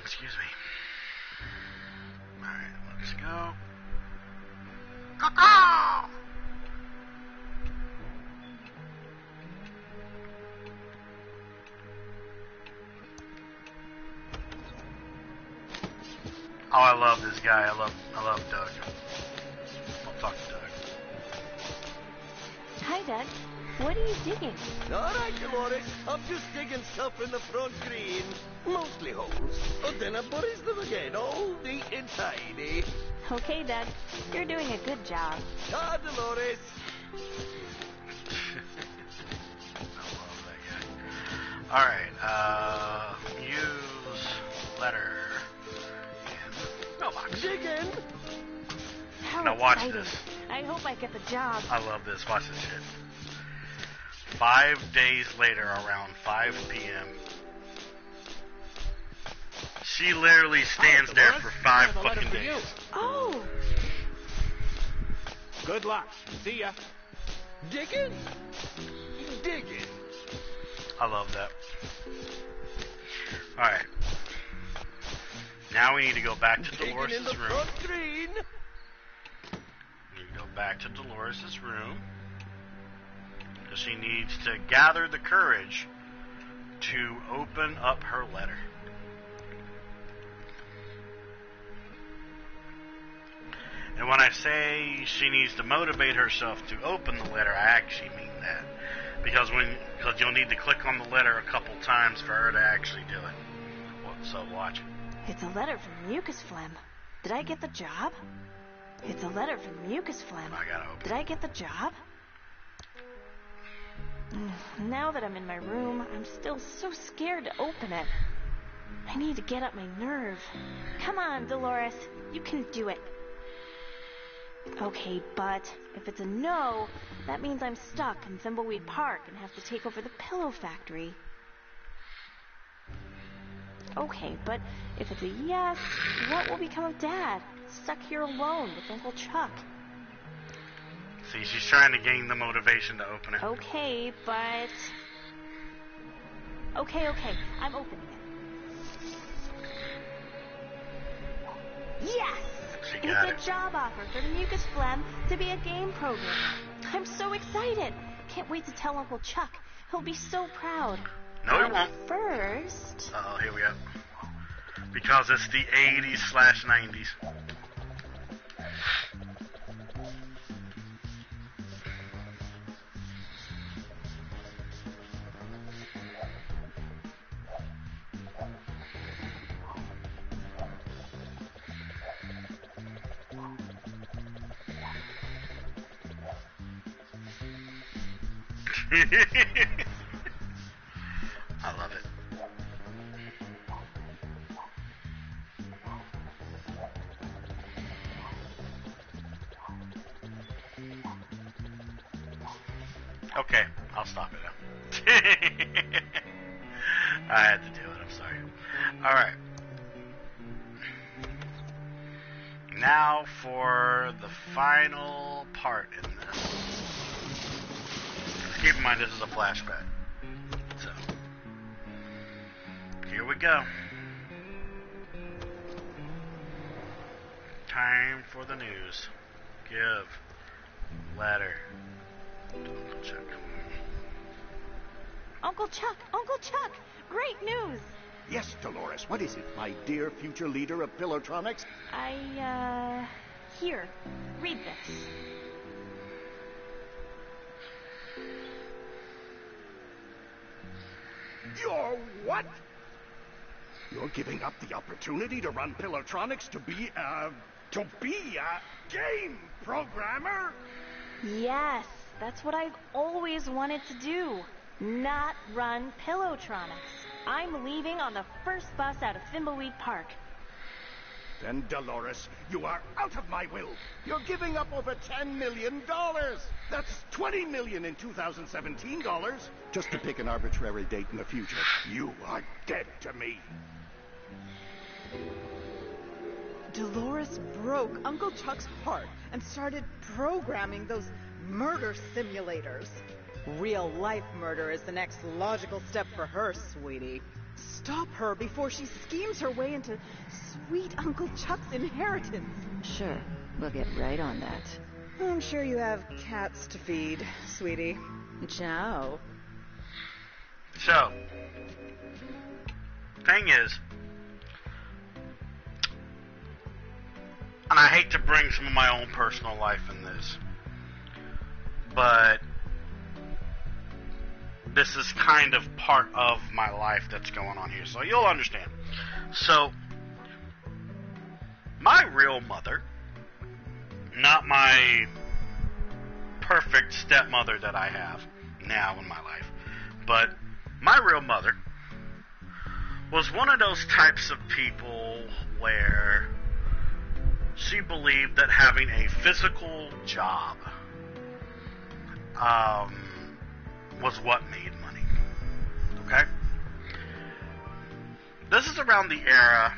Excuse me. Alright, let's go. Caw-caw! Oh, I love this guy. I love Doug. I'll talk to Doug. Hi, Doug. What are you digging? All right, Dolores. I'm just digging stuff in the front green. Mostly holes. But then I buries them again, all neat and tidy. Okay, Doug. You're doing a good job. Ah, Dolores. I love that guy. Alright, use letter in mailbox. Digging. How now watch exciting. this. I hope I get the job. I love this. Watch this shit. 5 days later, around 5 p.m., she literally stands there for 5 fucking days. Oh! Good luck. See ya. Digging? Digging. I love that. Alright. Now we need to go back to Digging in Dolores' the room. front green. You back to Dolores' room. Because she needs to gather the courage to open up her letter. And when I say she needs to motivate herself to open the letter, I actually mean that. Because you'll need to click on the letter a couple times for her to actually do it. Well, so watch it. It's a letter from Mucus Phlegm. Did I get the job? It's a letter from Mucus Phlegm. I gotta open. Did I get the job? Now that I'm in my room, I'm still so scared to open it. I need to get up my nerve. Come on, Dolores. You can do it. Okay, but if it's a no, that means I'm stuck in Thimbleweed Park and have to take over the pillow factory. Okay, but if it's a yes, what will become of Dad? Stuck here alone with Uncle Chuck. See, she's trying to gain the motivation to open it. Okay, but... Okay, I'm opening it. Yes! She got It's a job offer for the Mucus Phlegm to be a game programmer. I'm so excited. Can't wait to tell Uncle Chuck. He'll be so proud. No, he won't. First... Oh, here we go. Because it's the 80s/90s. I love it. Okay, I'll stop it now. I had to do it, I'm sorry. Alright. Now for the final part in this. Keep in mind this is a flashback. So, here we go. Time for the news. Give letter to Uncle Chuck. Uncle Chuck, great news! Yes, Dolores, what is it, my dear future leader of Pillowtronics? Here, read this. You're what? You're giving up the opportunity to run Pillowtronics to be a game programmer? Yes, that's what I've always wanted to do. Not run Pillowtronics. I'm leaving on the first bus out of Thimbleweed Park. Then, Dolores, you are out of my will. You're giving up over $10 million. That's $20 million in 2017 dollars. Just to pick an arbitrary date in the future. You are dead to me. Dolores broke Uncle Chuck's heart and started programming those murder simulators. Real-life murder is the next logical step for her, sweetie. Stop her before she schemes her way into sweet Uncle Chuck's inheritance. Sure, we'll get right on that. I'm sure you have cats to feed, sweetie. Ciao. So, thing is, and I hate to bring some of my own personal life in this, but this is kind of part of my life that's going on here, so you'll understand. So, my real mother, not my perfect stepmother that I have now in my life, but my real mother was one of those types of people where she believed that having a physical job was what made money. Okay? This is around the era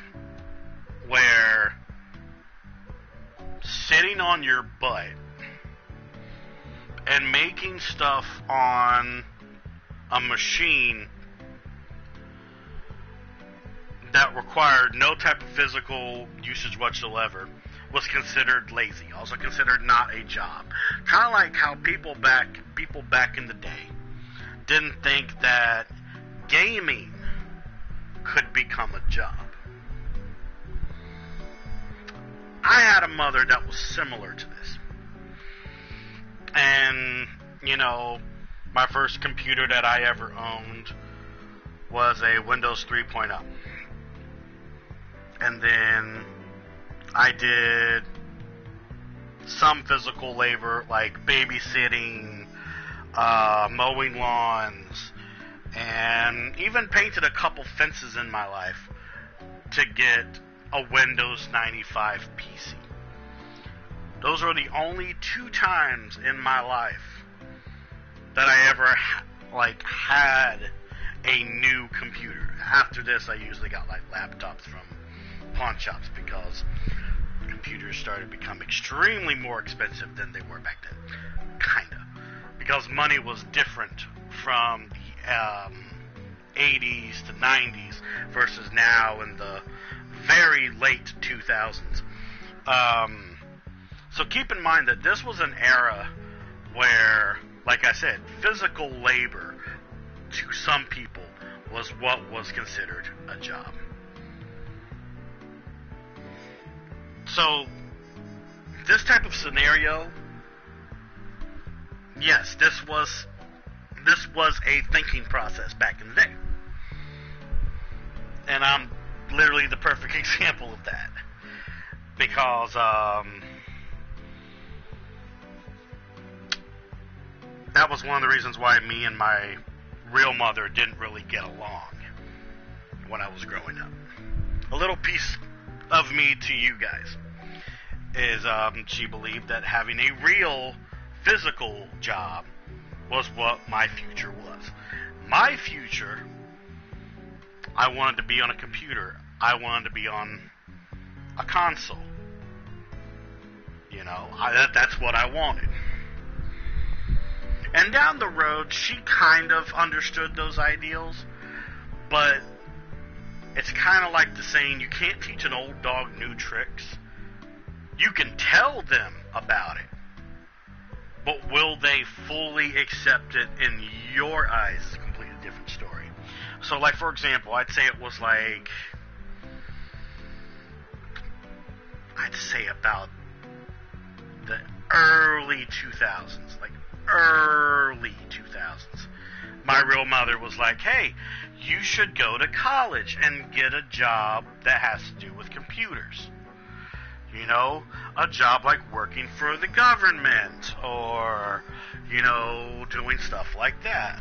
where sitting on your butt and making stuff on a machine that required no type of physical usage whatsoever was considered lazy, also considered not a job. Kind of like how people back in the day didn't think that gaming could become a job. I had a mother that was similar to this. And, you know, my first computer that I ever owned was a Windows 3.0. And then I did some physical labor like babysitting, mowing lawns, and even painted a couple fences in my life to get a Windows 95 PC. Those were the only 2 times in my life that I ever had a new computer. After this, I usually got like laptops from pawn shops because computers started to become extremely more expensive than they were back then. Kinda. Because money was different from the 80s to 90s versus now in the very late 2000s. So keep in mind that this was an era where, like I said, physical labor to some people was what was considered a job. So, this type of scenario, yes, this was a thinking process back in the day. And I'm literally the perfect example of that. Because, that was one of the reasons why me and my real mother didn't really get along when I was growing up. A little piece of me to you guys is she believed that having a real physical job was what my future was. My future, I wanted to be on a computer. I wanted to be on a console. You know, that's what I wanted. And down the road, she kind of understood those ideals, but it's kind of like the saying, you can't teach an old dog new tricks. You can tell them about it, but will they fully accept it in your eyes is a completely different story. So, like, for example, I'd say it was like, I'd say about the early 2000s, like early 2000s. My real mother was like, hey, you should go to college and get a job that has to do with computers. You know, a job like working for the government or, you know, doing stuff like that.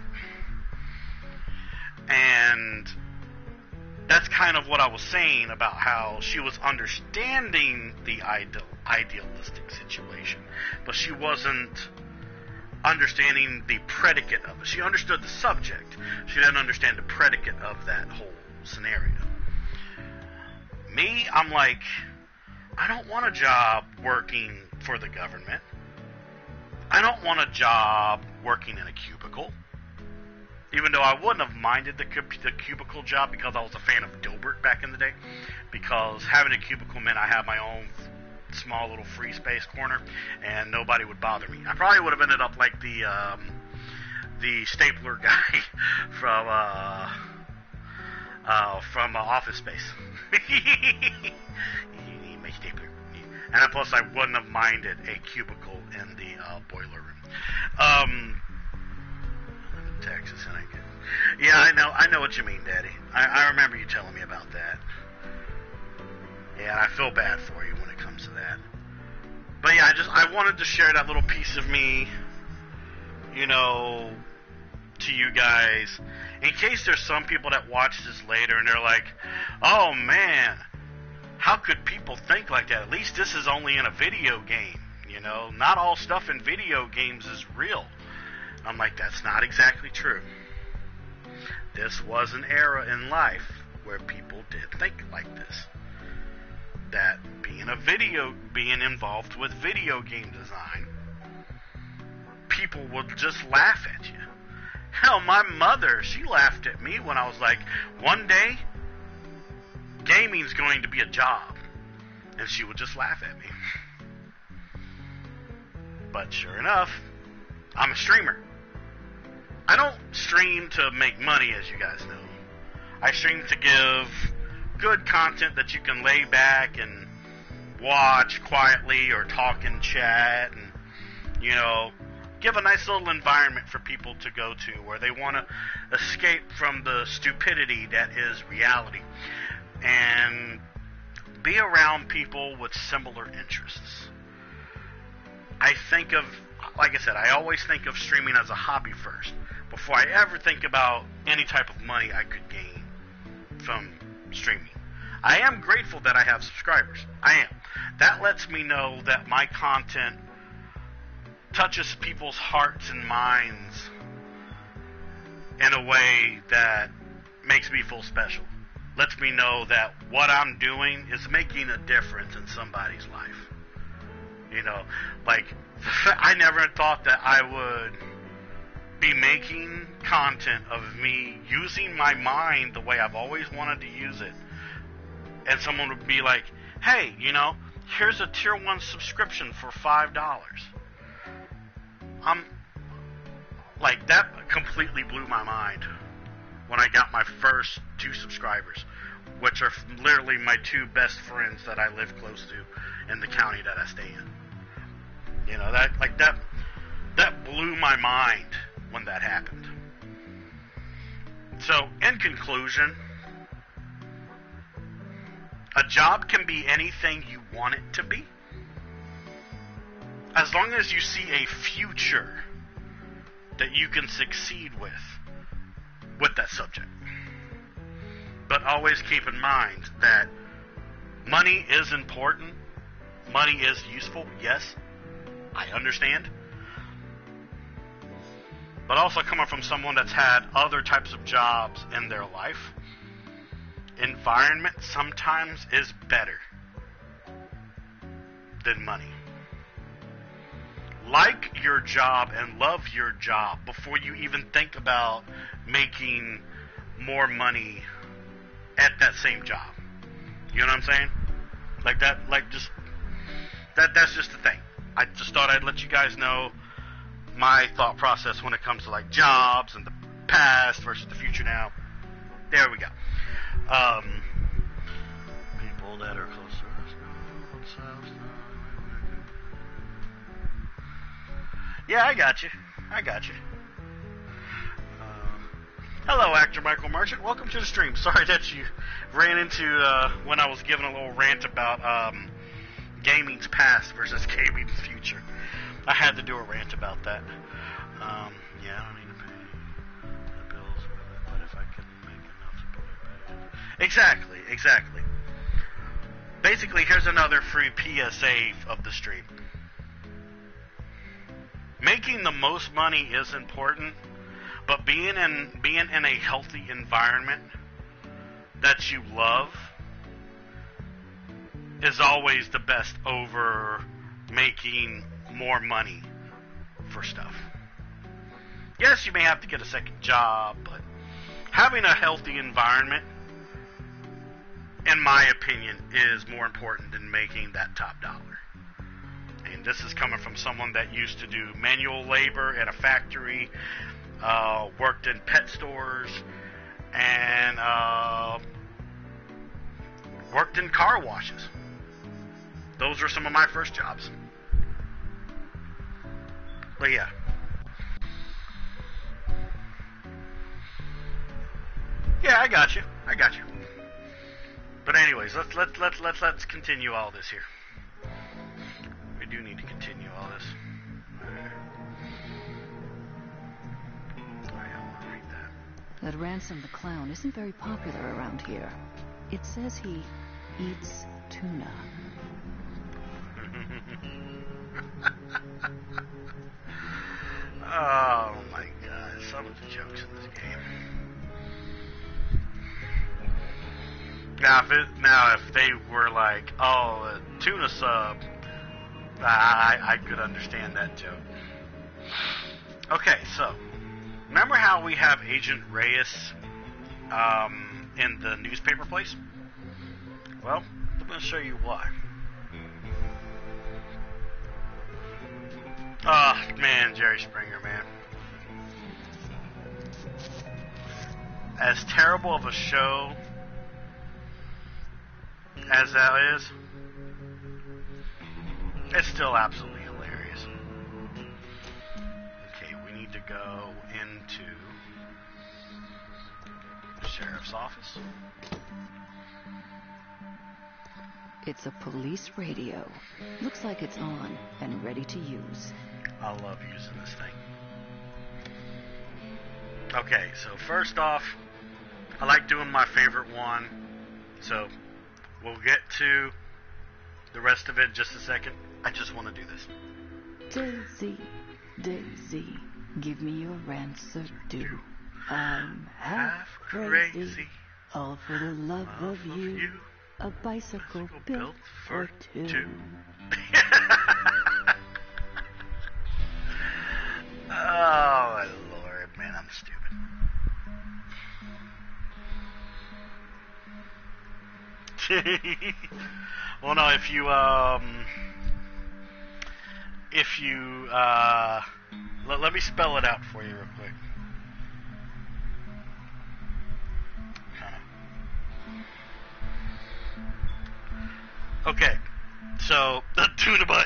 And that's kind of what I was saying about how she was understanding the idealistic situation, but she wasn't understanding the predicate of it. She understood the subject. She didn't understand the predicate of that whole scenario. Me, I'm like, I don't want a job working for the government. I don't want a job working in a cubicle. Even though I wouldn't have minded the cubicle job because I was a fan of Dilbert back in the day. Because having a cubicle meant I had my own small little free space corner and nobody would bother me. I probably would have ended up like the stapler guy from Office Space. My stapler. And plus I wouldn't have minded a cubicle in the boiler room. Texas, and I get. Yeah, I know what you mean, Daddy. I remember you telling me about that. Yeah, and I feel bad for you when it comes to that. But yeah, I wanted to share that little piece of me, you know, to you guys, in case there's some people that watch this later and they're like, oh man, how could people think like that? At least this is only in a video game, you know. Not all stuff in video games is real. I'm like, that's not exactly true. This was an era in life where people did think like this. That being involved with video game design, people would just laugh at you. Hell, my mother, she laughed at me when I was like, one day, gaming's going to be a job. And she would just laugh at me. But sure enough, I'm a streamer. I don't stream to make money, as you guys know. I stream to give good content that you can lay back and watch quietly or talk in chat and, you know, give a nice little environment for people to go to where they want to escape from the stupidity that is reality and be around people with similar interests. I think of, like I said, I always think of streaming as a hobby first before I ever think about any type of money I could gain from streaming. I am grateful that I have subscribers. I am. That lets me know that my content touches people's hearts and minds in a way that makes me feel special. Lets me know that what I'm doing is making a difference in somebody's life. You know, like, I never thought that I would be making content of me using my mind the way I've always wanted to use it. And someone would be like, hey, you know, here's a tier 1 subscription for $5. I'm like, that completely blew my mind when I got my first 2 subscribers, which are literally my 2 best friends that I live close to in the county that I stay in. You know, that blew my mind when that happened. So, in conclusion, a job can be anything you want it to be, as long as you see a future that you can succeed with that subject. But always keep in mind that money is important. Money is useful, yes, I understand. But also coming from someone that's had other types of jobs in their life, environment sometimes is better than money. Like your job and love your job before you even think about making more money at that same job. You know what I'm saying? Like that, that's just the thing. I just thought I'd let you guys know my thought process when it comes to like jobs and the past versus the future now. There we go. People that are close to us. Yeah, I got you. Hello, actor Michael Merchant. Welcome to the stream. Sorry that you ran into when I was giving a little rant about gaming's past versus gaming's future. I had to do a rant about that. Yeah, I don't need to pay the bills, but if I can make enough to pay. Exactly. Basically, here's another free PSA of the stream. Making the most money is important, but being in a healthy environment that you love is always the best over making more money for stuff. Yes, you may have to get a second job, but having a healthy environment, in my opinion, is more important than making that top dollar. And this is coming from someone that used to do manual labor at a factory, worked in pet stores, and worked in car washes. Those were some of my first jobs. But yeah. Yeah, I got you. But anyways, let's continue all this here. We do need to continue all this. That Ransom the Clown isn't very popular around here. It says he eats tuna. Oh my god, some of the jokes in this game. Now if they were like, oh, a tuna sub, I could understand that joke. Okay, so, remember how we have Agent Reyes in the newspaper place? Well, I'm going to show you why. Oh, man, Jerry Springer, man. As terrible of a show as that is, it's still absolutely hilarious. Okay, we need to go into the sheriff's office. It's a police radio. Looks like it's on and ready to use. I love using this thing. Okay, so first off, I like doing my favorite one. So we'll get to the rest of it in just a second. I just want to do this. Daisy, Daisy, give me your answer due. I'm half crazy, all for the love of you. A bicycle built for two. Oh, my Lord, man, I'm stupid. Well, no, if you, let me spell it out for you real quick. Okay, so tuna butt,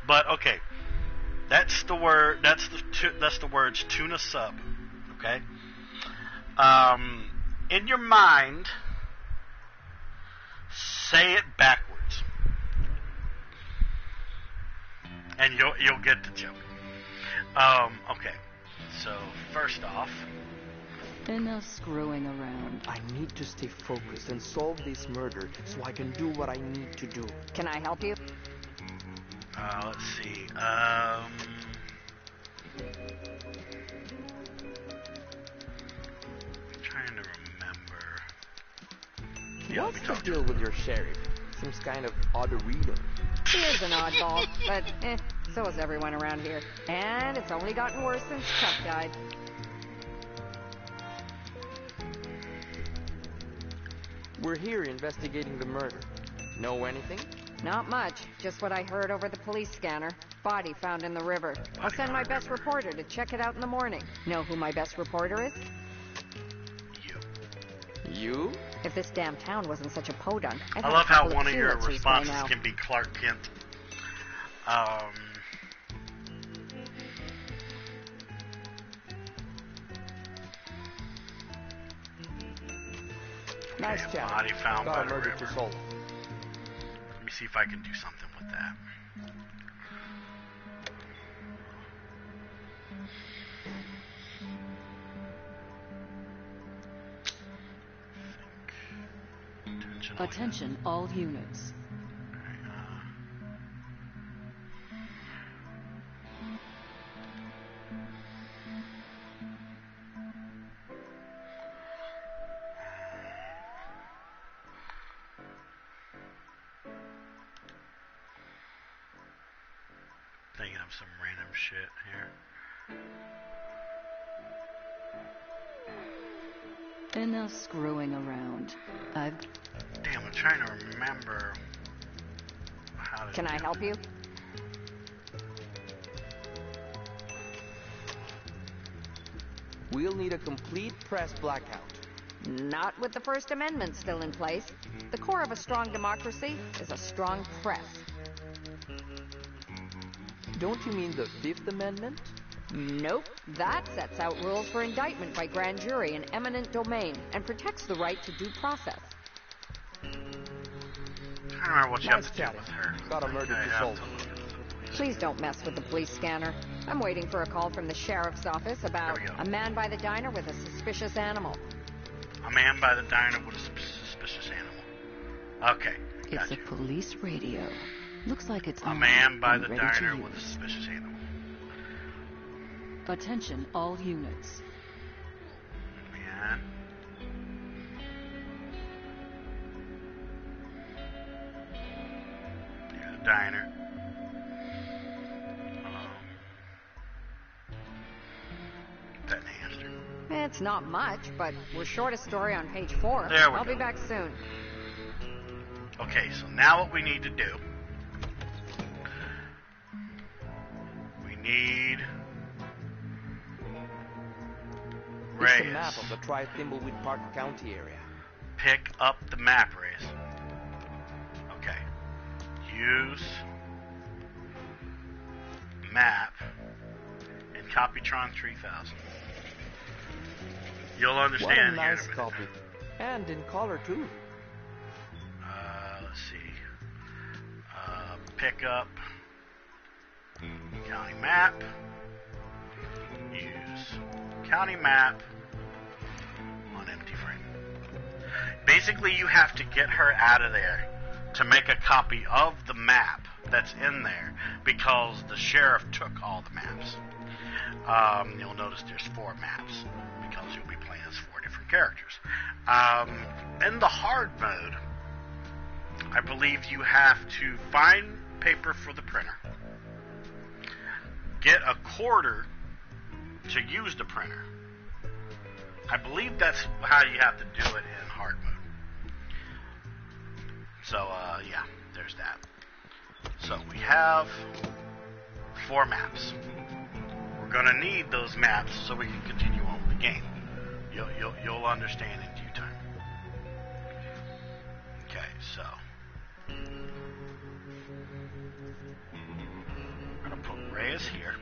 but okay, that's the word. That's the words tuna sub. Okay, in your mind, say it backwards, and you'll get the joke. Okay, so first off. Enough screwing around. I need to stay focused and solve this murder so I can do what I need to do. Can I help you? Let's see. Trying to remember. Yeah, what's the deal with your sheriff? Seems kind of odd-reader. He is an oddball, but so is everyone around here. And it's only gotten worse since Chuck died. We're here investigating the murder. Know anything? Not much. Just what I heard over the police scanner. Body found in the river. I'll send my best reporter to check it out in the morning. Know who my best reporter is? You? If this damn town wasn't such a podunk, I love how one of your responses can be Clark Kent. Nice job. Body found by the murder river. to solve. Let me see if I can do something with that. Attention, all units. Thinking of some random shit here. Enough screwing around. Damn, I'm trying to remember how to. Can I help you? We'll need a complete press blackout. Not with the First Amendment still in place. The core of a strong democracy is a strong press. Don't you mean the Fifth Amendment? Nope. That sets out rules for indictment by grand jury in eminent domain and protects the right to due process. I don't remember what you have to do with her. Got a murder to solve. Please don't mess with the police scanner. I'm waiting for a call from the sheriff's office about a man by the diner with a suspicious animal. A man by the diner with a suspicious animal. Okay, It's a police radio. Looks like it's a on man by and the ready diner to with a use. suspicious animal. Attention, all units. Man. Here's a diner. Pet hamster. It's not much, but we're short a story on page 4. There we I'll go. be back soon. Okay, so now what we need to do need It's Reyes. the map of the Thimbleweed Park County area. Pick up the map, Reyes. Okay. Use map in Copytron 3000. You'll understand What a here in nice minute. copy. And in color, too. Let's see. Pick up county map. Use county map on empty frame. Basically, you have to get her out of there to make a copy of the map that's in there because the sheriff took all the maps. You'll notice there's 4 maps because you'll be playing as 4 different characters. In the hard mode, I believe you have to find paper for the printer, get a quarter to use the printer. I believe that's how you have to do it in hard mode. So, yeah, there's that. So, we have 4 maps. We're going to need those maps so we can continue on with the game. You'll understand in due time. Okay, so we're going to put Reyes here.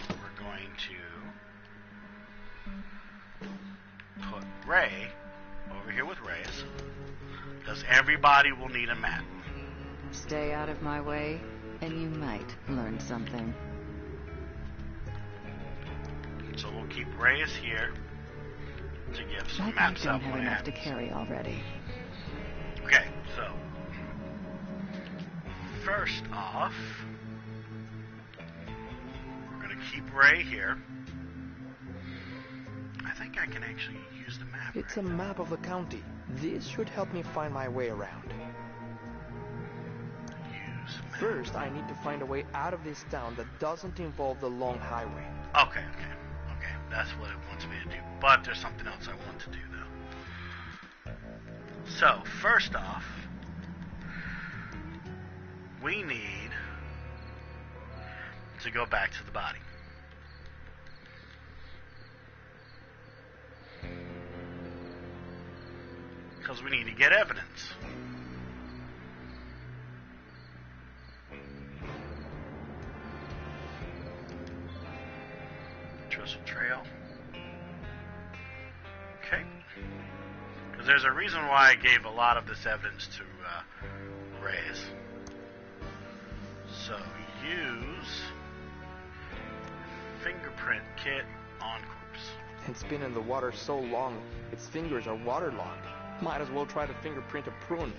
We're going to put Ray over here with Reyes, because everybody will need a map. Stay out of my way, and you might learn something. So we'll keep Reyes here to give some My maps bike out don't have when it enough to happens. carry already. Okay, so first off, we're going to keep Ray here. I think I can actually use the map. It's a map of the county. This should help me find my way around. First, I need to find a way out of this town that doesn't involve the long highway. Okay. That's what it wants me to do. But there's something else I want to do, though. So, first off, we need to go back to the body. Because we need to get evidence. Trestle Trail. Okay. Because there's a reason why I gave a lot of this evidence to Reyes. So use Fingerprint Kit on corpse. It's been in the water so long, its fingers are waterlogged. Might as well try to fingerprint a prune.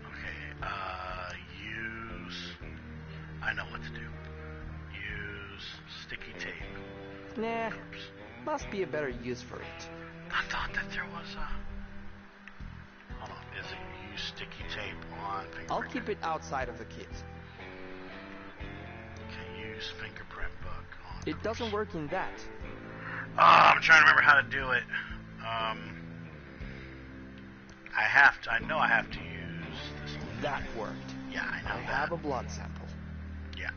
Okay, I know what to do. Use sticky tape. Nah, must be a better use for it. I thought that there was a... Hold on, is it use sticky tape on fingerprint? I'll keep it outside of the kit. Okay, use fingerprint book on... It doesn't work in that. I'm trying to remember how to do it. I know I have to use this one. That worked. Yeah, I know I have a blood sample. Yeah,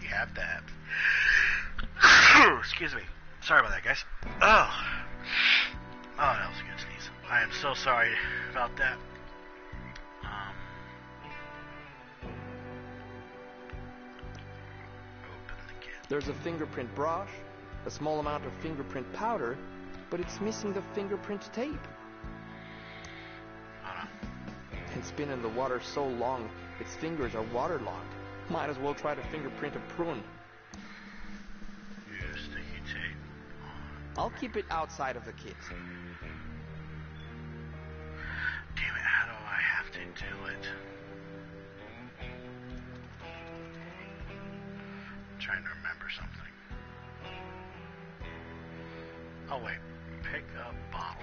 you have that. Excuse me. Sorry about that, guys. Oh, that was a good sneeze. I am so sorry about that. Open the kit. There's a fingerprint brush, a small amount of fingerprint powder, but it's missing the fingerprint tape. It's been in the water so long, its fingers are waterlogged. Might as well try to fingerprint a prune. Use sticky tape. I'll keep it outside of the kit. Damn it, how do I have to do it? I'm trying to remember something. Oh wait, pick up bottle.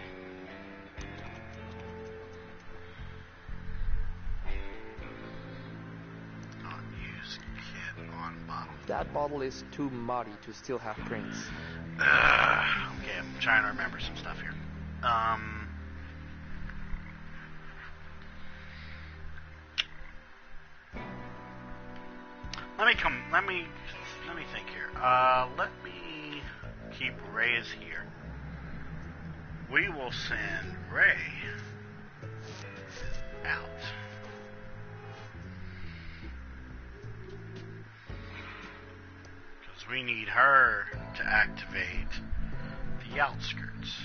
Use kit on bottle. That bottle is too muddy to still have prints. Okay, I'm trying to remember some stuff here. Let me think here. Let me keep Reyes here. We will send Rey out. Because we need her to activate the outskirts.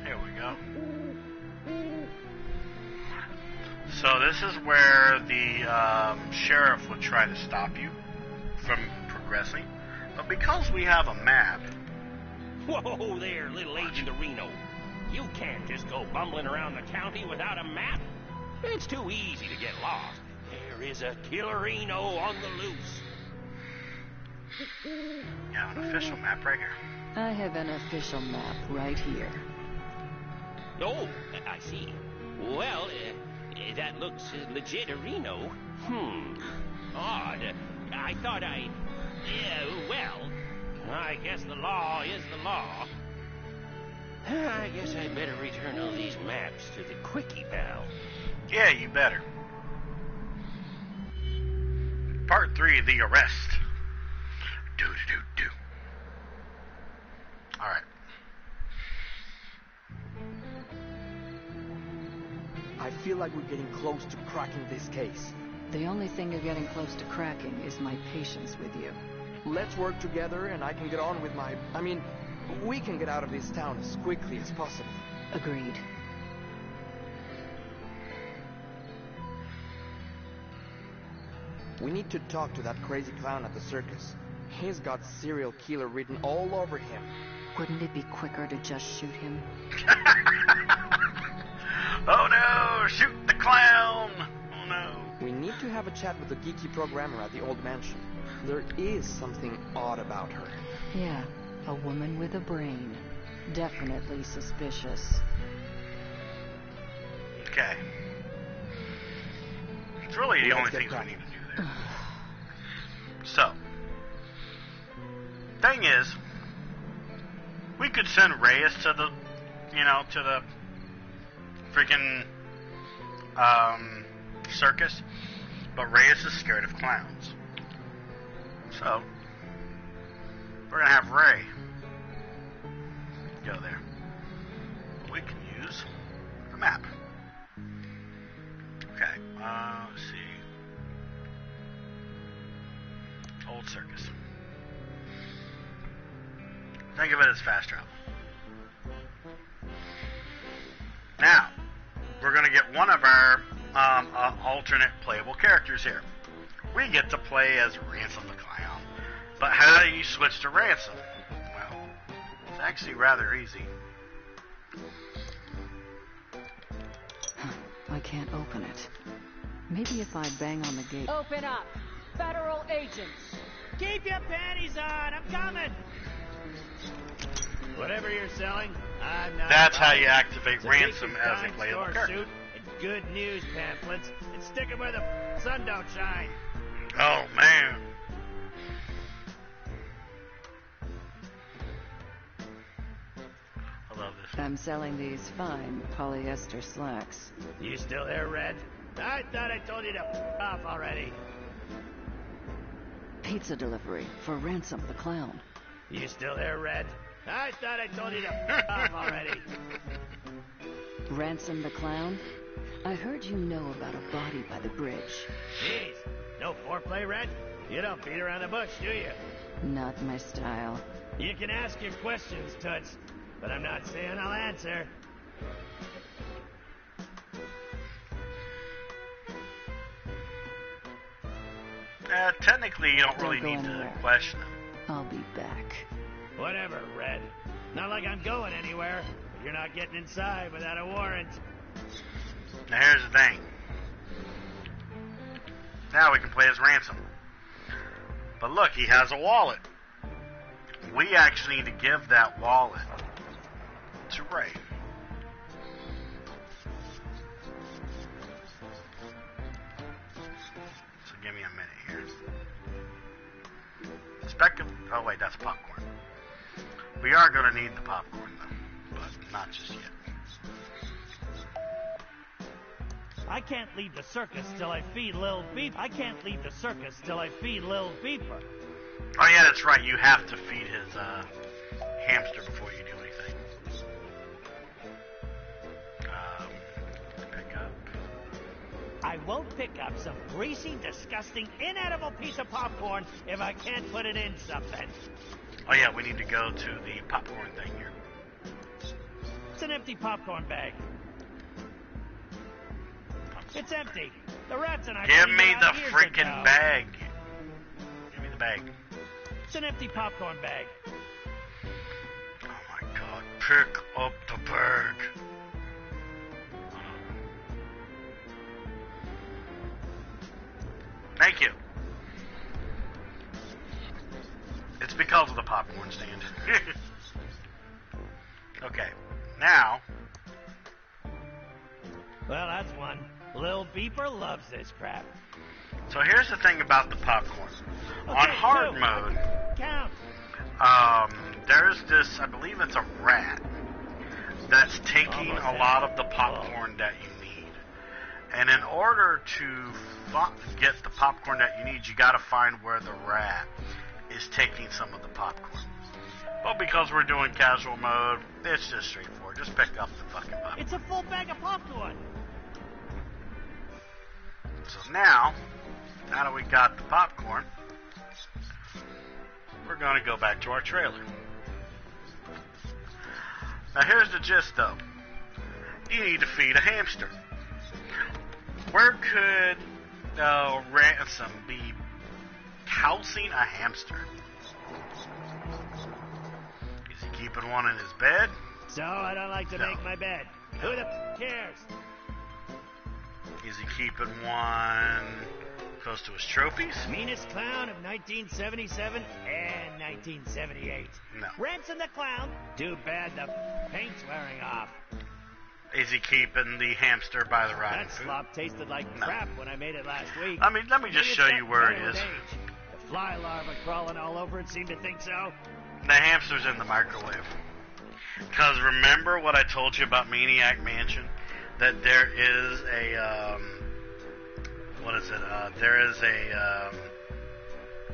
Here we go. So this is where the sheriff would try to stop you from progressing. But because we have a map... Whoa there, little Agent Reno. You can't just go bumbling around the county without a map. It's too easy to get lost. There is a killerino on the loose. Yeah, an official map right here. I have an official map right here. Oh, I see. Well, that looks legit, Reno. Odd. I thought well, I guess the law is the law. I guess I'd better return all these maps to the Quickie Pal. Yeah, you better. Part 3, the arrest. Do. Alright. I feel like we're getting close to cracking this case. The only thing you're getting close to cracking is my patience with you. Let's work together and I can get on with we can get out of this town as quickly as possible. Agreed. We need to talk to that crazy clown at the circus. He's got serial killer written all over him. Wouldn't it be quicker to just shoot him? Oh no! Shoot the clown! Oh no! We need to have a chat with the geeky programmer at the old mansion. There is something odd about her. Yeah, a woman with a brain. Definitely suspicious. Okay. It's really the only things we need to do there. So, thing is, we could send Reyes to the, to the freaking circus, but Reyes is scared of clowns. So, we're gonna have Rey go there. We can use the map. Okay, let's see. Old circus. Think of it as fast travel. Now, we're going to get one of our alternate playable characters here. We get to play as Ransom the Clown. But how do you switch to Ransom? Well, it's actually rather easy. I can't open it. Maybe if I bang on the gate... Open up! Federal agents! Keep your panties on! I'm coming! Whatever you're selling, I'm not... That's how you activate It's a Ransom big as a dime playable store character. suit and good news pamphlets, and stick 'em where the sun don't shine. Oh, man. I love this. I'm selling these fine polyester slacks. You still there, Red? I thought I told you to f*** off already. Pizza delivery for Ransom the Clown. You still there, Red? I thought I told you to f*** off already. Ransom the Clown? I heard you know about a body by the bridge. Jeez, no foreplay, Red? You don't beat around the bush, do you? Not my style. You can ask your questions, Toots, but I'm not saying I'll answer. Technically, you don't really need to question him. I'll be back. Whatever, Red. Not like I'm going anywhere, but you're not getting inside without a warrant. Now here's the thing. Now we can play as Ransom. But look, he has a wallet. We actually need to give that wallet to Rey. Give me a minute here. Oh wait, that's popcorn. We are going to need the popcorn though, but not just yet. I can't leave the circus till I feed Lil Beep. I can't leave the circus till I feed Lil Beeper. Oh yeah, that's right. You have to feed his hamster before you do anything. Pick up. I won't pick up some greasy, disgusting, inedible piece of popcorn if I can't put it in something. Oh yeah, we need to go to the popcorn thing here. It's an empty popcorn bag. It's empty. The rats and I... Give me the freaking ago. bag. Give me the bag. It's an empty popcorn bag. Oh my god. Pick up the bag. Thank you. It's because of the popcorn stand. Okay. Now... Well, that's one. Lil Beeper loves this crap. So here's the thing about the popcorn. Okay, On hard two. mode, Count. there's this, I believe it's a rat, that's taking Almost a lot of the popcorn that you need. And in order to get the popcorn that you need, you gotta find where the rat is taking some of the popcorn. But because we're doing casual mode, it's just straightforward. Just pick up the fucking popcorn. It's a full bag of popcorn. So now that we got the popcorn, we're going to go back to our trailer. Now here's the gist though. You need to feed a hamster. Where could Ransom be housing a hamster? Is he keeping one in his bed? So I don't like to make my bed. Who the cares? Is he keeping one close to his trophies? Meanest clown of 1977 and 1978. No. Ransom the clown. Too bad the paint's wearing off. Is he keeping the hamster by the rotting That food? slop tasted like crap when I made it last week. Let me just show you where it is. The fly larva crawling all over it seemed to think so. The hamster's in the microwave. Because remember what I told you about Maniac Mansion? That there is a, there is a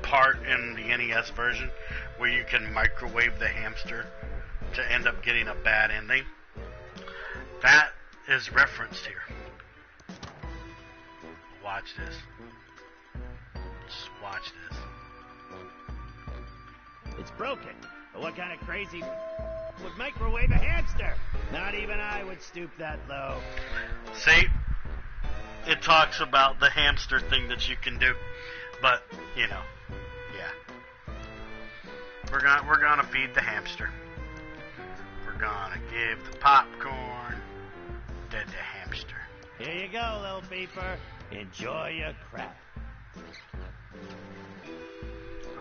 part in the NES version where you can microwave the hamster to end up getting a bad ending. That is referenced here. Watch this. Just watch this. It's broken. But what kind of crazy would microwave a hamster? Not even I would stoop that low. See? It talks about the hamster thing that you can do. But, you know, yeah. We're gonna feed the hamster. We're gonna give the popcorn to the hamster. Here you go, Lil Beeper. Enjoy your crap.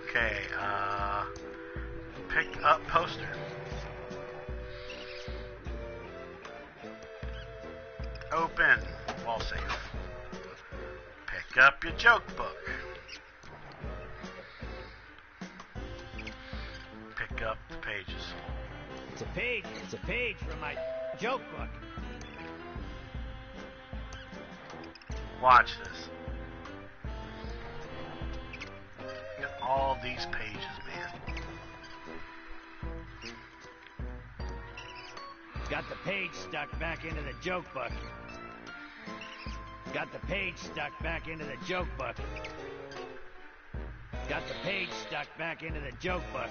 Okay, pick up poster. Open wall safe. Pick up your joke book. Pick up the pages. It's a page from my joke book. Watch this. Look at all these pages, man. Got the page stuck back into the joke book. Got the page stuck back into the joke book. Got the page stuck back into the joke book.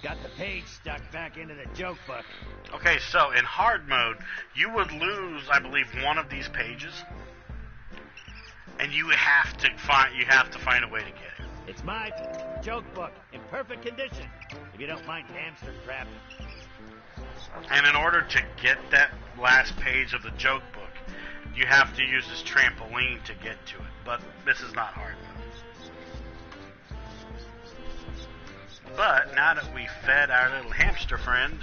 Got the page stuck back into the joke book. Okay, so in hard mode, you would lose, I believe, one of these pages, and you have to find a way to get it. It's my joke book in perfect condition. If you don't mind hamster crap. And in order to get that last page of the joke book, you have to use this trampoline to get to it. But this is not hard mode. But now that we fed our little hamster friend,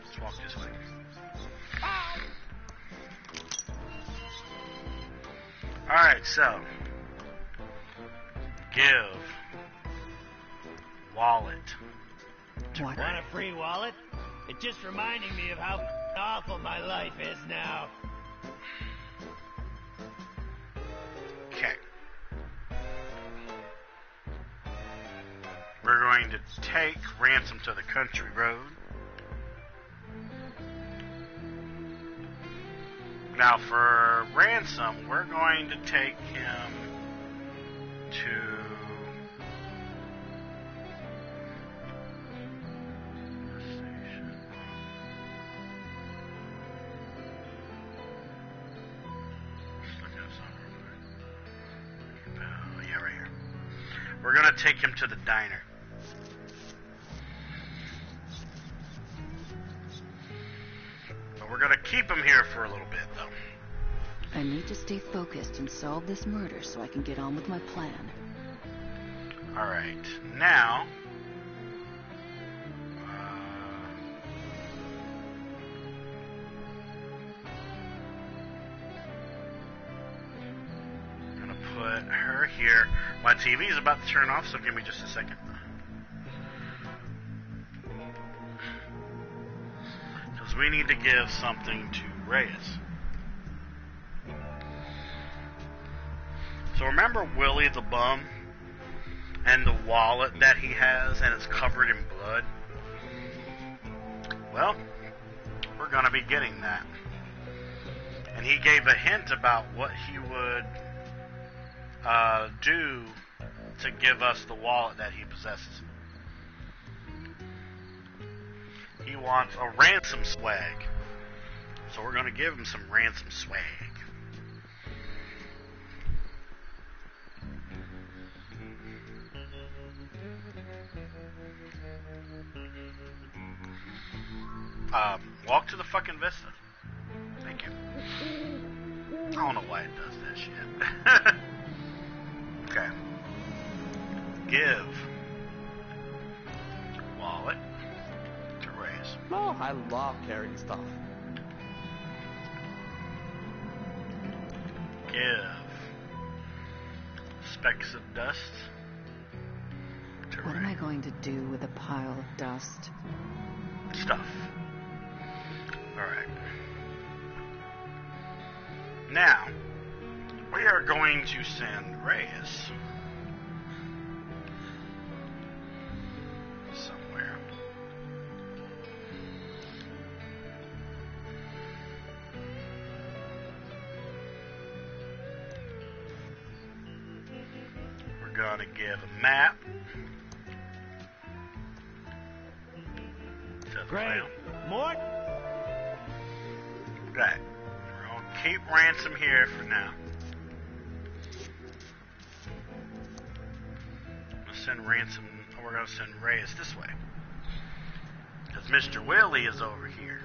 let's walk this way. Alright, so. Give. Wallet. Want a free wallet? It's just reminding me of how awful my life is now. Okay. We're going to take Ransom to the country road. Now for Ransom, we're going to take him to... We're going to take him to the diner. But we're going to keep him here for a little bit, though. I need to stay focused and solve this murder so I can get on with my plan. Alright, now... I'm going to put her here. My TV is about to turn off, so give me just a second. Because we need to give something to Reyes. So remember Willie the bum? And the wallet that he has, and it's covered in blood? Well, we're going to be getting that. And he gave a hint about what he would do to give us the wallet that he possesses. He wants a ransom swag. So we're going to give him some ransom swag. Walk to the fucking Vista. Thank you. I don't know why it does that shit. Okay. Give wallet to Reyes. Oh, I love carrying stuff. Give specks of dust to What am I going to do with a pile of dust? Stuff. Alright. Now, we are going to send Reyes somewhere. We're going to give a map to the Great. Mort? Right. We're going to keep Ransom here for now. Send Ransom, or we're going to send Reyes this way. Because Mr. Willie is over here.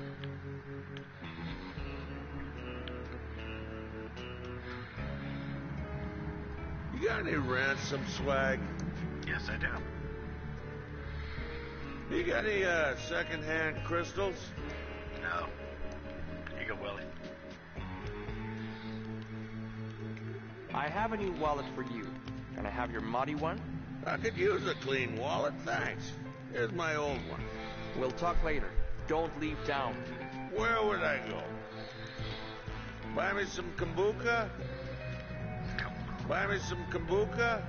You got any ransom swag? Yes, I do. You got any second-hand crystals? No. Here you go, Willie. I have a new wallet for you. Can I have your muddy one? I could use a clean wallet, thanks. Here's my old one. We'll talk later. Don't leave town. Where would I go? Buy me some kombucha? Buy me some kombucha?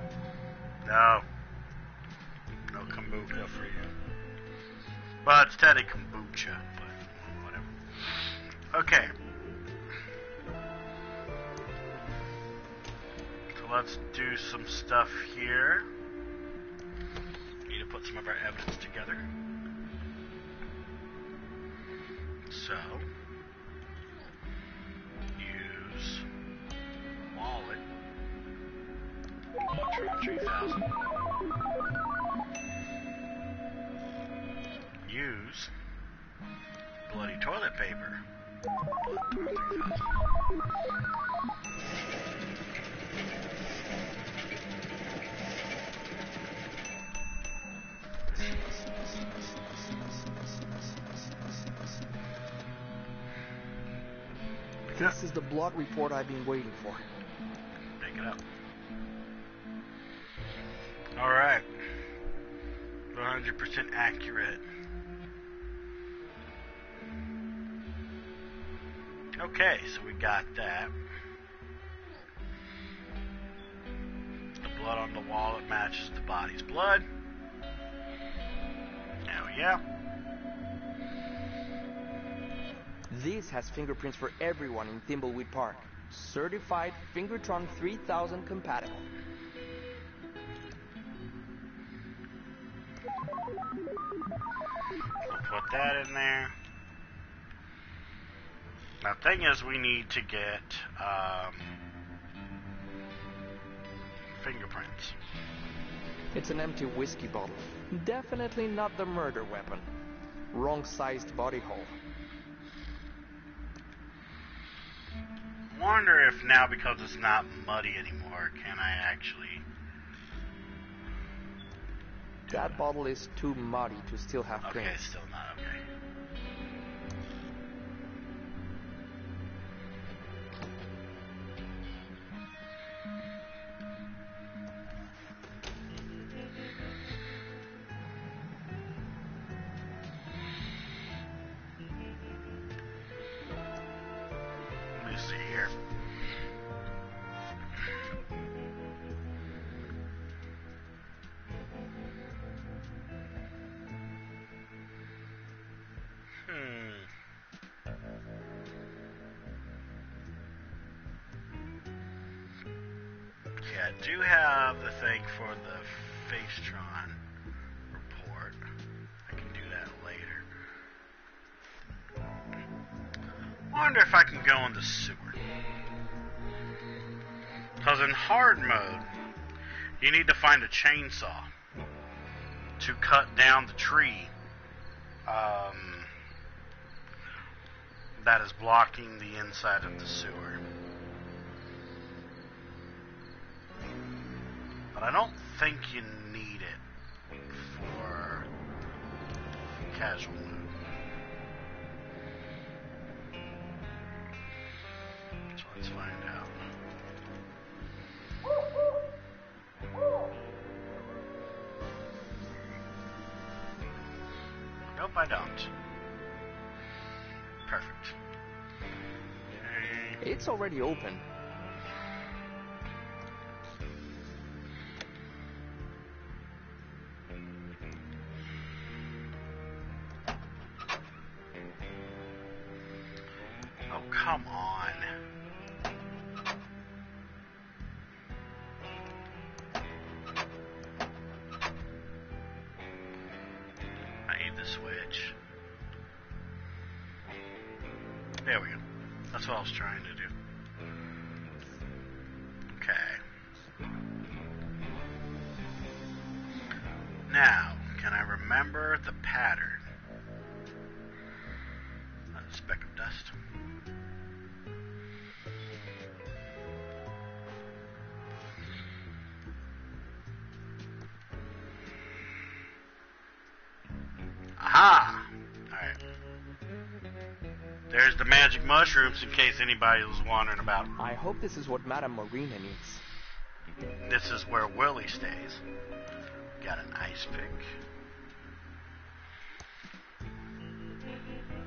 No. No kombucha for you. Well, it's Teddy kombucha, but whatever. Okay. So let's do some stuff here. Need to put some of our evidence together. So, use wallet. 3000. Use bloody toilet paper. 3000. This is the blood report I've been waiting for. it up. Alright. 100% accurate. Okay, so we got that. The blood on the wall, it matches the body's blood. Hell yeah. This has fingerprints for everyone in Thimbleweed Park. Certified Fingertron 3000 compatible. I'll put that in there. Now, the thing is, we need to get fingerprints. It's an empty whiskey bottle. Definitely not the murder weapon. Wrong-sized body hole. Wonder if now, because it's not muddy anymore, can I actually... That bottle is too muddy to still have Okay, prints. still not okay. Let me see here. Okay, I do have the thing for the Facetron report. I can do that later. Wonder if I can go in the sewer. Because in hard mode, you need to find a chainsaw to cut down the tree that is blocking the inside of the sewer. But I don't think you need it for casual mode. So let's find out. Nope, I don't. Perfect. Okay. It's already open. Oh, come on. I need the switch. There we go. That's what I was trying to do. Okay. Now, can I remember the pattern? A speck of dust. Aha! Alright. There's the magic mushrooms in case anybody was wondering about. I hope this is what Madame Marina needs. This is where Willie stays. Got an ice pick.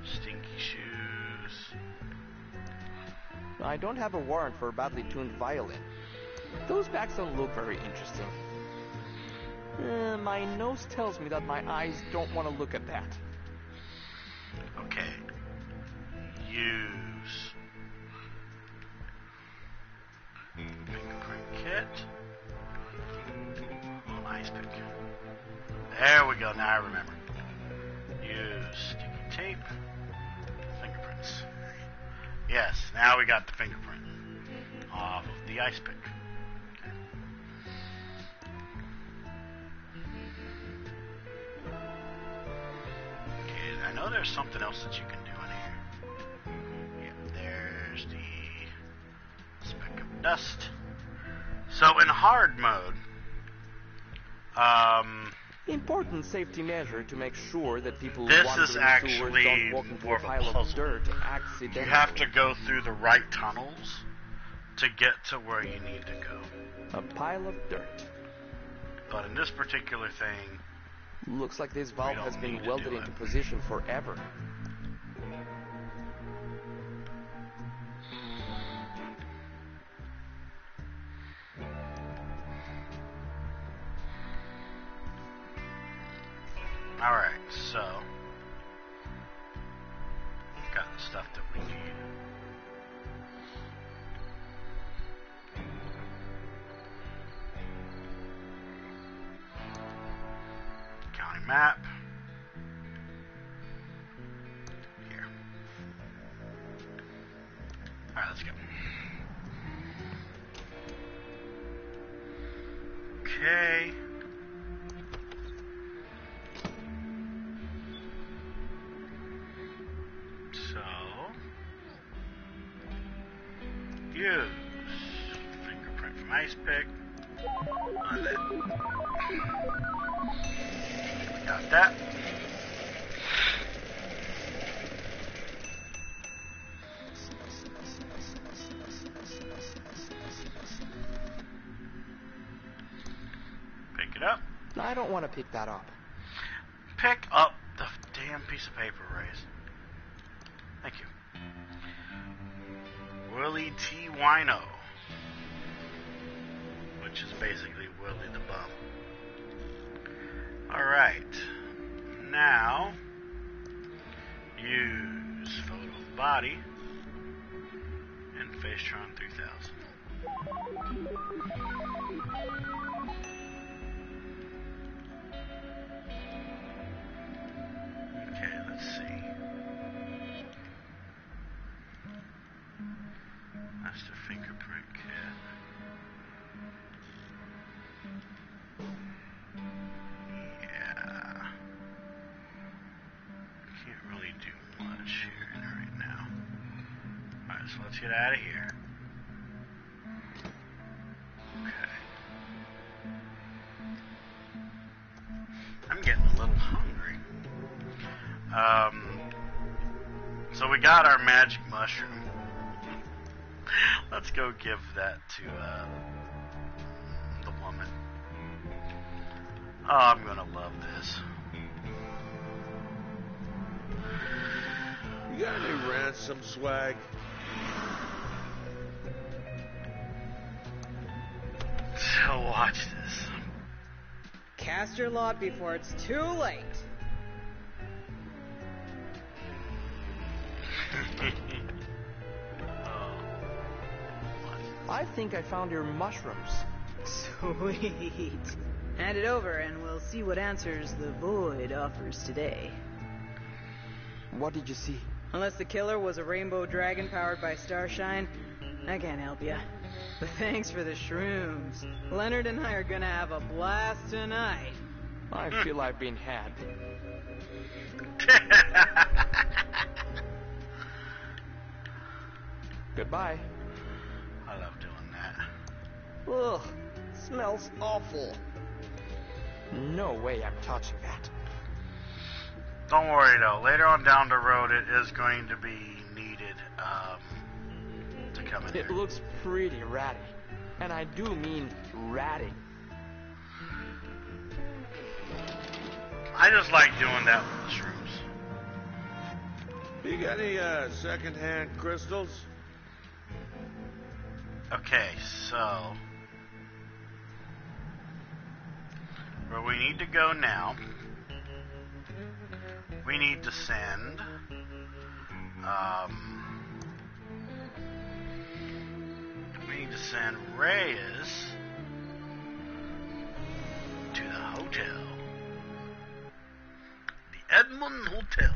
Stinky shoes. I don't have a warrant for a badly tuned violin. Those bags don't look very interesting. My nose tells me that my eyes don't want to look at that. Okay. Use Fingerprint Kit. Oh, ice pick. There we go. Now I remember. Use sticky tape. Fingerprints. Yes. Now we got the fingerprint off of the ice pick. I know there's something else that you can do in here. Yep, there's the speck of dust. So in hard mode, Important safety measure to make sure that people this wandering is actually sewers don't walk into more a of a pile puzzle. of dirt accidentally. You have to go through the right tunnels to get to where you need to go. A pile of dirt. But in this particular thing, looks like this valve has been welded into position forever. Alright, so we've got the stuff that we need. County map. Here. Alright, let's go. Okay. Use fingerprint from ice pick on that. Got that. Pick it up. I don't want to pick that up. Pick up the damn piece of paper, Race. Thank you. Willie T. Wino, which is basically Willie the Bum. Alright, now use photo of body and Facetron 3000. Okay, let's see. That's the Fingerprint Kit. Yeah. Can't really do much here right now. Alright, so let's get out of here. Okay. I'm getting a little hungry. So we got our magic mushroom. Let's go give that to the woman. Oh, I'm gonna love this. You got any ransom swag? So watch this. Cast your lot before it's too late. I think I found your mushrooms. Sweet. Hand it over and we'll see what answers the void offers today. What did you see? Unless the killer was a rainbow dragon powered by starshine, I can't help ya. But thanks for the shrooms. Leonard and I are gonna have a blast tonight. I feel I've been had. Goodbye. I love doing that. Ugh, smells awful. No way I'm touching that. Don't worry though, later on down the road it is going to be needed to come in It there. looks pretty ratty. And I do mean ratty. I just like doing that with the shrooms. You got any second-hand crystals? Okay, so where we need to go now, we need to send Reyes to the hotel, the Edmund Hotel.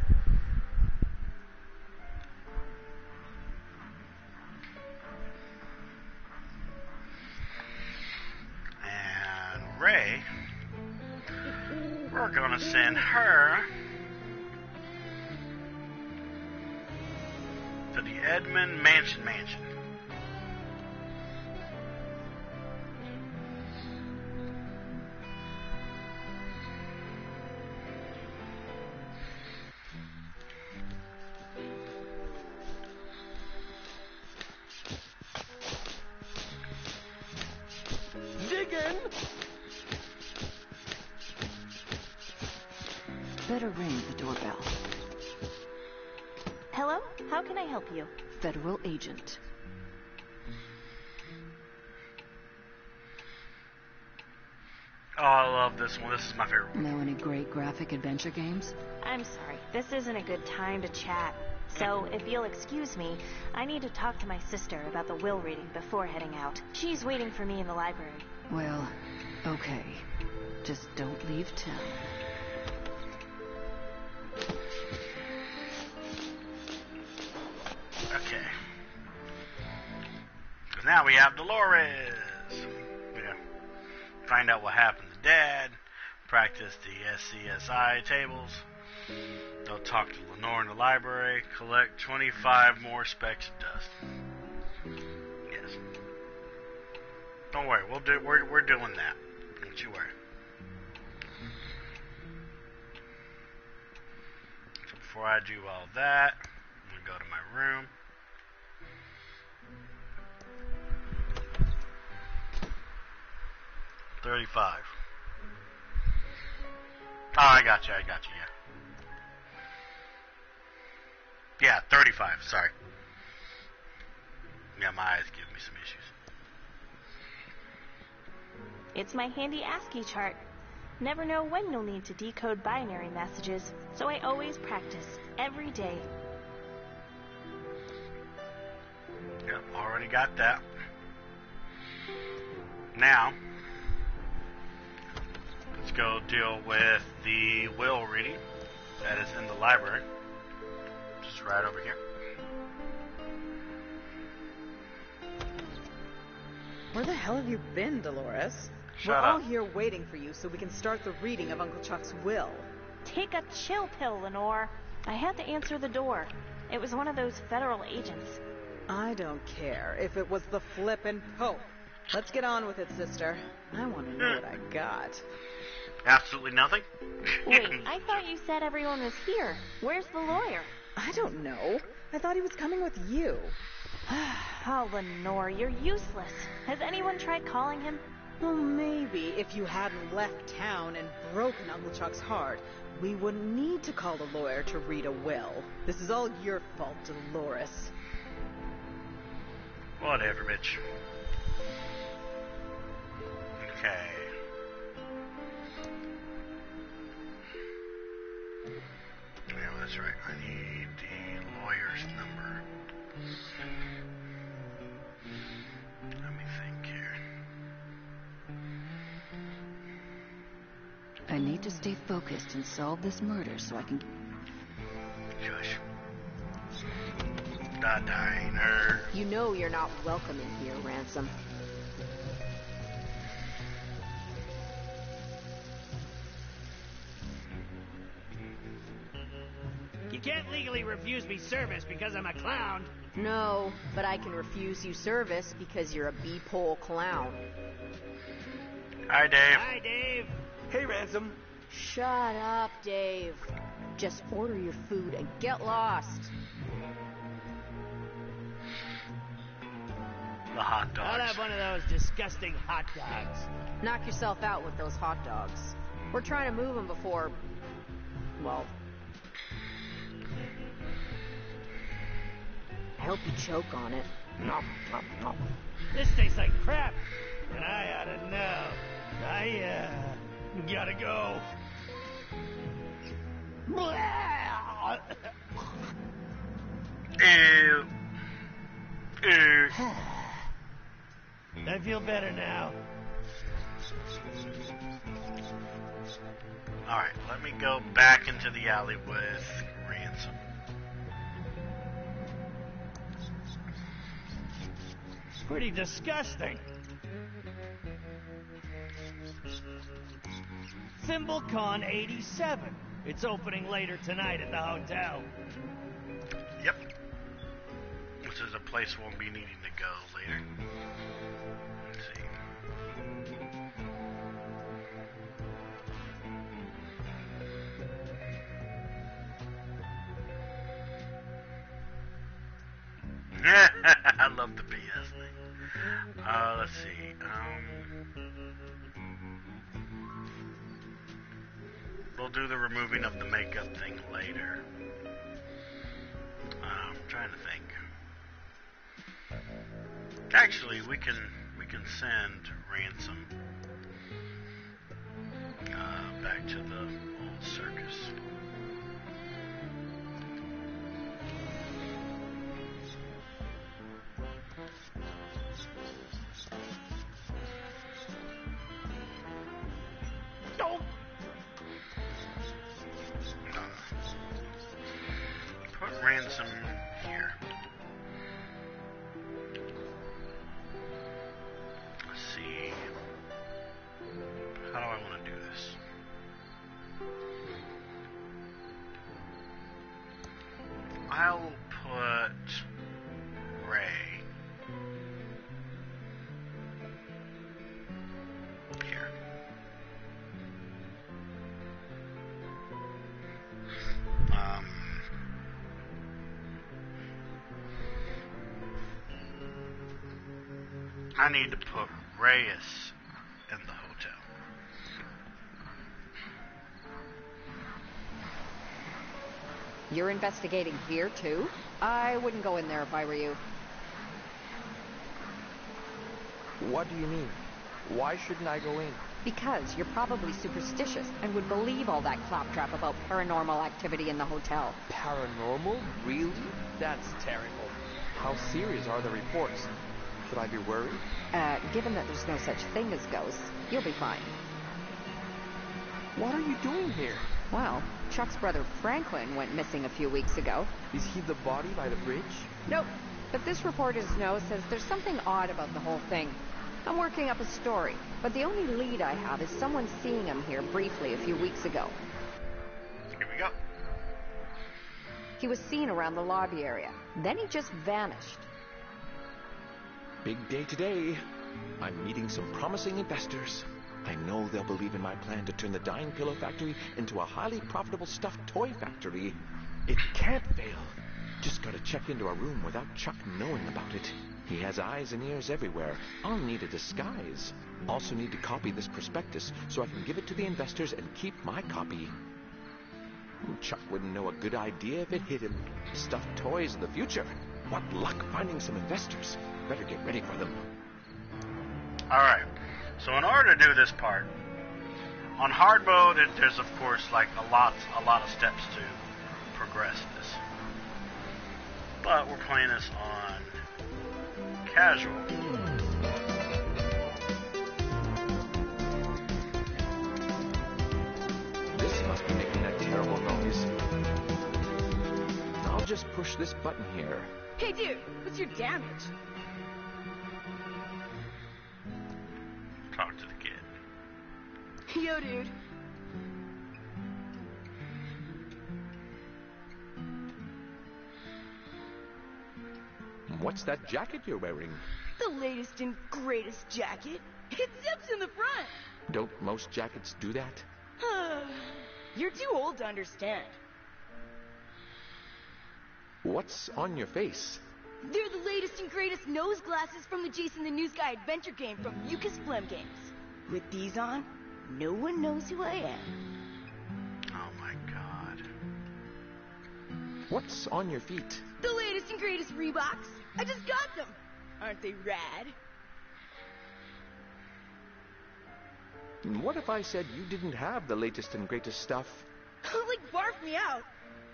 And Ray, we're gonna send her to the Edmund Mansion. better ring the doorbell. Hello? How can I help you? Federal agent. Oh, I love this one. This is my favorite one. Know any great graphic adventure games? I'm sorry. This isn't a good time to chat. So, if you'll excuse me, I need to talk to my sister about the will reading before heading out. She's waiting for me in the library. Well, okay. Just don't leave town. Okay. Because now we have Dolores. Yeah. Find out what happened to Dad. Practice the SCSI tables. They'll talk to Lenore in the library. Collect 25 more specks of dust. Yes. Don't worry. We're doing that. Don't you worry. So before I do all that, I'm gonna go to my room. $35. Oh, I got you, yeah. Yeah, 35, sorry. Yeah, my eyes give me some issues. It's my handy ASCII chart. Never know when you'll need to decode binary messages, so I always practice, every day. Yep, already got that. Now, let's go deal with the will reading that is in the library. Just right over here. Where the hell have you been, Dolores? Shut We're all up. here waiting for you so we can start the reading of Uncle Chuck's will. Take a chill pill, Lenore. I had to answer the door. It was one of those federal agents. I don't care if it was the flippin' Pope. Let's get on with it, sister. I want to know what I got. Absolutely nothing? Wait, I thought you said everyone was here. Where's the lawyer? I don't know. I thought he was coming with you. Oh, Lenore, you're useless. Has anyone tried calling him? Well, maybe if you hadn't left town and broken Uncle Chuck's heart, we wouldn't need to call a lawyer to read a will. This is all your fault, Dolores. Whatever, bitch. Okay. Yeah, that's right. I need the lawyer's number. Let me think here. I need to stay focused and solve this murder so I can... Shush. The diner. You know you're not welcome in here, Ransom. You can't legally refuse me service because I'm a clown. No, but I can refuse you service because you're a B-pole clown. Hi, Dave. Hi, Dave. Hey, Ransom. Shut up, Dave. Just order your food and get lost. The hot I'll dogs. have one of those disgusting hot dogs. Knock yourself out with those hot dogs. We're trying to move them before... well... I hope you choke on it. Nom, nom, nom. This tastes like crap, and I ought to know. I, gotta go. Ew. Ew. I feel better now. Alright, let me go back into the alley with Ransom. Pretty disgusting. ThimbleCon 87. It's opening later tonight at the hotel. Yep. Which is a place we'll be needing to go later. Let's see. I love the BS thing. Let's see. We'll do the removing of the makeup thing later. I'm trying to think. Actually, we can send Ransom back to the old circus. Put Ransom here. Let's see. How do I want to do this? I'll put Ray here. I need to put Reyes in the hotel. You're investigating here, too? I wouldn't go in there if I were you. What do you mean? Why shouldn't I go in? Because you're probably superstitious and would believe all that claptrap about paranormal activity in the hotel. Paranormal? Really? That's terrible. How serious are the reports? Should I be worried? Given that there's no such thing as ghosts, you'll be fine. What are you doing here? Well, Chuck's brother Franklin went missing a few weeks ago. Is he the body by the bridge? Nope. But this reporter's note says there's something odd about the whole thing. I'm working up a story, but the only lead I have is someone seeing him here briefly a few weeks ago. Here we go. He was seen around the lobby area. Then he just vanished. Big day today. I'm meeting some promising investors. I know they'll believe in my plan to turn the dying pillow factory into a highly profitable stuffed toy factory. It can't fail. Just gotta check into a room without Chuck knowing about it. He has eyes and ears everywhere. I'll need a disguise. Also need to copy this prospectus so I can give it to the investors and keep my copy. Chuck wouldn't know a good idea if it hit him. Stuffed toys in the future. What luck finding some investors. Better get ready for them. Alright, so in order to do this part, on hard mode, there's of course like a lot of steps to progress this. But we're playing this on casual. This must be making that terrible noise. I'll just push this button here. Hey dude, what's your damage? Talk to the kid. Yo dude. What's that jacket you're wearing? The latest and greatest jacket. It zips in the front. Don't most jackets do that? You're too old to understand. What's on your face? They're the latest and greatest nose glasses from the Jason the News Guy adventure game from Untitled Games. With these on, no one knows who I am. Oh my god. What's on your feet? The latest and greatest Reeboks. I just got them. Aren't they rad? What if I said you didn't have the latest and greatest stuff? Like, barf me out.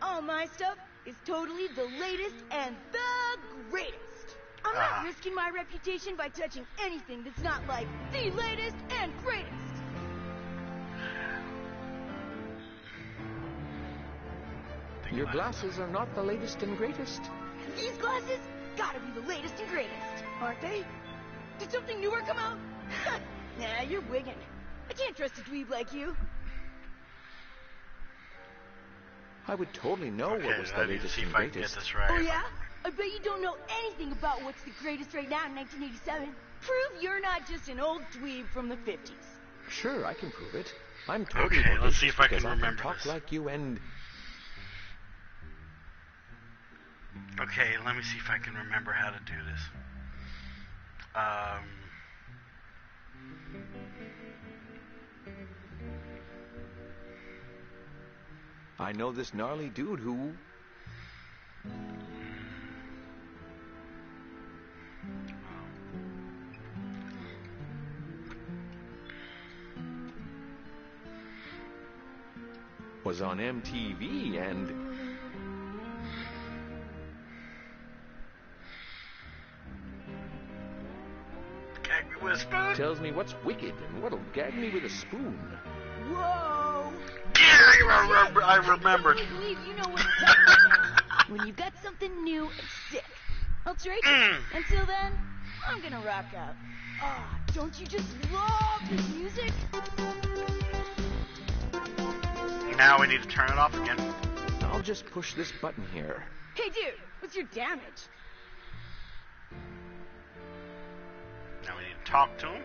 All my stuff is totally the latest and the greatest. I'm not risking my reputation by touching anything that's not like the latest and greatest. Your glasses are not the latest and greatest. These glasses gotta be the latest and greatest, aren't they? Did something newer come out? Nah, you're wigging. I can't trust a dweeb like you. I would totally know what was the latest and greatest. Oh yeah? I bet you don't know anything about what's the greatest right now in 1987. Prove you're not just an old dweeb from the 50s. Sure, I can prove it. I'm totally okay, let's see if I can because remember talk this. like you and... Okay, let me see if I can remember how to do this. I know this gnarly dude who... was on MTV and... Gag me with a spoon? tells me what's wicked and what'll gag me with a spoon. Whoa! Yeah, I remembered. I can't believe you know what it's like when you've got something new and sick. I'll trade you. Until then, I'm gonna rock out. Ah, don't you just love this music? Now we need to turn it off again. I'll just push this button here. Hey, dude, what's your damage? Now we need to talk to him.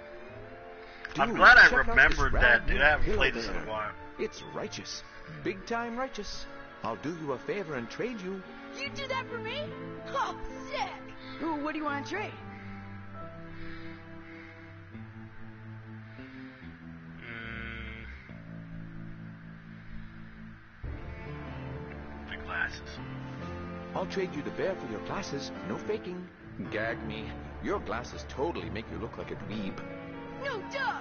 Dude, I'm glad I check out remembered this that. rad Dude, new I haven't pillow played this in there. a while. It's righteous. Big time righteous. I'll do you a favor and trade you. You do that for me? Oh, sick! Ooh, what do you want to trade? The glasses. I'll trade you the bear for your glasses. No faking. Gag me. Your glasses totally make you look like a dweeb. No, duh!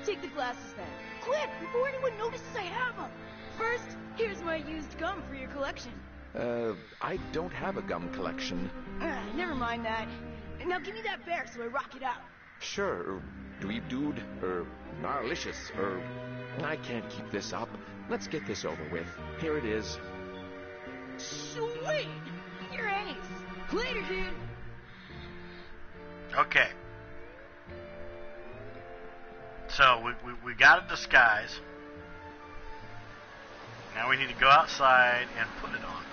Take the glasses then. Quick, before anyone notices I have them. First, here's my used gum for your collection. I don't have a gum collection. Never mind that. Now give me that bear so I rock it out. Sure, dweeb dude, gnarlicious, I can't keep this up. Let's get this over with. Here it is. Sweet! You're ace. Later, dude. Okay. So, we got a disguise. Now we need to go outside and put it on.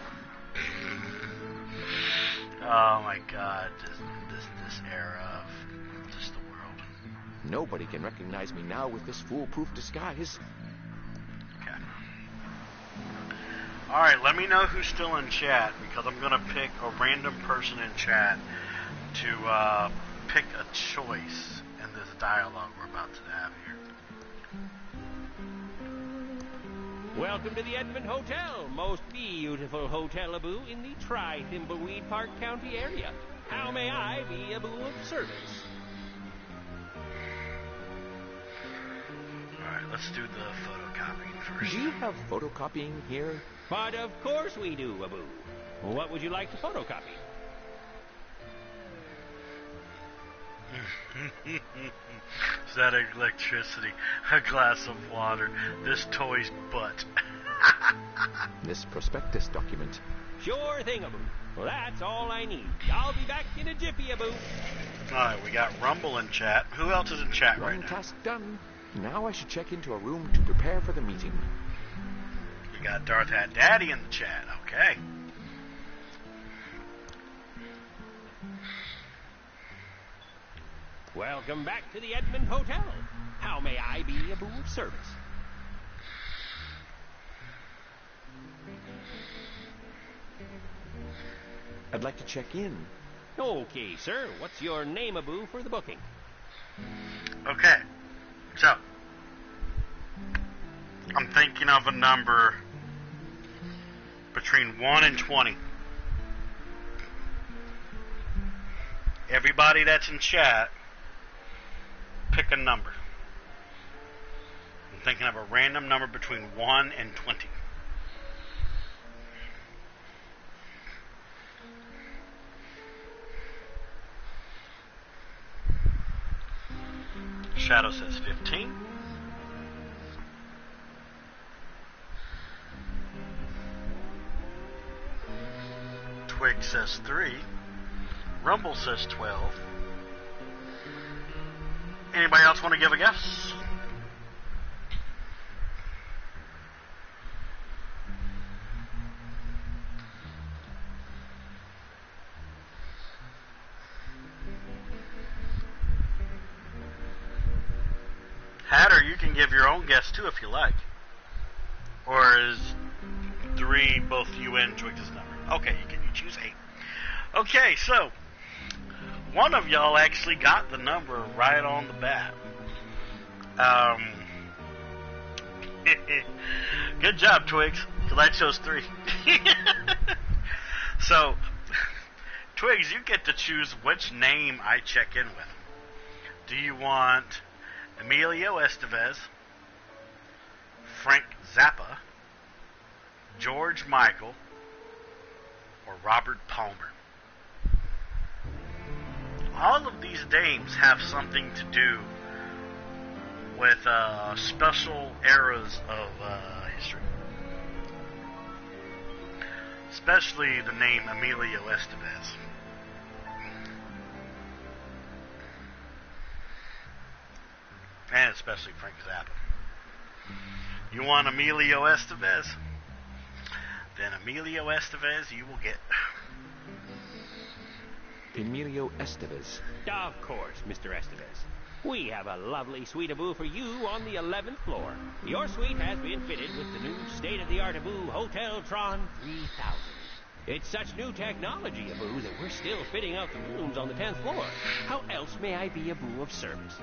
Oh my god, this era of just the world. Nobody can recognize me now with this foolproof disguise. Okay. Alright, let me know who's still in chat, because I'm gonna pick a random person in chat to pick a choice in this dialogue we're about to have here. Welcome to the Edmond Hotel, most beautiful hotel-a-boo in the Thimbleweed Park County area. How may I be a boo of service? Alright, let's do the photocopying first. Do you have photocopying here? But of course we do, a boo. What would you like to photocopy? Is that electricity? A glass of water. This toy's butt. This prospectus document. Sure thing, a boo. Well, that's all I need. I'll be back in a jiffy, a boo. Alright, we got Rumble in chat. Who else is in chat right One now? task done. Now I should check into a room to prepare for the meeting. We got Darth Hat Daddy in the chat. Okay. Welcome back to the Edmond Hotel. How may I be a boo of service? I'd like to check in. Okay, sir. What's your name, a boo, for the booking? Okay. So, I'm thinking of a number between 1 and 20. Everybody that's in chat, pick a number. I'm thinking of a random number between 1 and 20. Shadow says 15. Twig says 3. Rumble says 12. Anybody else want to give a guess? Hatter, you can give your own guess too if you like. Or is 3 both you and Twigs' number? Okay, you choose 8. Okay, so one of y'all actually got the number right on the bat. Good job, Twigs, because I chose 3. So, Twigs, you get to choose which name I check in with. Do you want Emilio Estevez, Frank Zappa, George Michael, or Robert Palmer? All of these names have something to do with special eras of history. Especially the name Emilio Estevez. And especially Frank Zappa. You want Emilio Estevez? Then Emilio Estevez you will get. Emilio Estevez. Of course, Mr. Estevez. We have a lovely suite Abu for you on the 11th floor. Your suite has been fitted with the new state-of-the-art Abu Hotel Tron 3000. It's such new technology, Abu, that we're still fitting out the rooms on the 10th floor. How else may I be Abu of service?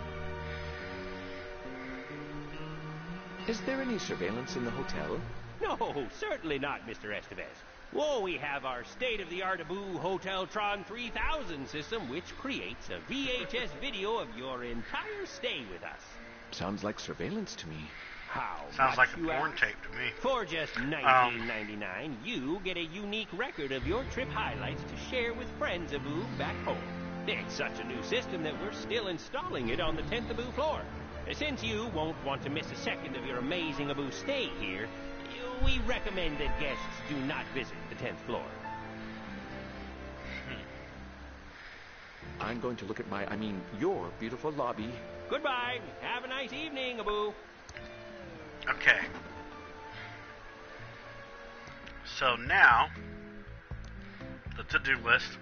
Is there any surveillance in the hotel? No, certainly not, Mr. Estevez. Whoa, we have our state-of-the-art Abu Hotel Tron 3000 system, which creates a VHS video of your entire stay with us. Sounds like surveillance to me. How? Sounds like a porn tape to me. For just $19.99, you get a unique record of your trip highlights to share with friends Abu back home. It's such a new system that we're still installing it on the 10th Abu floor. Since you won't want to miss a second of your amazing Abu stay here, we recommend that guests do not visit the 10th floor. I'm going to look at your beautiful lobby. Goodbye. Have a nice evening, Abu. Okay. So now, the to-do list.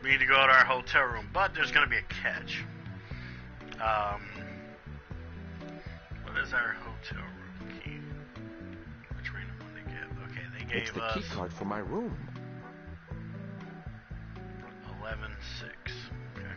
We need to go to our hotel room, but there's going to be a catch. What is our hotel room key? Which random one they get? Okay, they gave It's the us key card for my room. 11-6. Okay.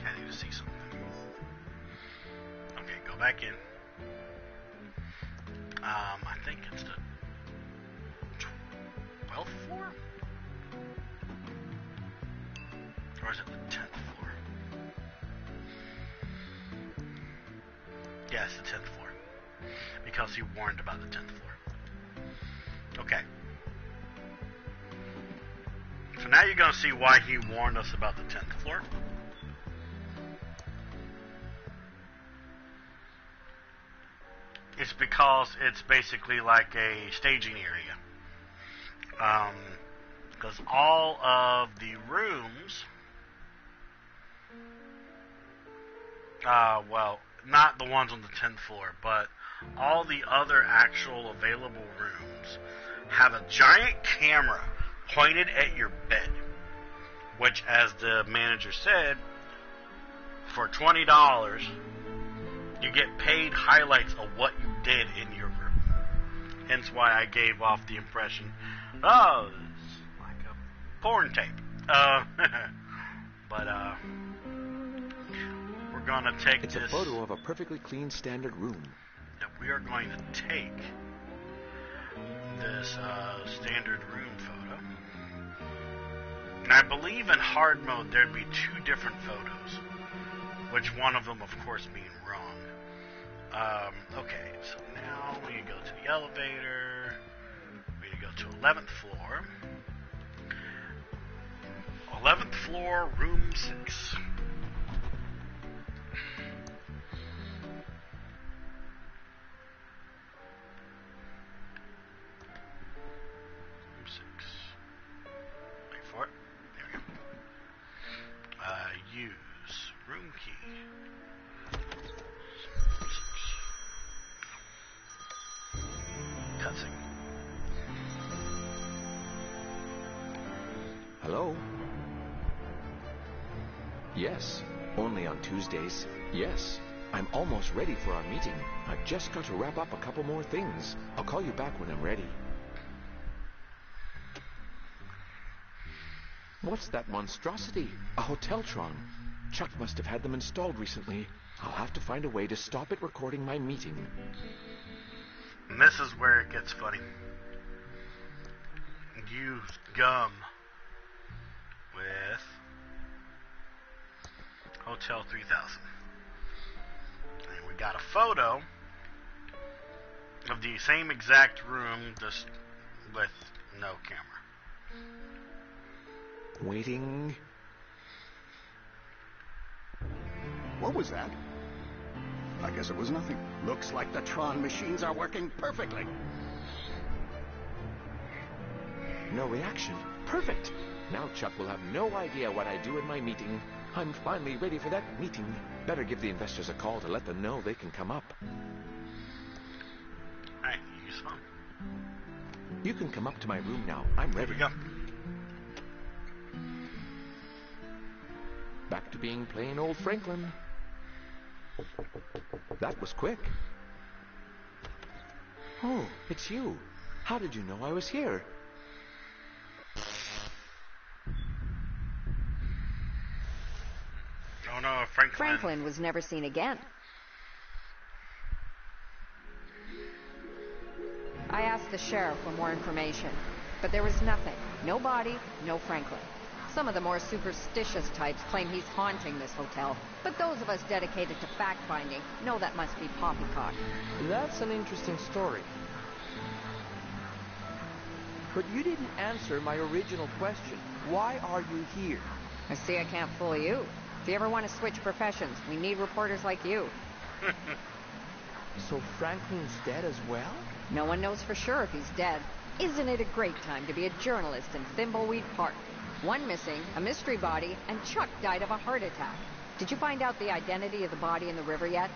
I need to see something. Okay, go back in. I think it's the 12th floor? Or is it the 10th floor? Yes, the 10th floor. Because he warned about the 10th floor. Okay. So now you're going to see why he warned us about the 10th floor. It's because it's basically like a staging area. Because all of the rooms, well, not the ones on the 10th floor, but all the other actual available rooms have a giant camera pointed at your bed, which, as the manager said, for $20, you get paid highlights of what you did in your room. Hence why I gave off the impression, oh, it's like a porn tape. But we're gonna take It's this. a photo of a perfectly clean standard room. That we are going to take this standard room photo. And I believe in hard mode there'd be 2 different photos, which one of them, of course, being wrong. Okay, so now we go to the elevator. We go to 11th floor. 11th floor, room 6. Room 6. Wait for it. There we go. Use room key. Cutscene. Hello? Yes. Only on Tuesdays. Yes. I'm almost ready for our meeting. I've just got to wrap up a couple more things. I'll call you back when I'm ready. What's that monstrosity? A Hoteltron. Chuck must have had them installed recently. I'll have to find a way to stop it recording my meeting. And this is where it gets funny. Use gum with Hotel 3000. And we got a photo of the same exact room, just with no camera. Waiting. What was that? I guess it was nothing. Looks like the Tron machines are working perfectly. No reaction. Perfect. Now Chuck will have no idea what I do in my meeting. I'm finally ready for that meeting. Better give the investors a call to let them know they can come up. Alright, use phone. You can come up to my room now. I'm ready. Here we go. Back to being plain old Franklin. That was quick. Oh, it's you. How did you know I was here? Oh no, Franklin was never seen again. I asked the sheriff for more information, but there was nothing. No body, no Franklin. Some of the more superstitious types claim he's haunting this hotel, but those of us dedicated to fact-finding know that must be poppycock. That's an interesting story. But you didn't answer my original question. Why are you here? I see I can't fool you. If you ever want to switch professions, we need reporters like you. So Franklin's dead as well? No one knows for sure if he's dead. Isn't it a great time to be a journalist in Thimbleweed Park? One missing, a mystery body, and Chuck died of a heart attack. Did you find out the identity of the body in the river yet?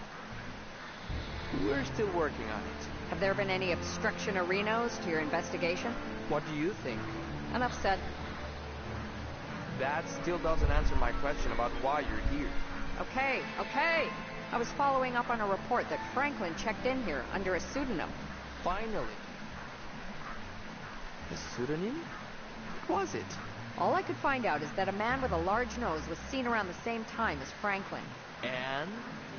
We're still working on it. Have there been any obstruction or renos to your investigation? What do you think? Enough said. That still doesn't answer my question about why you're here. Okay. I was following up on a report that Franklin checked in here under a pseudonym. Finally. A pseudonym? What was it? All I could find out is that a man with a large nose was seen around the same time as Franklin. And?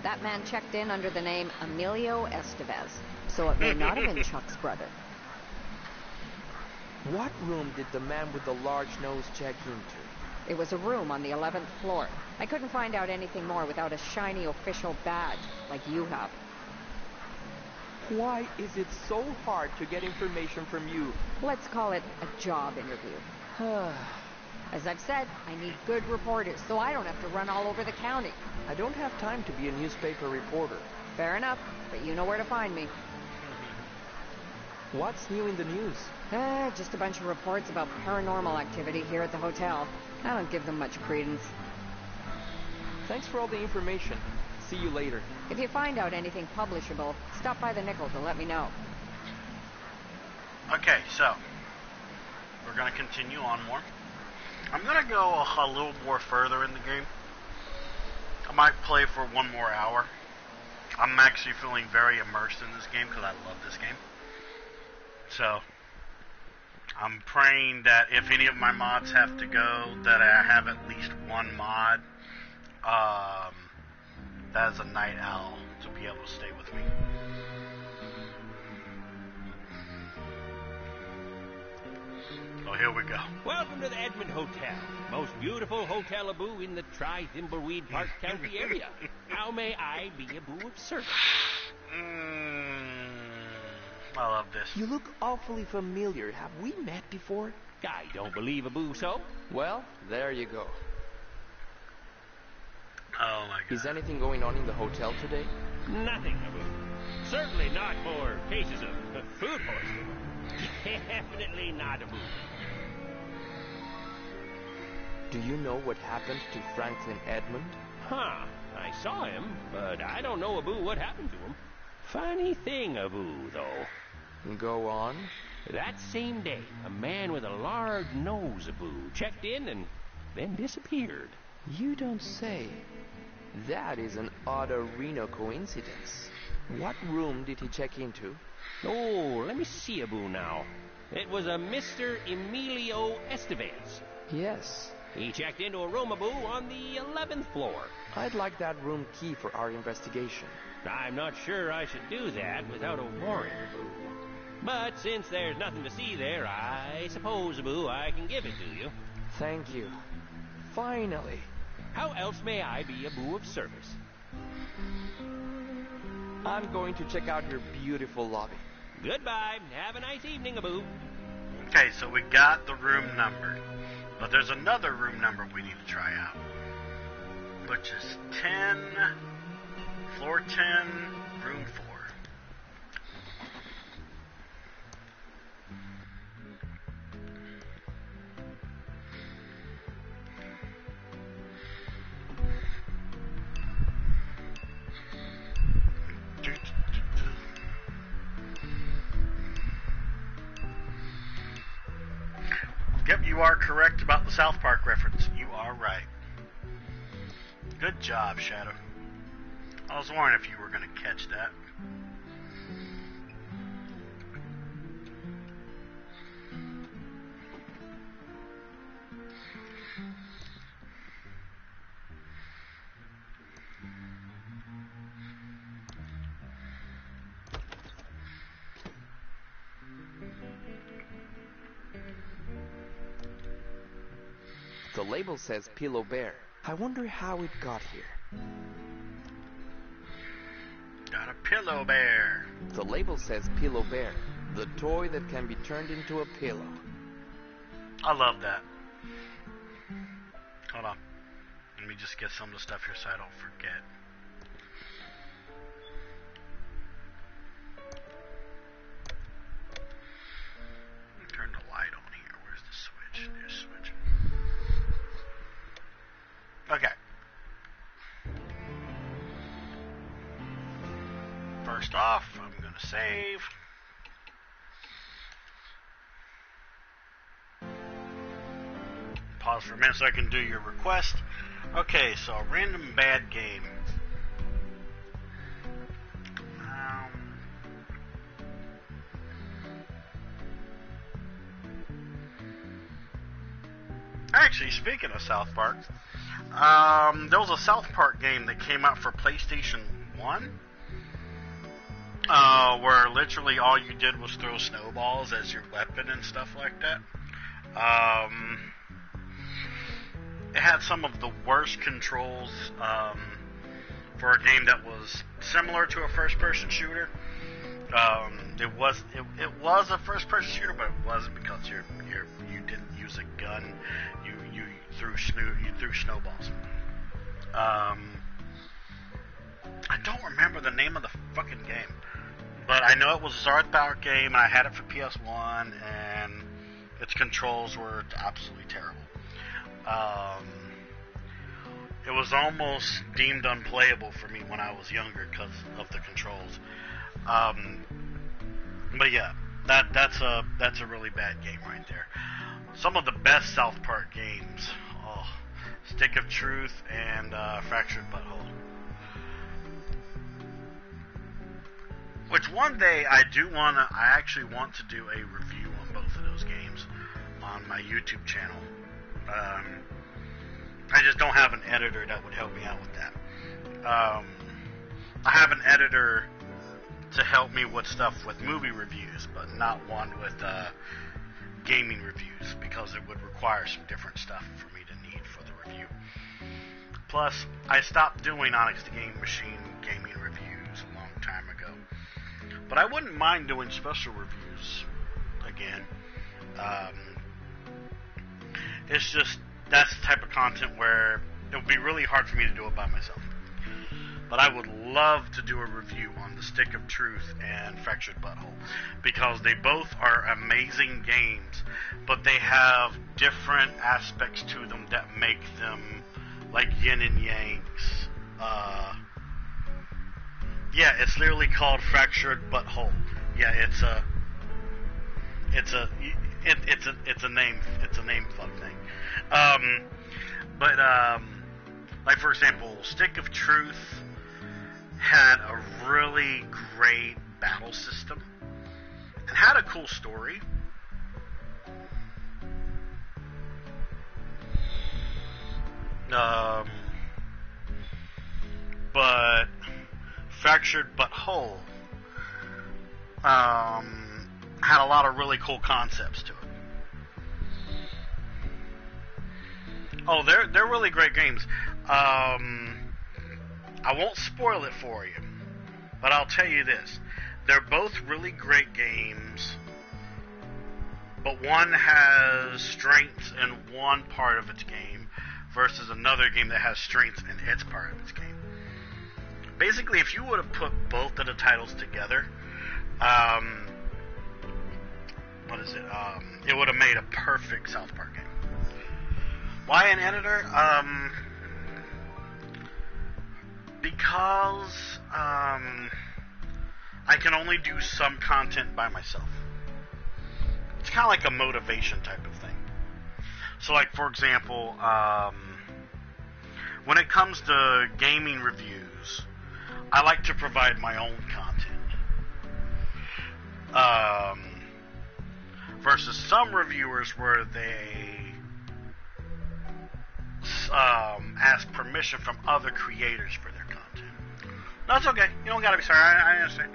That man checked in under the name Emilio Estevez, so it may not have been Chuck's brother. What room did the man with the large nose check into? It was a room on the 11th floor. I couldn't find out anything more without a shiny official badge, like you have. Why is it so hard to get information from you? Let's call it a job interview. As I've said, I need good reporters, so I don't have to run all over the county. I don't have time to be a newspaper reporter. Fair enough, but you know where to find me. What's new in the news? Just a bunch of reports about paranormal activity here at the hotel. I don't give them much credence. Thanks for all the information. See you later. If you find out anything publishable, stop by the Nickel to let me know. Okay, so we're going to continue on more. I'm going to go a little more further in the game. I might play for one more hour. I'm actually feeling very immersed in this game because I love this game. So I'm praying that if any of my mods have to go, that I have at least one mod that is a night owl to be able to stay with me. So here we go. Welcome to the Edmond Hotel, most beautiful hotel-a-boo in the Thimbleweed Park County area. How may I be a boo of service? I love this. You look awfully familiar. Have we met before? I don't believe a boo so. Well, there you go. Oh my God. Is anything going on in the hotel today? Nothing, a boo. Certainly not more cases of food poisoning. Definitely not a boo. Do you know what happened to Franklin Edmond? Huh. I saw him, but I don't know, a boo, what happened to him. Funny thing, a boo, though. Go on. That same day, a man with a large nose, a boo, checked in and then disappeared. You don't say. That is an odd-Reno coincidence. What room did he check into? Oh, let me see, Abu, now. It was a Mr. Emilio Estevez. Yes. He checked into a room, Abu, on the 11th floor. I'd like that room key for our investigation. I'm not sure I should do that without a warrant, Abu. But since there's nothing to see there, I suppose, Abu, I can give it to you. Thank you. Finally. How else may I be Abu of service? I'm going to check out your beautiful lobby. Goodbye. Have a nice evening, Abu. Okay, so we got the room number. But there's another room number we need to try out. Which is 10, floor 10, room 4. Yep, you are correct about the South Park reference. You are right. Good job, Shadow. I was wondering if you were going to catch that. The label says Pillow Bear. I wonder how it got here. Got a pillow bear. The label says Pillow Bear, the toy that can be turned into a pillow. I love that. Hold on. Let me just get some of the stuff here so I don't forget. Let me turn the light on here. Where's the switch? There's the switch. Okay. First off, I'm going to save. Pause for a minute so I can do your request. Okay, so a random bad game. Actually, speaking of South Park, there was a South Park game that came out for PlayStation 1, where literally all you did was throw snowballs as your weapon and stuff like that. It had some of the worst controls for a game that was similar to a first-person shooter. It was a first-person shooter, but it wasn't because you didn't use a gun. You threw snowballs. I don't remember the name of the fucking game, but I know it was a South Park game, and I had it for PS1, and its controls were absolutely terrible. It was almost deemed unplayable for me when I was younger because of the controls. But yeah, that's a really bad game right there. Some of the best South Park games, Stick of Truth and Fractured Butthole. Which one day I actually want to do a review on both of those games on my YouTube channel. I just don't have an editor that would help me out with that. I have an editor to help me with stuff with movie reviews, but not one with gaming reviews, because it would require some different stuff for me to need for the review. Plus, I stopped doing OnyxTheGamingMachine gaming reviews a long time ago. But I wouldn't mind doing special reviews again. It's just, that's the type of content where it would be really hard for me to do it by myself. But I would love to do a review on the Stick of Truth and Fractured Butthole, because they both are amazing games, but they have different aspects to them that make them like yin and yangs. Yeah, it's literally called Fractured Butthole. Yeah, it's a name fuck thing. Like, for example, Stick of Truth had a really great battle system and had a cool story. But Fractured But Whole had a lot of really cool concepts to it. Oh, they're really great games. I won't spoil it for you, but I'll tell you this. They're both really great games, but one has strengths in one part of its game versus another game that has strengths in its part of its game. Basically, if you would have put both of the titles together, it would have made a perfect South Park game. Why an editor? Because I can only do some content by myself. It's kind of like a motivation type of thing. So, like, for example, when it comes to gaming reviews, I like to provide my own content. Versus some reviewers where they ask permission from other creators for their content. That's okay. You don't gotta be sorry. I understand.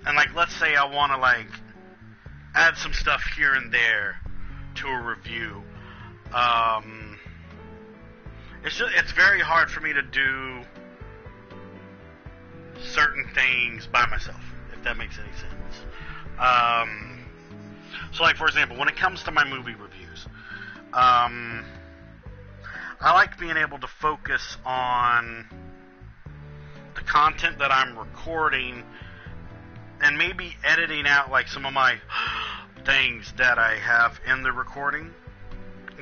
And like, let's say I want to like add some stuff here and there to a review. It's very hard for me to do certain things by myself, if that makes any sense. So like, for example, when it comes to my movie reviews, I like being able to focus on the content that I'm recording and maybe editing out like some of my things that I have in the recording,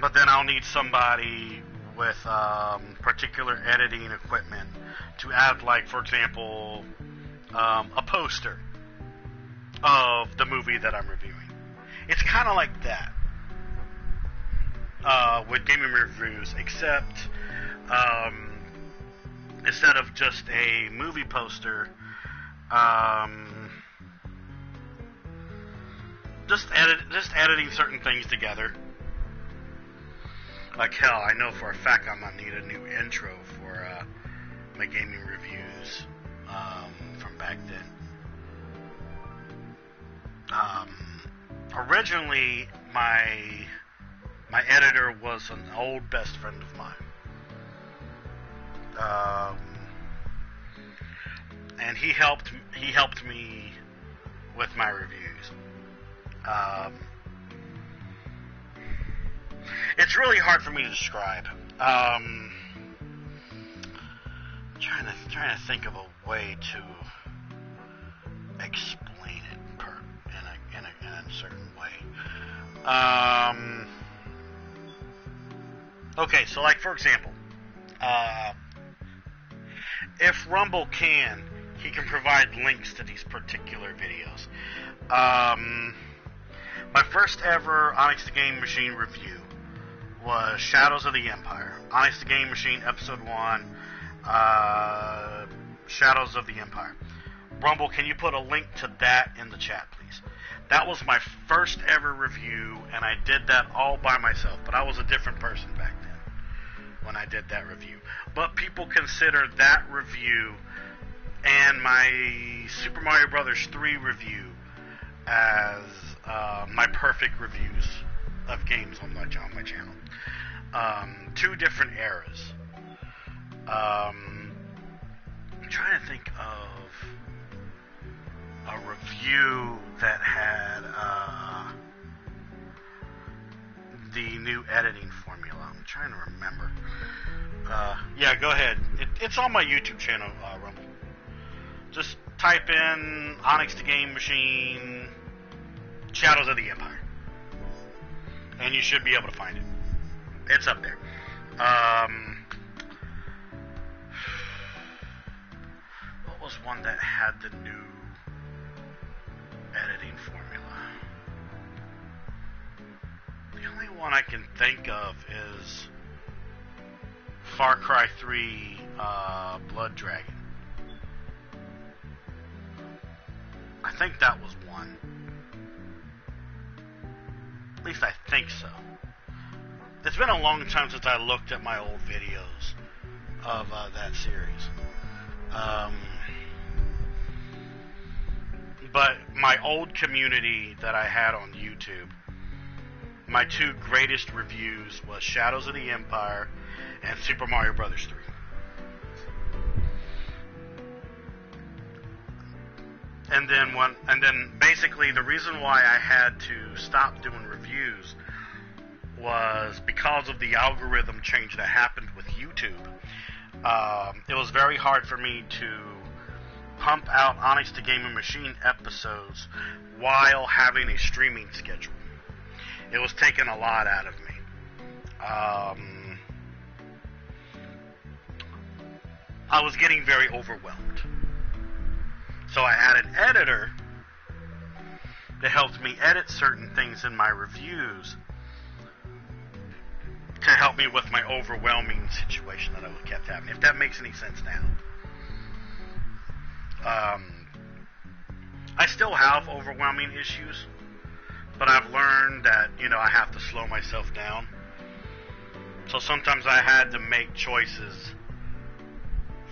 but then I'll need somebody with particular editing equipment to add, like, for example, a poster of the movie that I'm reviewing. It's kind of like that with gaming reviews, except instead of just a movie poster, just editing certain things together. Like, hell, I know for a fact I'm gonna need a new intro for my gaming reviews from back then. Originally, my editor was an old best friend of mine. And he helped me with my reviews. It's really hard for me to describe. Trying to think of a way to explain it in a certain way. Okay, so like, for example, if Rumble can, he can provide links to these particular videos. My first ever OnyxTheGamingMachine review was Shadows of the Empire. OnyxTheGamingMachine Episode 1, Shadows of the Empire. Rumble, can you put a link to that in the chat, please? That was my first ever review, and I did that all by myself, but I was a different person back then when I did that review. But people consider that review and my Super Mario Bros. 3 review as my perfect reviews of games on my channel. Two different eras. I'm trying to think of a review that had the new editing formula. I'm trying to remember. Yeah, go ahead. It's on my YouTube channel, Rumble. Just type in OnyxTheGamingMachine Shadows of the Empire, and you should be able to find it. It's up there. What was one that had the new editing formula? The only one I can think of is Far Cry 3 Blood Dragon. I think that was one. At least I think so. It's been a long time since I looked at my old videos of that series. But my old community that I had on YouTube, my two greatest reviews was Shadows of the Empire and Super Mario Bros. 3. And then basically the reason why I had to stop doing reviews was because of the algorithm change that happened with YouTube. It was very hard for me to pump out OnyxTheGamingMachine episodes while having a streaming schedule. It was taking a lot out of me. I was getting very overwhelmed. So I had an editor that helped me edit certain things in my reviews to help me with my overwhelming situation that I kept having, if that makes any sense now. I still have overwhelming issues, but I've learned that, I have to slow myself down. So sometimes I had to make choices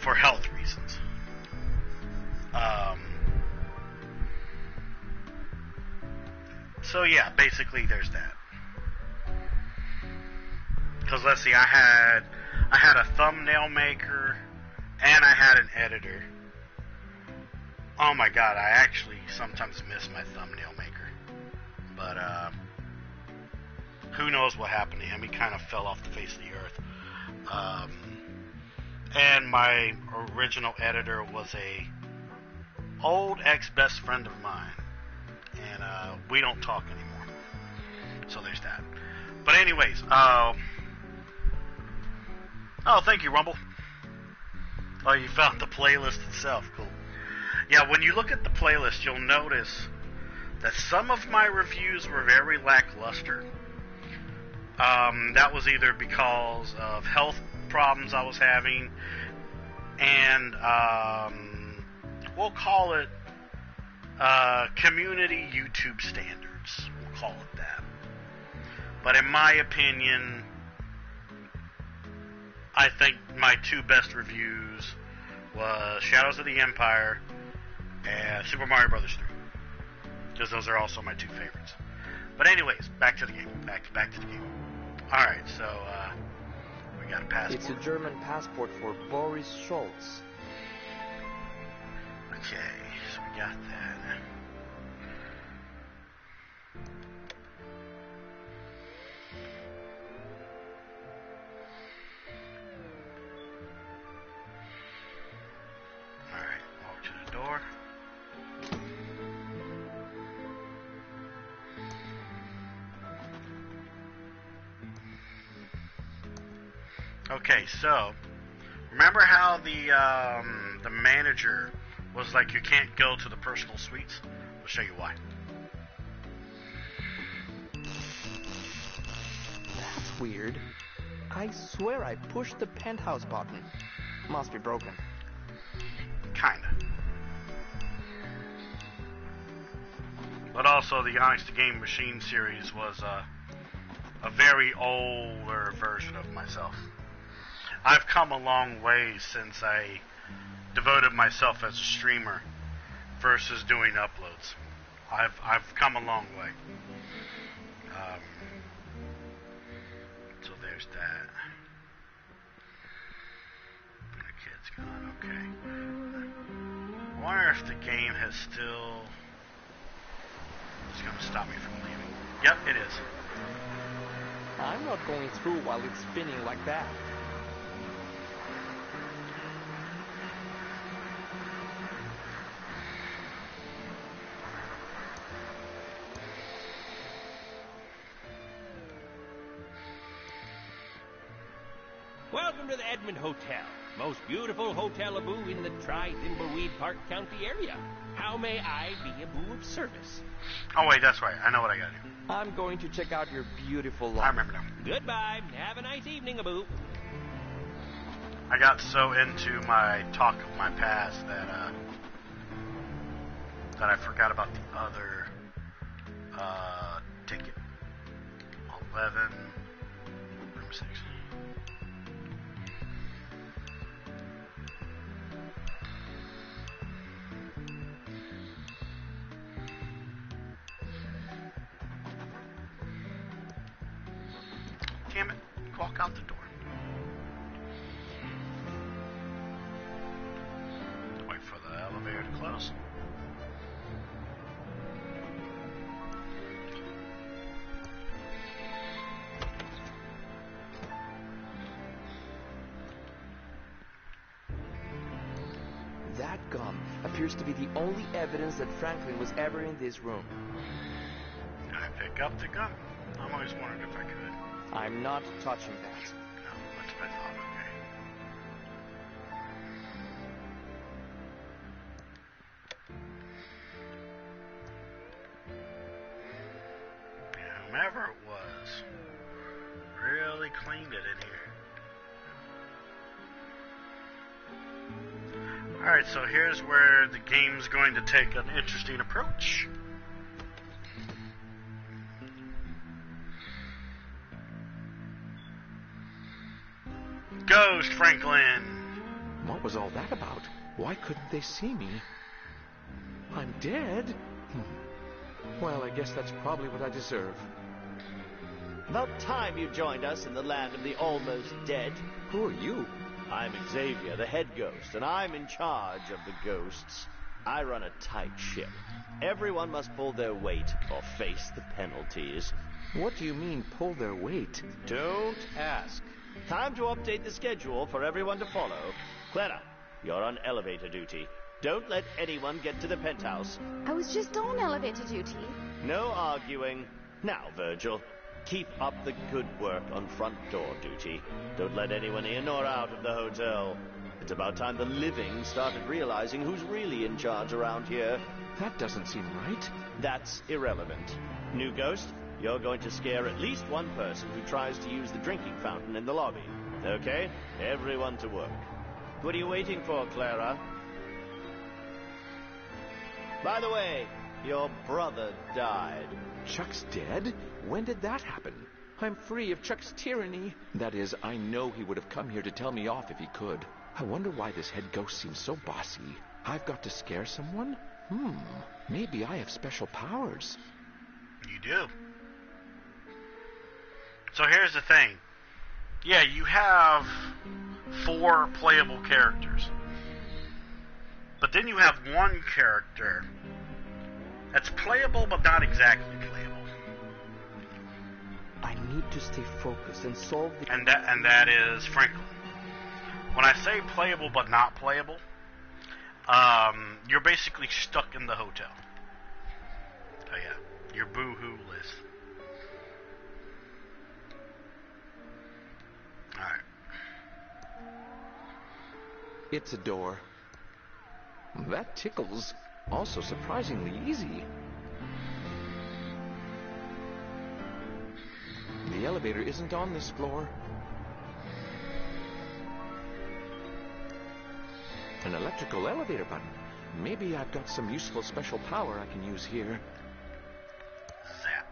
for health reasons. So yeah, basically there's that. Because let's see, I had a thumbnail maker and I had an editor. Oh my god, I actually sometimes miss my thumbnail maker. But who knows what happened to him? He kind of fell off the face of the earth. And my original editor was a old ex-best friend of mine. And we don't talk anymore. So there's that. But anyways, oh, thank you, Rumble. Oh, you found the playlist itself. Cool. Yeah, when you look at the playlist, you'll notice that some of my reviews were very lackluster. That was either because of health problems I was having, and we'll call it community YouTube standards. We'll call it that. But in my opinion, I think my two best reviews was Shadows of the Empire and Super Mario Bros. 3. Because those are also my two favorites. But anyways, back to the game. Back to the game. Alright, so, we got a passport. It's a German passport for Boris Schultz. Okay, so we got that. Alright, walk to the door. Okay, so remember how the manager was like, you can't go to the personal suites? I'll show you why. That's weird. I swear I pushed the penthouse button. Must be broken. Kinda. But also, the OnyxTheGamingMachine series was a very older version of myself. I've come a long way since I devoted myself as a streamer versus doing uploads. I've come a long way. So there's that. The kid's gone. Okay. I wonder if the game has still. It's going to stop me from leaving. Yep, it is. I'm not going through while it's spinning like that. Welcome to the Edmond Hotel, most beautiful hotel-a-boo in the Thimbleweed Park County area. How may I be a boo of service? Oh wait, that's right. I know what I gotta do. I'm going to check out your beautiful I lot. remember now. Goodbye. Have a nice evening, a boo. I got so into my talk of my past that I forgot about the other ticket. 11, room 6. Damn it, walk out the door. Wait for the elevator to close. That gum appears to be the only evidence that Franklin was ever in this room. Can I pick up the gun? I'm always wondering if I could. I'm not touching that. No, that's what I thought, okay. Yeah, whomever it was really cleaned it in here. Alright, so here's where the game's going to take an interesting approach. Ghost, Franklin! What was all that about? Why couldn't they see me? I'm dead? Well, I guess that's probably what I deserve. About time you joined us in the land of the almost dead. Who are you? I'm Xavier, the head ghost, and I'm in charge of the ghosts. I run a tight ship. Everyone must pull their weight or face the penalties. What do you mean, pull their weight? Don't ask. Time to update the schedule for everyone to follow. Clara, you're on elevator duty. Don't let anyone get to the penthouse. I was just on elevator duty. No arguing. Now, Virgil, keep up the good work on front door duty. Don't let anyone in or out of the hotel. It's about time the living started realizing who's really in charge around here. That doesn't seem right. That's irrelevant. New ghost, you're going to scare at least one person who tries to use the drinking fountain in the lobby. Okay? Everyone to work. What are you waiting for, Clara? By the way, your brother died. Chuck's dead? When did that happen? I'm free of Chuck's tyranny. That is, I know he would have come here to tell me off if he could. I wonder why this head ghost seems so bossy. I've got to scare someone? Maybe I have special powers. You do. So here's the thing. Yeah, you have 4 playable characters. But then you have one character that's playable but not exactly playable. I need to stay focused and solve the... And that is Franklin. When I say playable but not playable, you're basically stuck in the hotel. Oh yeah, your boo-hoo list. Alright. It's a door. That tickles. Also surprisingly easy. The elevator isn't on this floor. An electrical elevator button. Maybe I've got some useful special power I can use here. Zap.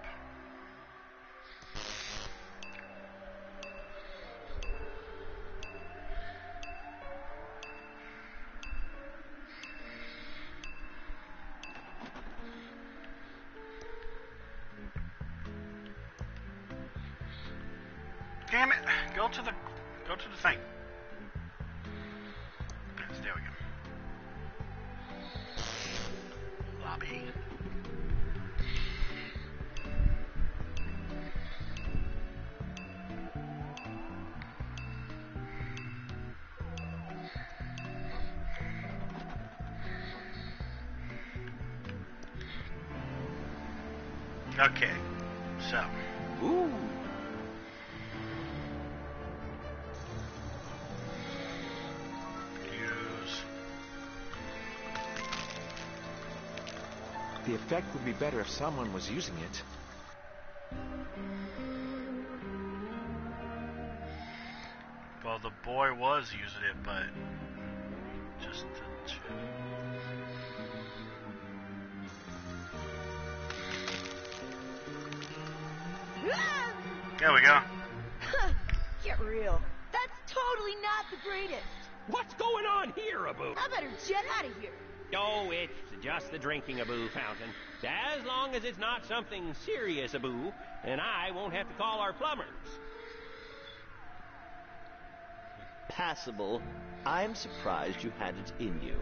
Damn it! Go to the thing. Yes, there we go. Lobby. Okay, so. Ooh. The effect would be better if someone was using it. Well, the boy was using it, but just to chill. There we go. Get real. That's totally not the greatest. What's going on here, Abu? I better jet out of here. Oh, it's just the drinking Abu fountain. As long as it's not something serious, Abu, then I won't have to call our plumbers. Passable. I'm surprised you had it in you.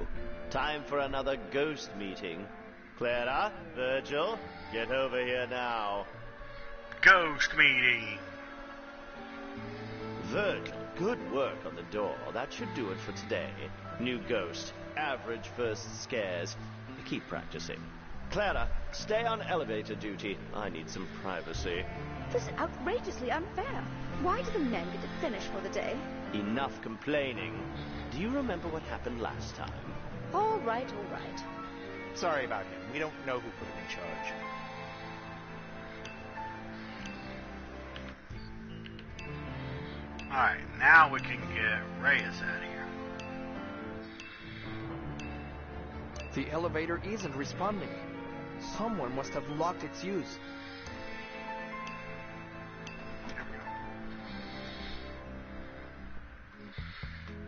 Time for another ghost meeting. Clara, Virgil, get over here now. Ghost meeting. Virgil, good work on the door. That should do it for today. New ghost, average first scares. Keep practicing. Clara, stay on elevator duty. I need some privacy. This is outrageously unfair. Why do the men get to finish for the day? Enough complaining. Do you remember what happened last time? All right, all right. Sorry about him. We don't know who put him in charge. Alright, now we can get Reyes out of here. The elevator isn't responding. Someone must have locked its use.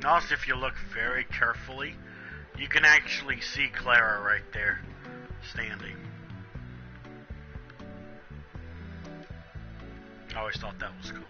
Also, if you look very carefully, you can actually see Clara right there, standing. I always thought that was cool.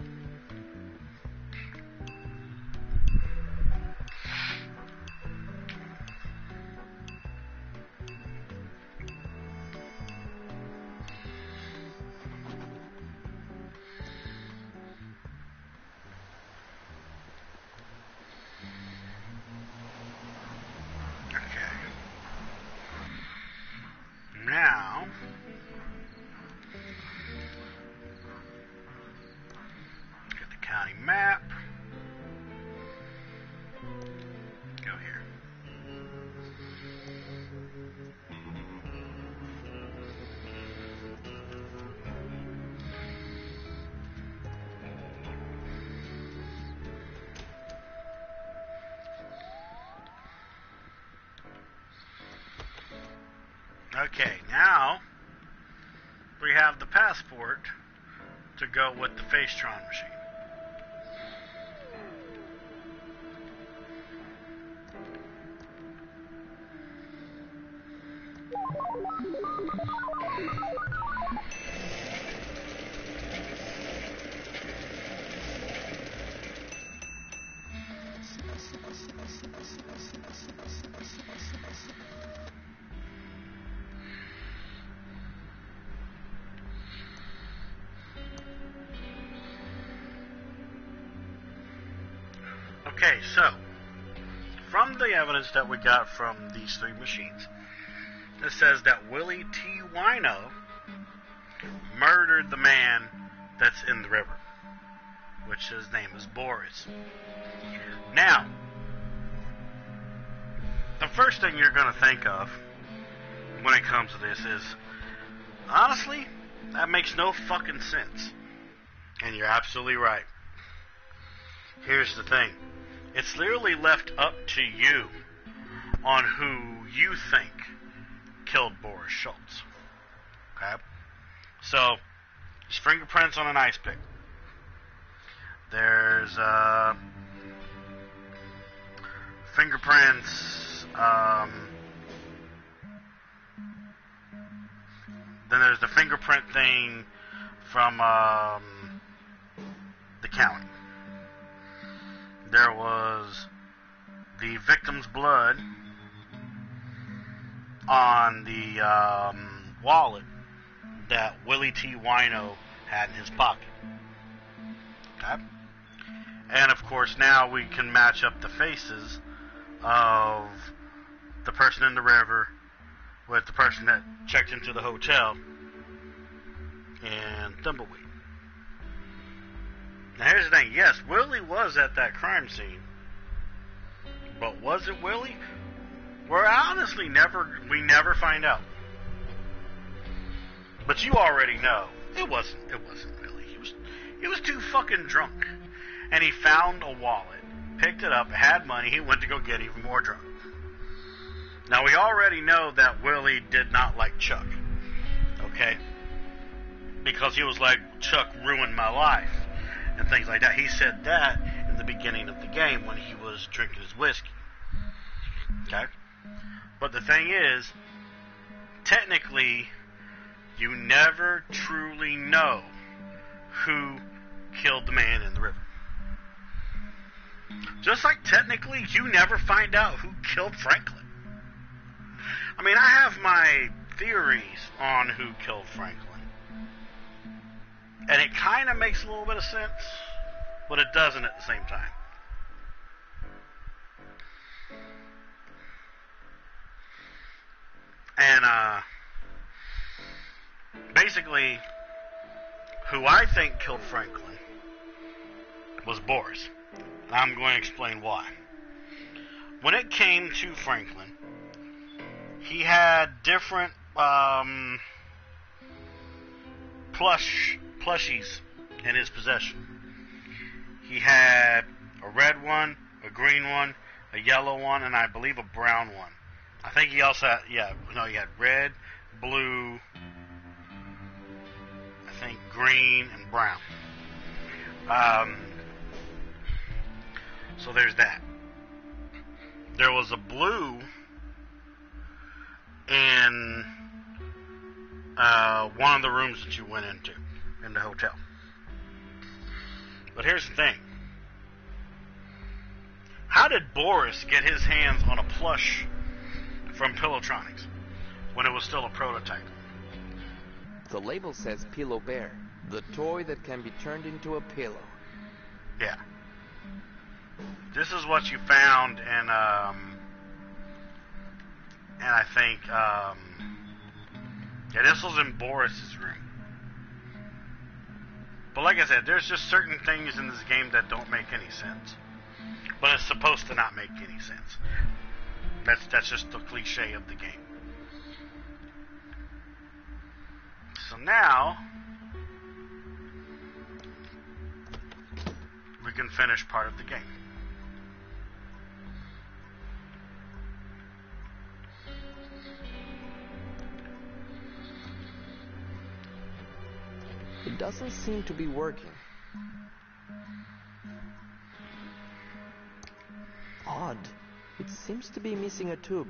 Now, get the county map. Go here. Okay, now we have the passport to go with the Facetron machine. Okay, so, from the evidence that we got from these three machines, it says that Willie T. Wino murdered the man that's in the river, which his name is Boris. Now, the first thing you're going to think of when it comes to this is, honestly, that makes no fucking sense. And you're absolutely right. Here's the thing. It's literally left up to you on who you think killed Boris Schultz. Okay? So, there's fingerprints on an ice pick. There's fingerprints. Then there's the fingerprint thing from the county. There was the victim's blood on the wallet that Willie T. Wino had in his pocket. Okay? And of course now we can match up the faces of the person in the river with the person that checked into the hotel in Thimbleweed. Now here's the thing, yes, Willie was at that crime scene, but was it Willie? We're honestly we never find out. But you already know it wasn't Willie. He was too fucking drunk. and he found a wallet, picked it up, had money, he went to go get even more drugs. Now, we already know that Willie did not like Chuck, okay? Because he was like, Chuck ruined my life, and things like that. He said that in the beginning of the game when he was drinking his whiskey, okay? But the thing is, technically, you never truly know who killed the man in the river. Just like technically, you never find out who killed Franklin. I mean, I have my theories on who killed Franklin. And it kind of makes a little bit of sense, but it doesn't at the same time. And, basically, who I think killed Franklin was Boris. I'm going to explain why. When it came to Franklin, he had different plushies in his possession. He had a red one, a green one, a yellow one, and I believe a brown one. I think he also had, he had red, blue, I think green, and brown. So there's that. There was a blue in one of the rooms that you went into in the hotel. But here's the thing. How did Boris get his hands on a plush from Pillowtronics when it was still a prototype? The label says Pillow Bear, the toy that can be turned into a pillow. Yeah. This is what you found in, and I think, this was in Boris's room. But like I said, there's just certain things in this game that don't make any sense. But it's supposed to not make any sense. That's just the cliche of the game. So now, we can finish part of the game. It doesn't seem to be working. Odd. It seems to be missing a tube.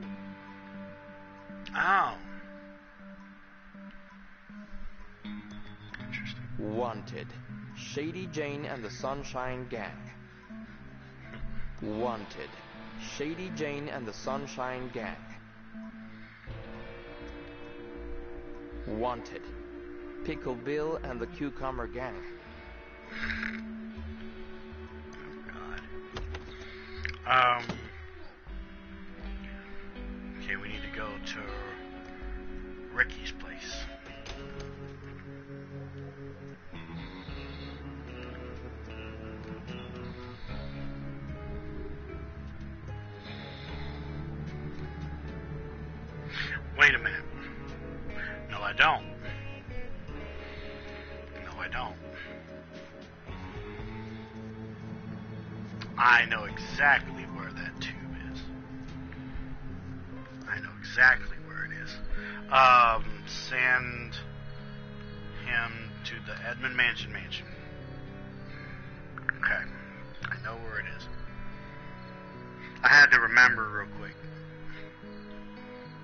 Oh. Wanted. Shady Jane and the Sunshine Gang. Wanted. Shady Jane and the Sunshine Gang. Wanted. Pickle Bill and the Cucumber Gang. Oh, God. Okay, we need to go to Ricky's place. Wait a minute. No, I don't. No, I don't. I know exactly where that tube is. I know exactly where it is. Send him to the Edmund Mansion. Okay. I know where it is. I had to remember real quick.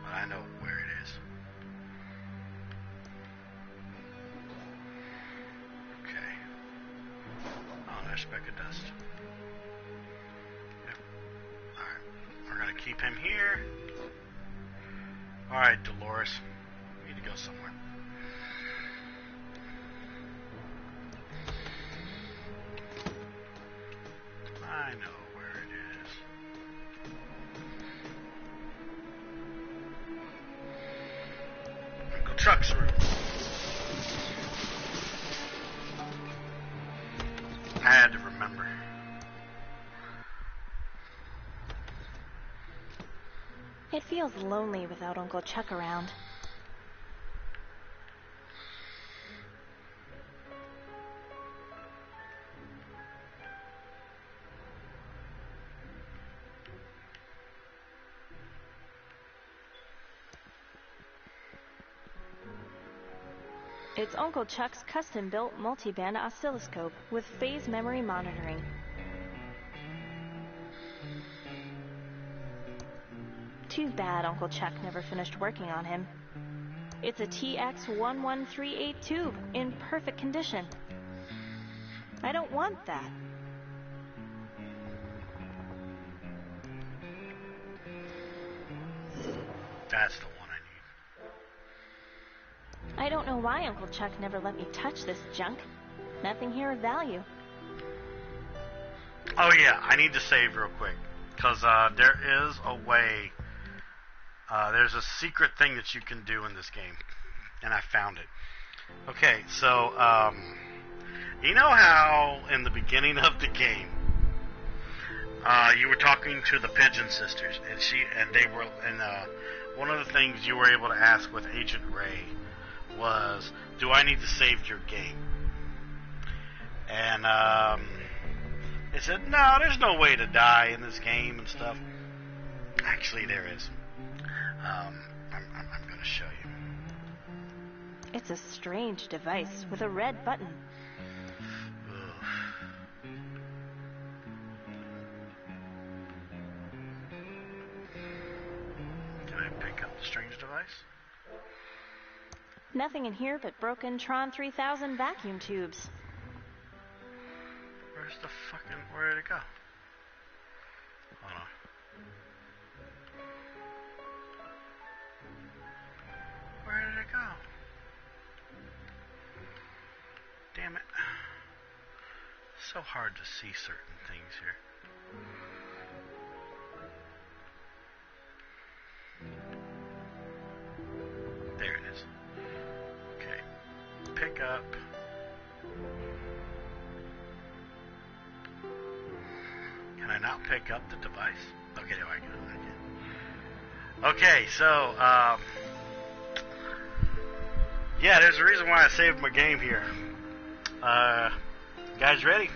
But I know where it is. Okay. Oh, there's a speck of dust. Yep. Alright. We're going to keep him here. Alright, Dolores. We need to go somewhere. I know where it is. Uncle Chuck's room. I had to remember. It feels lonely without Uncle Chuck around. It's Uncle Chuck's custom-built multi-band oscilloscope with phase memory monitoring. Too bad Uncle Chuck never finished working on him. It's a TX1138 tube in perfect condition. I don't want that. That's the one I I don't know why Uncle Chuck never let me touch this junk. Nothing here of value. need. Oh yeah, I need to save real quick. Because there is a way, there's a secret thing that you can do in this game. And I found it. Okay, so, you know how in the beginning of the game, you were talking to the Pigeon Sisters, and one of the things you were able to ask with Agent Ray was, do I need to save your game? And, it said, no, there's no way to die in this game and stuff. Actually, there is. I'm going to show you. It's a strange device with a red button. Can I pick up the strange device? Nothing in here but broken Tron 3000 vacuum tubes. Where's the fucking... Where did it go? Hold on. Where did it go? Damn it. So hard to see certain things here. There it is. Okay. Pick up. Can I not pick up the device? Okay, there I go. Okay, so, yeah, there's a reason why I saved my game here. Guys ready?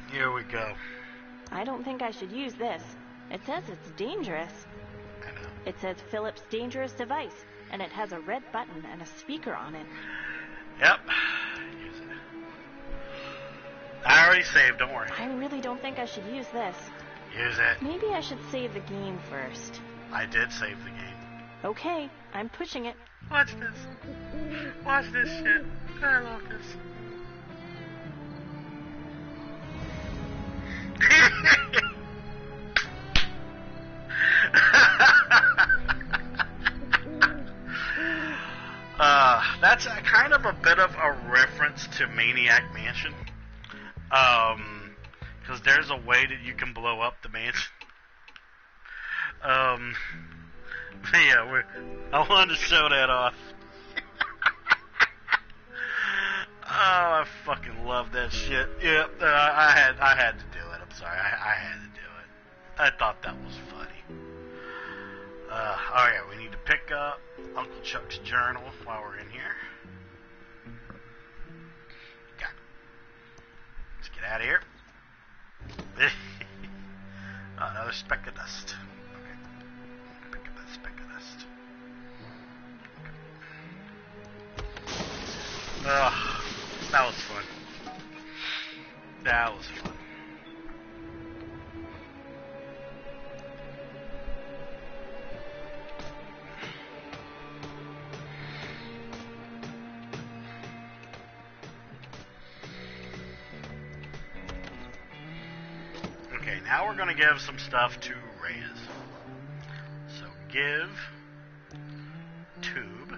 Here we go. I don't think I should use this. It says it's dangerous. I know. It says Philips dangerous device, and it has a red button and a speaker on it. Yep. Use it. I already saved, don't worry. I really don't think I should use this. Use it. Maybe I should save the game first. I did save the game. Okay, I'm pushing it. Watch this. Watch this shit. I love this. That's kind of a bit of a reference to Maniac Mansion. Because there's a way that you can blow up the mansion. Yeah, I wanted to show that off. Oh, I fucking love that shit. Yep, I had to do it. I'm sorry, I had to do it. I thought that was funny. Alright, we need to pick up Uncle Chuck's journal while we're in here. Got it. Let's get out of here. Another speck of dust. Okay. Pick up that speck of dust. Okay. That was fun. That was fun. Okay, now we're going to give some stuff to Reyes. So give tube.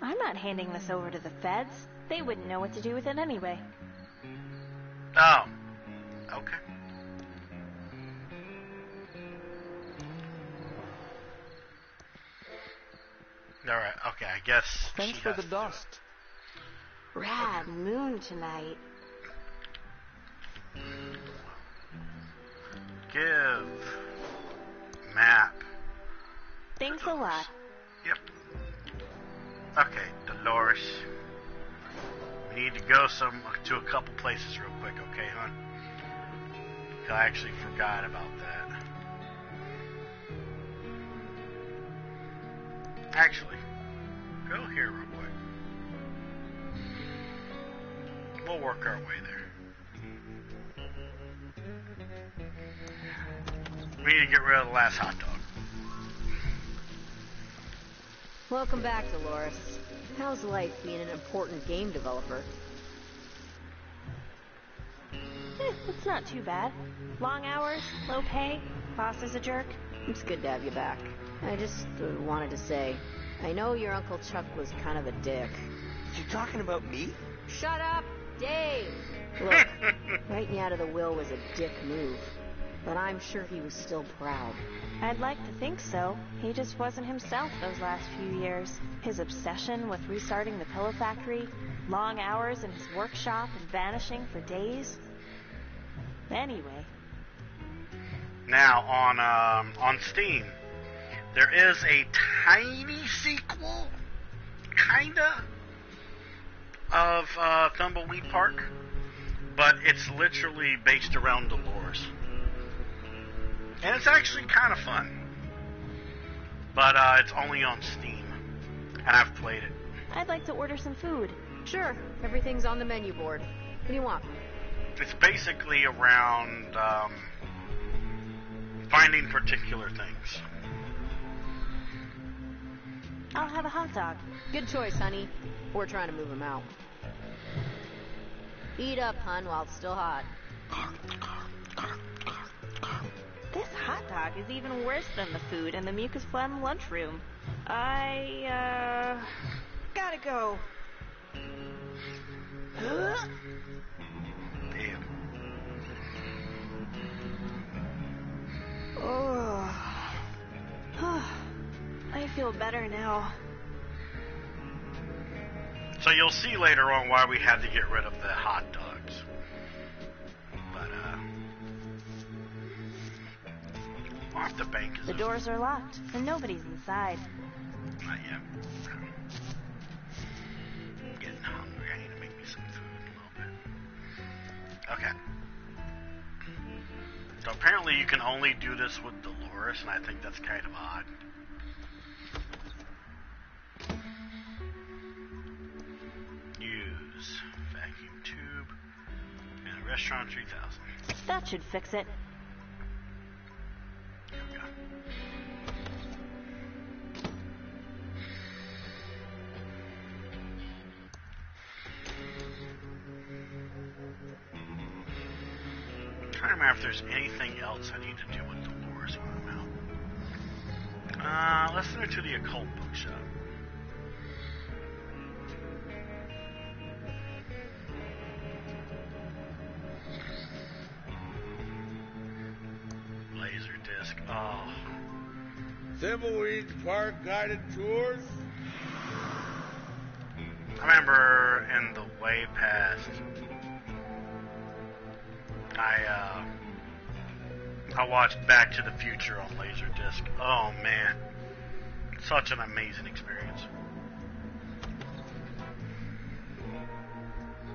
I'm not handing this over to the feds. They wouldn't know what to do with it anyway. Oh. Okay. Alright, okay, I guess. Thanks for the dust. Rad moon tonight. Give map. Thanks a lot. Yep. Okay, Dolores. We need to go to a couple places real quick, okay, hon? I actually forgot about that. Actually, go here real quick. We'll work our way there. We need to get rid of the last hot dog. Welcome back, Dolores. How's life being an important game developer? It's not too bad. Long hours, low pay, boss is a jerk. It's good to have you back. I just wanted to say, I know your Uncle Chuck was kind of a dick. You talking about me? Shut up, Dave! Look, writing you out of the will was a dick move, but I'm sure he was still proud. I'd like to think so. He just wasn't himself those last few years. His obsession with restarting the pillow factory, long hours in his workshop, and vanishing for days. Anyway. Now, on Steam, there is a tiny sequel, kinda, of Thimbleweed Park, but it's literally based around Dolores. And it's actually kind of fun. But it's only on Steam, and I've played it. I'd like to order some food. Sure, everything's on the menu board. What do you want? It's basically around finding particular things. I'll have a hot dog. Good choice, honey. We're trying to move him out. Eat up, hun, while it's still hot. This hot dog is even worse than the food in the mucus phlegm lunchroom. I gotta go. Damn. Oh. I feel better now. So you'll see later on why we had to get rid of the hot dogs. But, off the bank is the doors are locked, and nobody's inside. Not yet. I'm getting hungry. I need to make me some food in a little bit. Okay. So apparently you can only do this with Dolores, and I think that's kind of odd. Use vacuum tube and a restaurant 3000. That should fix it. Here we go. I'm trying to remember if there's anything else I need to do with Dolores when I'm out. Let's send her to the occult bookshop. Laser disc. Oh. Thimbleweed Park guided tours? I remember in the way past, I watched Back to the Future on Laserdisc. Oh man, such an amazing experience.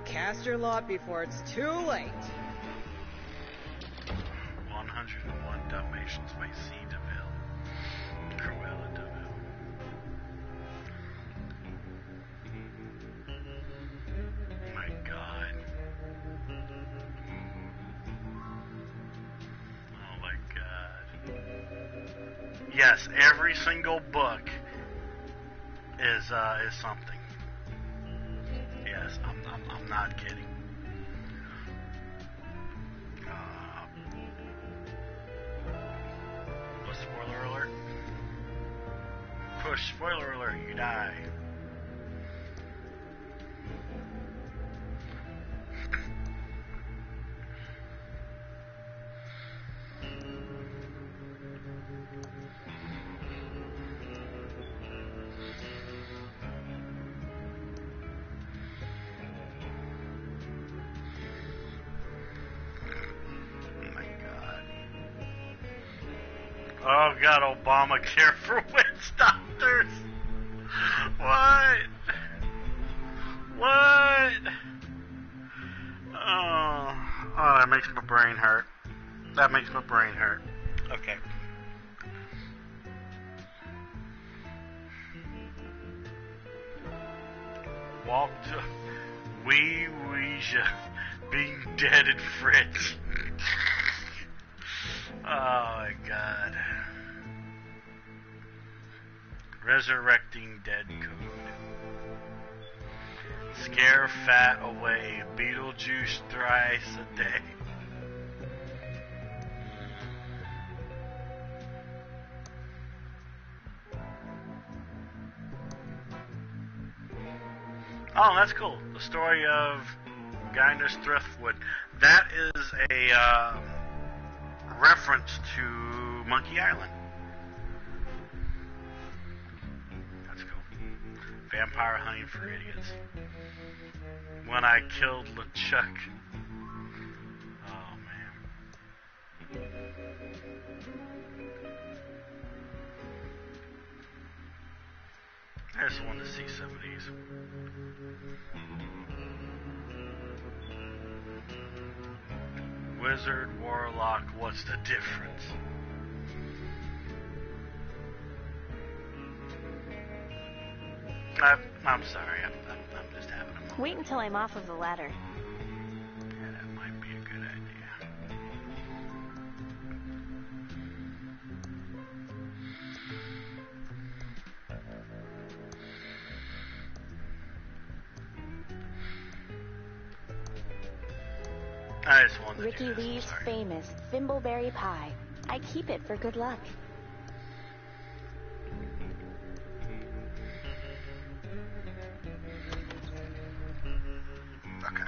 Cast your lot before it's too late. 101 Dalmatians by C. DeVille. Cruella DeVille. My God. Oh my God. Yes, every single book is something. Yes, I'm not kidding. Spoiler alert. Push, spoiler alert, you die. Oh God, Obamacare for witch doctors. What? Oh, that makes my brain hurt. That makes my brain hurt. Okay. walked Wee Weesia being dead in French. Oh my god. Resurrecting dead code. Scare fat away. Beetlejuice thrice a day. Oh, that's cool. The story of Guinness Thriftwood. That is a reference to Monkey Island. That's cool. Vampire hunting for idiots. When I killed LeChuck. Oh, man. I just wanted to see some of these. Wizard, Warlock, what's the difference? I'm sorry, I'm just having a moment. Wait until I'm off of the ladder. Yeah, that might be a good idea. I just wanted to Ricky do this. Lee's I'm sorry. famous thimbleberry pie. I keep it for good luck. Okay.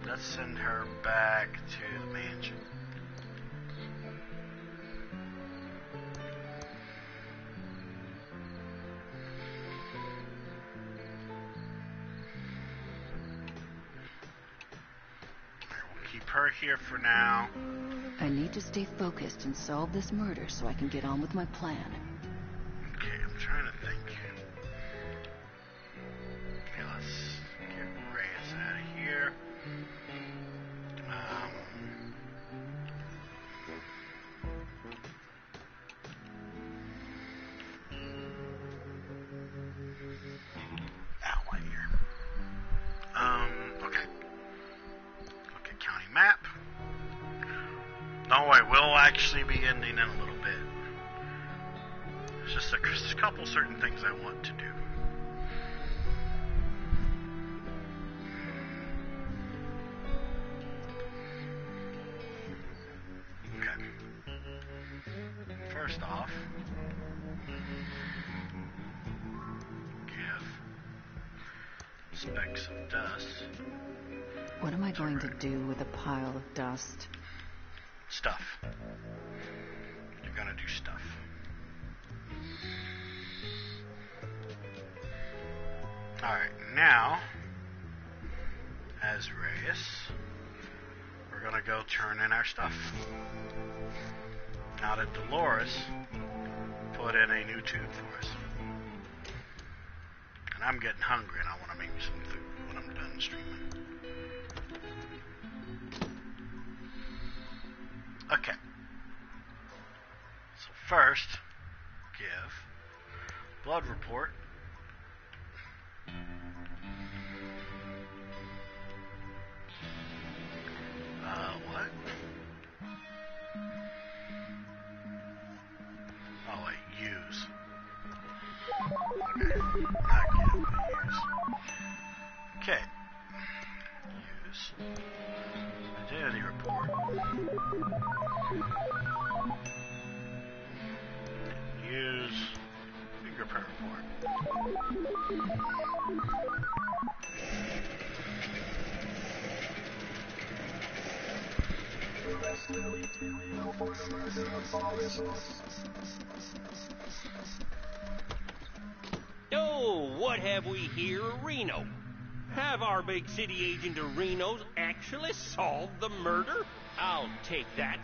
Let's send her back to the mansion. We'll keep her here for now. I need to stay focused and solve this murder so I can get on with my plan. Okay, I'm trying to think. Okay, let's get Reyes out of here. Out right here. Okay. Okay, county map. No, I will actually be ending in a little bit. There's just a couple certain things I want to do. Okay. First off, give specks of dust. What am I going to do with a pile of dust? Stuff. You're gonna do stuff. Alright, now, as Reyes, we're gonna go turn in our stuff. Now that Dolores put in a new tube for us. And I'm getting hungry and I want to make me some food when I'm done streaming. Okay. So first, give blood report. What? Oh, wait, use. Okay, not give, but use. Okay. Use. Identity report. Use fingerprint report. Oh, what have we here, Reno? Have our big city agent of Reno's actually solved the murder? I'll take that.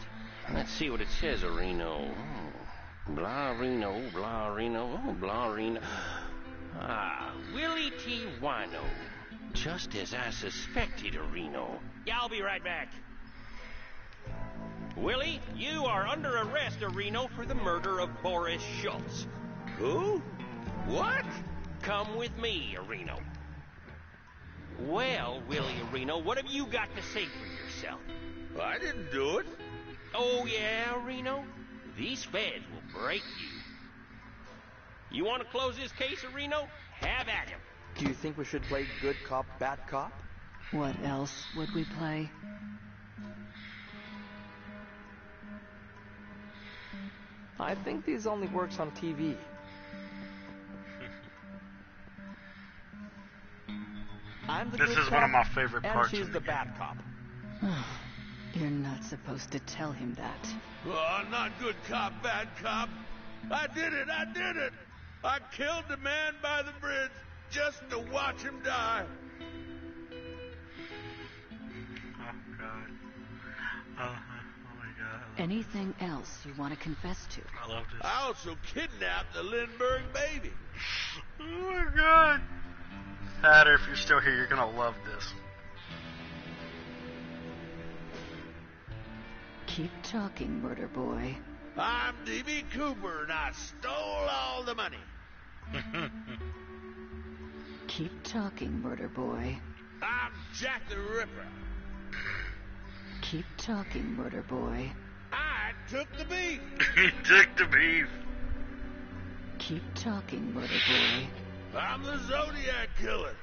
Let's see what it says, Reno. Blah Reno, blah Reno, blah Reno. Ah, Willie T. Wino. Just as I suspected, Reno. Yeah, I'll be right back. Willie, you are under arrest, Reno, for the murder of Boris Schultz. Who? What? Come with me, Reno. Well, Willie Reno, what have you got to say for yourself? I didn't do it. Oh, yeah, Reno? These feds will break you. You want to close this case, Reno? Have at him. Do you think we should play good cop, bad cop? What else would we play? I think this only works on TV. I'm the This good is cop, one of my favorite parts and she's of the bad cop. You're not supposed to tell him that. Oh, not good cop, bad cop. I did it. I killed the man by the bridge just to watch him die. Oh, God. Oh, my God. Anything else you want to confess to? I love this. I also kidnapped the Lindbergh baby. Oh, my God. Hatter, if you're still here, you're going to love this. Keep talking, murder boy. I'm D.B. Cooper, and I stole all the money. Keep talking, murder boy. I'm Jack the Ripper. Keep talking, murder boy. I took the beef. He took the beef. Keep talking, murder boy. I'm the Zodiac Killer.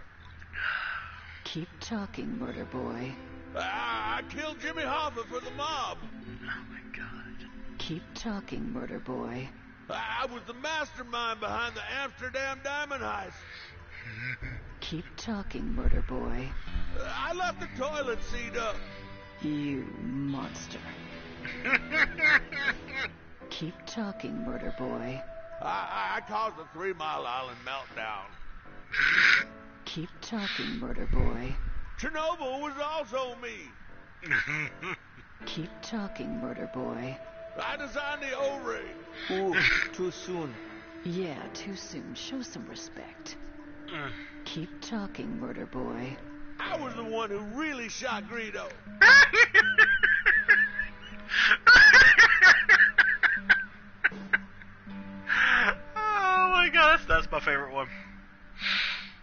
Keep talking, murder boy. I killed Jimmy Hoffa for the mob. Oh, my God. Keep talking, murder boy. I was the mastermind behind the Amsterdam diamond heist. Keep talking, murder boy. I left the toilet seat up. You monster. Keep talking, murder boy. I caused the 3 Mile Island meltdown. Keep talking, murder boy. Chernobyl was also me. Keep talking, murder boy. I designed the O-ring. Ooh, too soon. Yeah, too soon. Show some respect. Keep talking, murder boy. I was the one who really shot Greedo. Oh my God, that's my favorite one.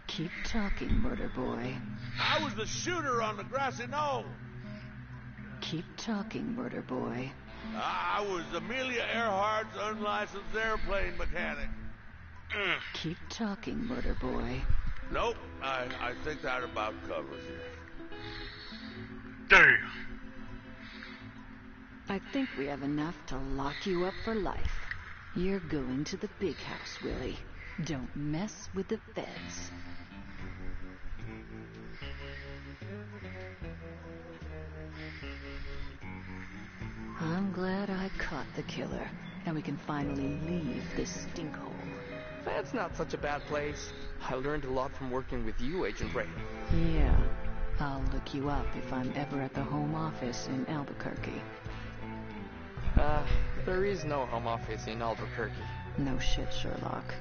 Keep talking, murder boy. I was the shooter on the grassy knoll. Keep talking, murder boy. I was Amelia Earhart's unlicensed airplane mechanic. Keep talking, murder boy. Nope, I think that about covers it. Damn. I think we have enough to lock you up for life. You're going to the big house, Willie. Don't mess with the feds. I'm glad I caught the killer, and we can finally leave this stinkhole. That's not such a bad place. I learned a lot from working with you, Agent Ray. Yeah, I'll look you up if I'm ever at the home office in Albuquerque. There is no home office in Albuquerque. No shit, Sherlock.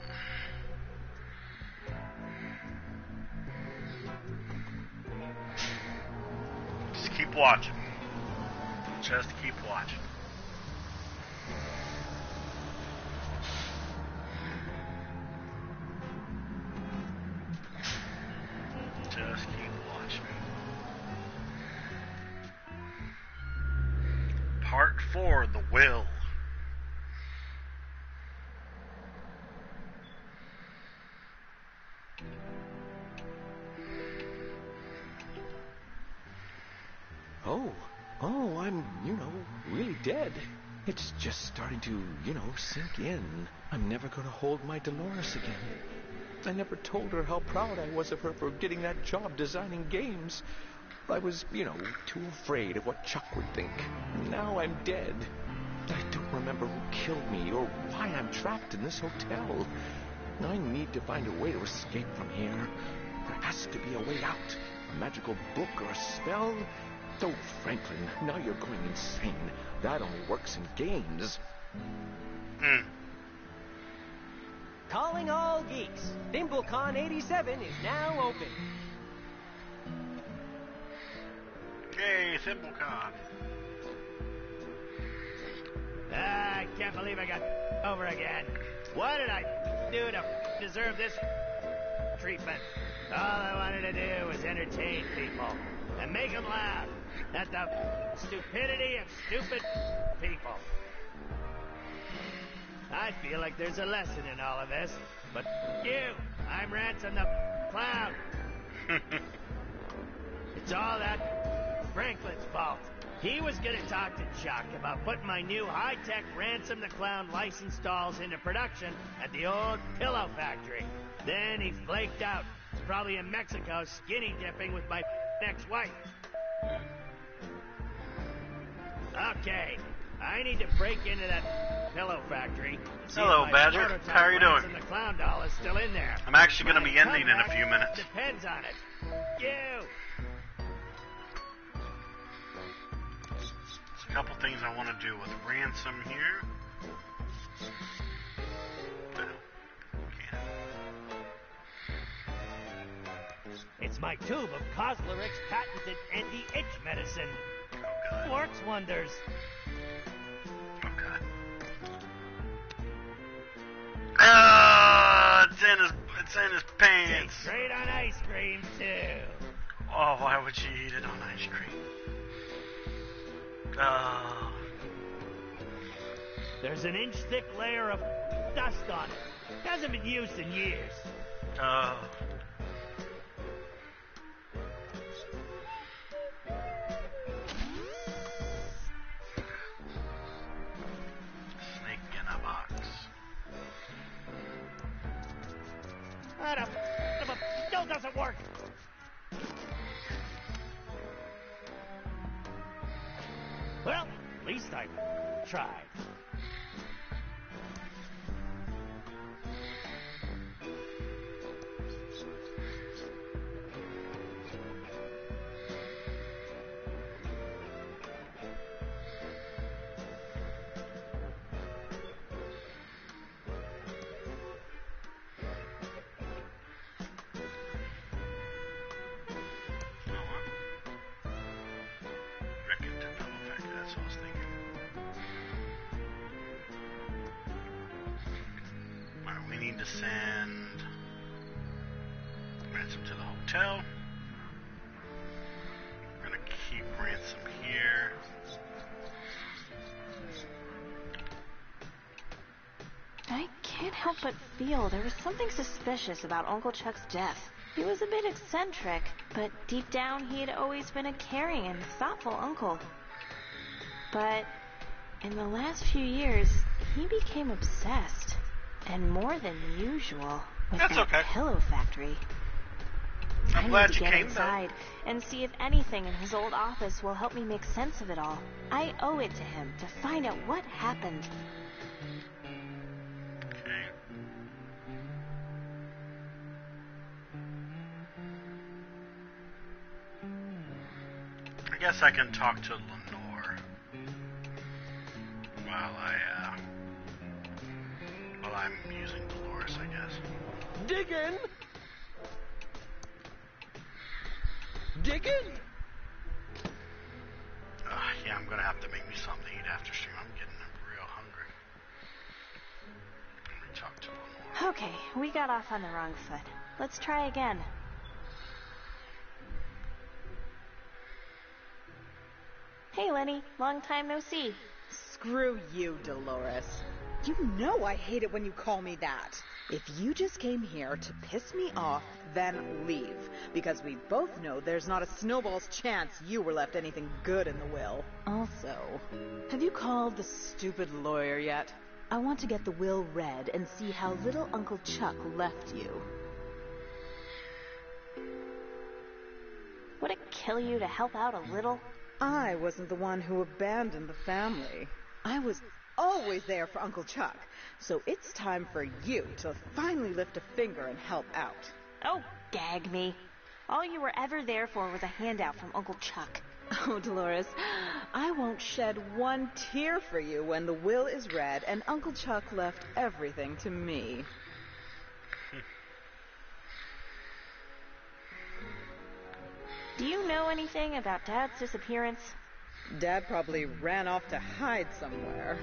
Just keep watching. Just keep watching. Just keep watching. Part 4, The Will. Oh, I'm, really dead. It's just starting to, sink in. I'm never going to hold my Dolores again. I never told her how proud I was of her for getting that job designing games. I was, too afraid of what Chuck would think. Now I'm dead. I don't remember who killed me or why I'm trapped in this hotel. I need to find a way to escape from here. There has to be a way out. A magical book or a spell. Oh, Franklin, now you're going insane. That only works in games. Calling all geeks. ThimbleCon 87 is now open. Okay, ThimbleCon. I can't believe I got over again. What did I do to deserve this treatment? All I wanted to do was entertain people and make them laugh at the stupidity of stupid people. I feel like there's a lesson in all of this, but you, I'm Ransom the Clown. It's all that Franklin's fault. He was gonna talk to Chuck about putting my new high-tech Ransom the Clown licensed dolls into production at the old pillow factory. Then he flaked out. He's probably in Mexico skinny dipping with my ex-wife. Okay, I need to break into that pillow factory. Hello, Badger. How are you doing? The Clown doll is still in there. I'm actually going to be ending in a few minutes. Depends on it. You. There's a couple things I want to do with Ransom here. It's my tube of Cosleric's patented anti-itch medicine. Oh, God. Works wonders. Oh, God. It's in his pants. Tastes great on ice cream, too. Oh, why would you eat it on ice cream? Oh. There's an inch-thick layer of dust on it. Hasn't been used in years. Oh. Snake in a box. That still doesn't work. Well, at least I tried. That's what I was thinking. Alright, we need to send Ransom to the hotel. We're gonna keep Ransom here. I can't help but feel there was something suspicious about Uncle Chuck's death. He was a bit eccentric, but deep down he had always been a caring and thoughtful uncle. But in the last few years, he became obsessed, and more than usual, with that pillow factory. I'm glad you came, get inside and see if anything in his old office will help me make sense of it all. I owe it to him to find out what happened. Okay. I guess I can talk to Lenore while I'm using Dolores, I guess. Diggin'! Diggin'! Yeah, I'm gonna have to make me something to eat after stream. I'm getting real hungry. Let me talk to Lenore. Okay, we got off on the wrong foot. Let's try again. Hey, Lenny. Long time no see. Screw you, Dolores. You know I hate it when you call me that. If you just came here to piss me off, then leave. Because we both know there's not a snowball's chance you were left anything good in the will. Also, have you called the stupid lawyer yet? I want to get the will read and see how little Uncle Chuck left you. Would it kill you to help out a little? I wasn't the one who abandoned the family. I was always there for Uncle Chuck. So it's time for you to finally lift a finger and help out. Oh, gag me. All you were ever there for was a handout from Uncle Chuck. Oh, Dolores, I won't shed one tear for you when the will is read and Uncle Chuck left everything to me. Do you know anything about Dad's disappearance? Dad probably ran off to hide somewhere.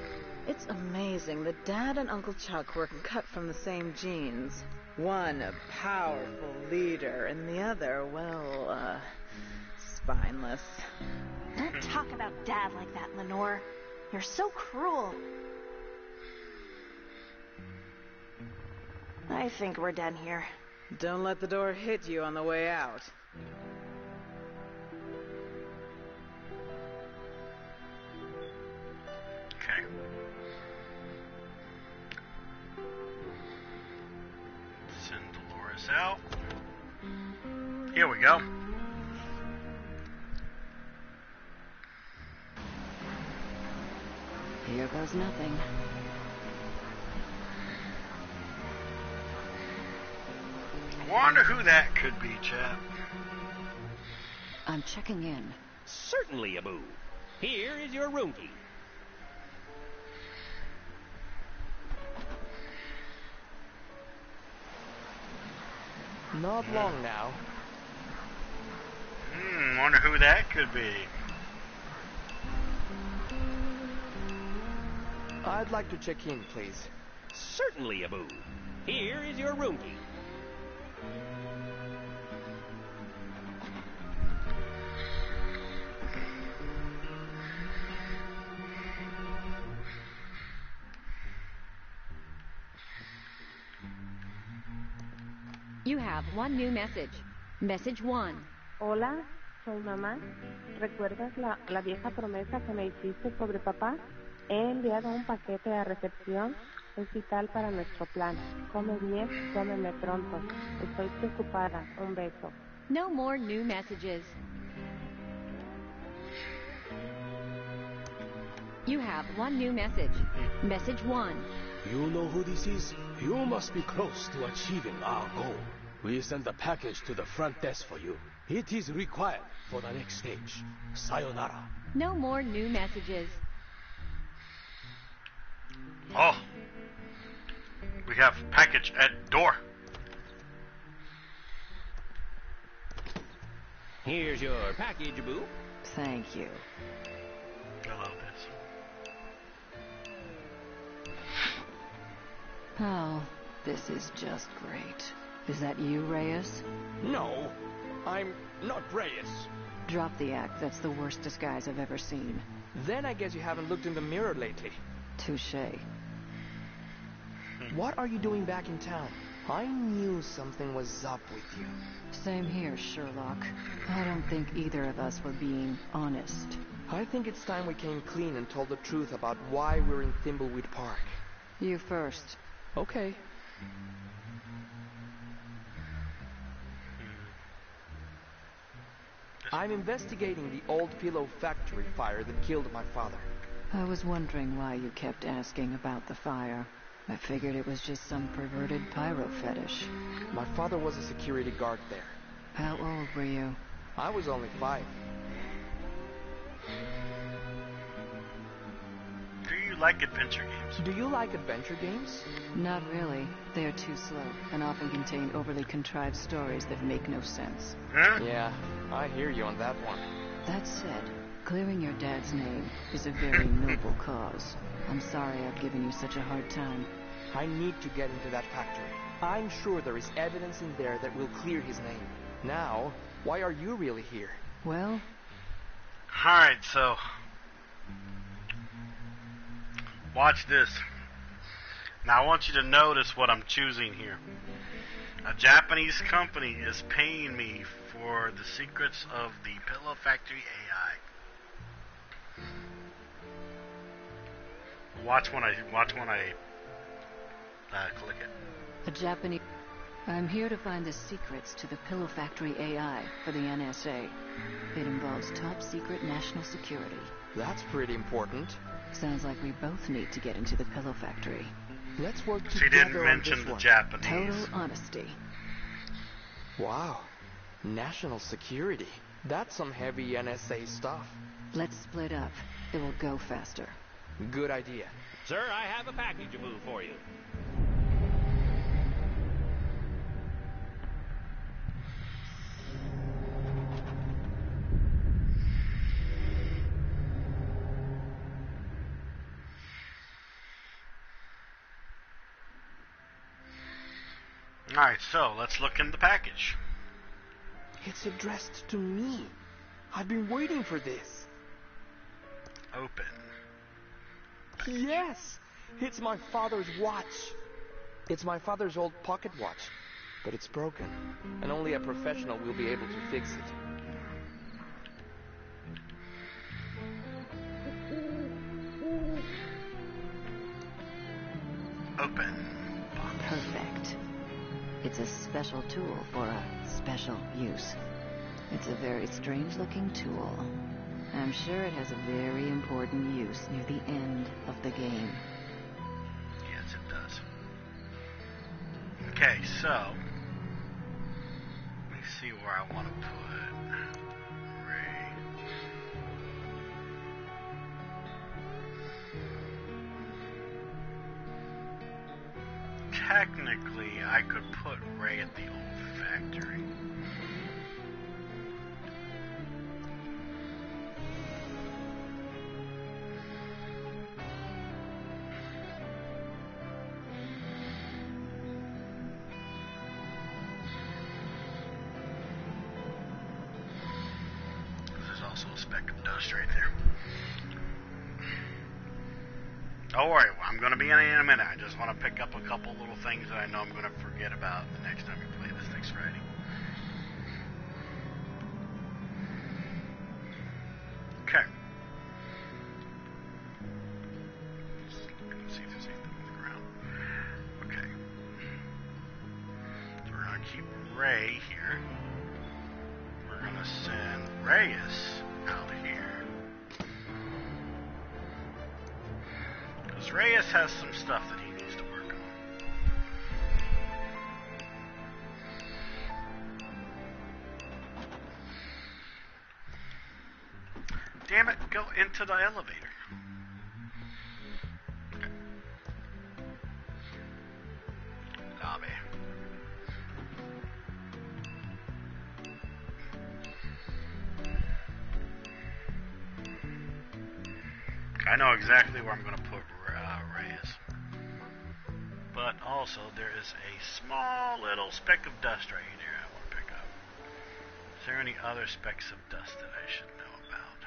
It's amazing that Dad and Uncle Chuck were cut from the same genes. One a powerful leader, and the other, well, spineless. Don't talk about Dad like that, Lenore. You're so cruel. I think we're done here. Don't let the door hit you on the way out. Okay. Send Dolores out. Here we go. Here goes nothing. I wonder who that could be, chap. I'm checking in. Certainly, Abu. Here is your room key. Not long now. Wonder who that could be. I'd like to check in, please. Certainly, Abu. Here is your room key. You have one new message. Message 1. Hola, soy mamá. ¿Recuerdas la vieja promesa que me hiciste sobre papá? He enviado un paquete a recepción. Es vital para nuestro plan. Come bien, llámeme pronto. Estoy preocupada. Un beso. No more new messages. You have one new message. Message 1. You know who this is? You must be close to achieving our goal. We send a package to the front desk for you. It is required for the next stage. Sayonara. No more new messages. Oh. We have package at door. Here's your package, Abu. Thank you. I love this. Oh, this is just great. Is that you, Reyes? No, I'm not Reyes. Drop the act. That's the worst disguise I've ever seen. Then I guess you haven't looked in the mirror lately. Touché. What are you doing back in town? I knew something was up with you. Same here, Sherlock. I don't think either of us were being honest. I think it's time we came clean and told the truth about why we're in Thimbleweed Park. You first. Okay. I'm investigating the old pillow factory fire that killed my father. I was wondering why you kept asking about the fire. I figured it was just some perverted pyro fetish. My father was a security guard there. How old were you? I was only 5. Do you like adventure games? Do you like adventure games? Not really. They are too slow and often contain overly contrived stories that make no sense. Huh? Yeah, I hear you on that one. That said, clearing your dad's name is a very noble cause. I'm sorry I've given you such a hard time. I need to get into that factory. I'm sure there is evidence in there that will clear his name. Now, why are you really here? Well... Alright, so... watch this. Now I want you to notice what I'm choosing here. A Japanese company is paying me for the secrets of the Pillow Factory AI. Watch when I click it. A Japanese... I'm here to find the secrets to the Pillow Factory AI for the NSA. It involves top secret national security. That's pretty important. Sounds like we both need to get into the Pillow Factory. Let's work together. She didn't mention the Japanese. Total honesty. Wow. National security. That's some heavy NSA stuff. Let's split up. It will go faster. Good idea. Sir, I have a package move for you. Alright, so let's look in the package. It's addressed to me. I've been waiting for this. Open. Yes! It's my father's watch. It's my father's old pocket watch, but it's broken, and only a professional will be able to fix it. Open. Perfect. It's a special tool for a special use. It's a very strange-looking tool. I'm sure it has a very important use near the end of the game. Yes, it does. Okay, so let me see where I want to put Ray. Technically, I could put Ray at the old factory. There's also a speck of dust right there. Don't worry, I'm going to be in a minute. I just want to pick up a couple little things that I know I'm going to forget about the next time we play this next Friday. Okay. Just looking to see if there's anything on the ground. Okay. So we're going to keep Ray here. We're going to send Reyes out here. Because Reyes has some stuff that he needs to work on. Damn it, go into the elevator. Okay. Lobby. I know exactly where I'm going to put Reyes. But also, there is a small little speck of dust right here I want to pick up. Is there any other specks of dust that I should know about?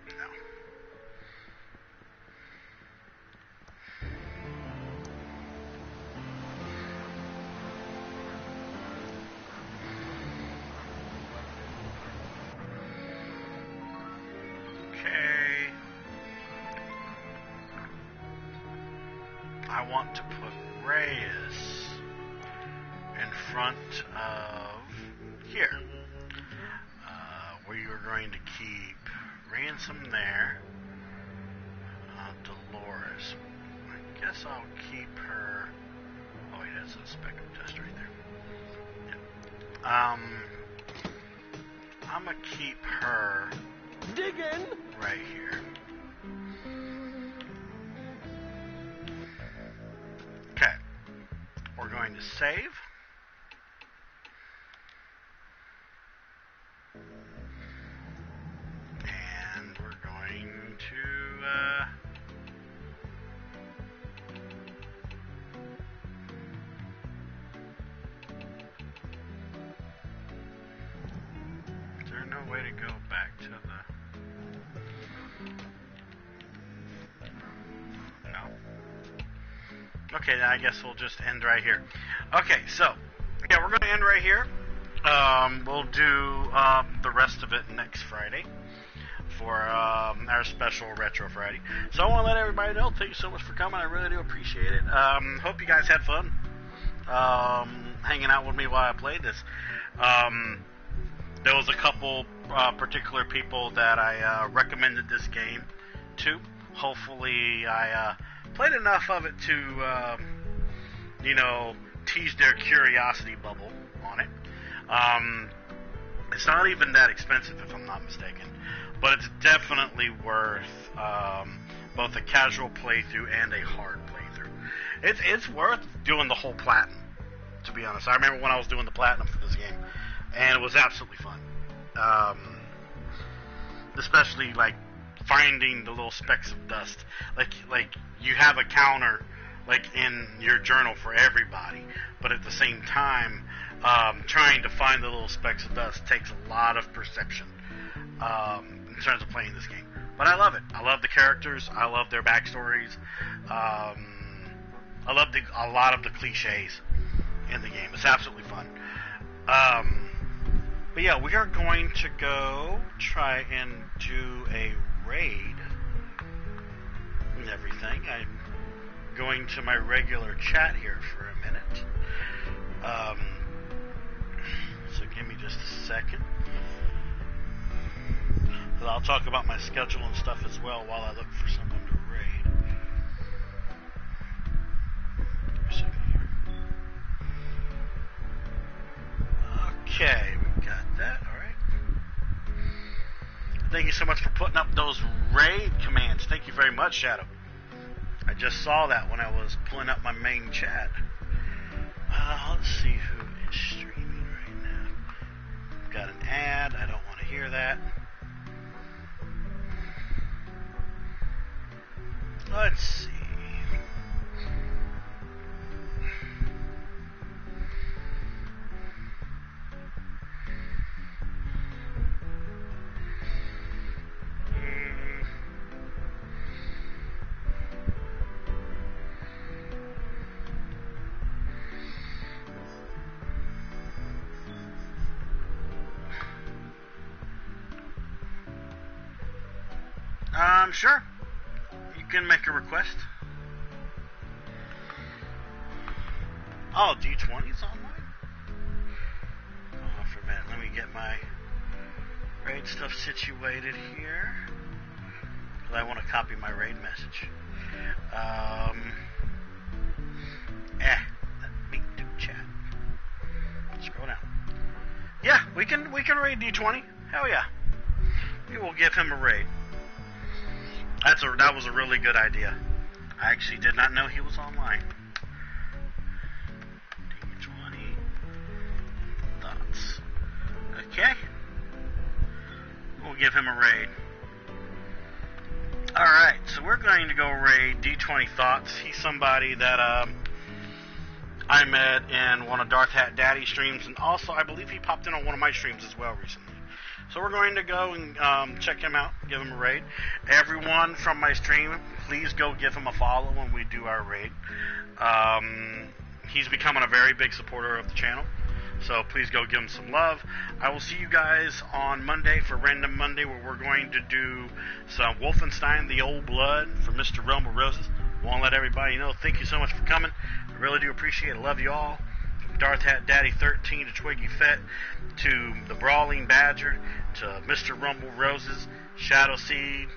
No. Okay. I want to put Reyes in front of here. We are going to keep Ransom there. Dolores. I guess I'll keep her. Oh, wait, that's a speck of dust right there. Yeah. I'm gonna keep her. Diggin'! Right here. Okay. We're going to save. And we're going to is there no way to go back to the Okay, then I guess we'll just end right here. Okay, so, yeah, we're going to end right here. We'll do the rest of it next Friday for our special Retro Friday. So I want to let everybody know, thank you so much for coming. I really do appreciate it. Hope you guys had fun hanging out with me while I played this. There was a couple particular people that I recommended this game to. Hopefully I played enough of it to, tease their curiosity bubble on it. It's not even that expensive, if I'm not mistaken, but it's definitely worth both a casual playthrough and a hard playthrough. It's worth doing the whole platinum, to be honest. I remember when I was doing the platinum for this game, and it was absolutely fun. Especially, like, finding the little specks of dust. Like you have a counter like in your journal for everybody, but at the same time, trying to find the little specks of dust takes a lot of perception in terms of playing this game. But I love it. I love the characters. I love their backstories. I love a lot of the cliches in the game. It's absolutely fun. But yeah, we are going to go try and do a raid and everything. I'm going to my regular chat here for a minute. So give me just a second. I'll talk about my schedule and stuff as well while I look for someone to raid. Give me a second here. Okay, we got that. Alright. Thank you so much for putting up those raid commands. Thank you very much, Shadow. I just saw that when I was pulling up my main chat. Let's see who is streaming right now. I've got an ad. I don't want to hear that. Let's see. Sure. You can make a request. Oh, D20's online? Oh, for a minute. Let me get my raid stuff situated here. Because I want to copy my raid message. Let me do chat. Scroll down. Yeah, we can raid D20. Hell yeah. We will give him a raid. That was a really good idea. I actually did not know he was online. D20 thoughts. Okay. We'll give him a raid. Alright, so we're going to go raid D20 Thoughts. He's somebody that I met in one of Darth Hat Daddy's streams, and also I believe he popped in on one of my streams as well recently. So we're going to go and check him out, give him a raid. Everyone from my stream, please go give him a follow when we do our raid. He's becoming a very big supporter of the channel, so please go give him some love. I will see you guys on Monday for Random Monday, where we're going to do some Wolfenstein The Old Blood for Mr. Realm of Roses. Want to let everybody know, thank you so much for coming. I really do appreciate it. I love you all. From Darth Hat Daddy 13 to Twiggy Fett to the Brawling Badger to Mr. Rumble Roses, Shadow Seed,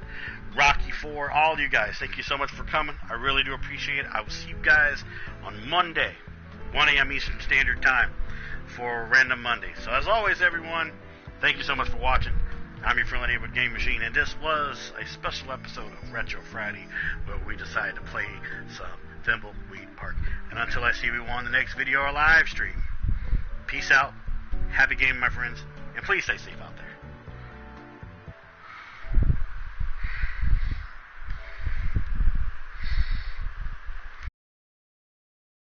Rocky 4, all you guys, thank you so much for coming. I really do appreciate it. I will see you guys on Monday, 1 a.m. Eastern Standard Time for Random Monday. So as always, everyone, thank you so much for watching. I'm your friendly neighborhood game machine, and this was a special episode of Retro Friday where we decided to play some Thimbleweed Park. And until I see you on the next video or live stream, peace out, happy gaming, my friends, and please stay safe out there.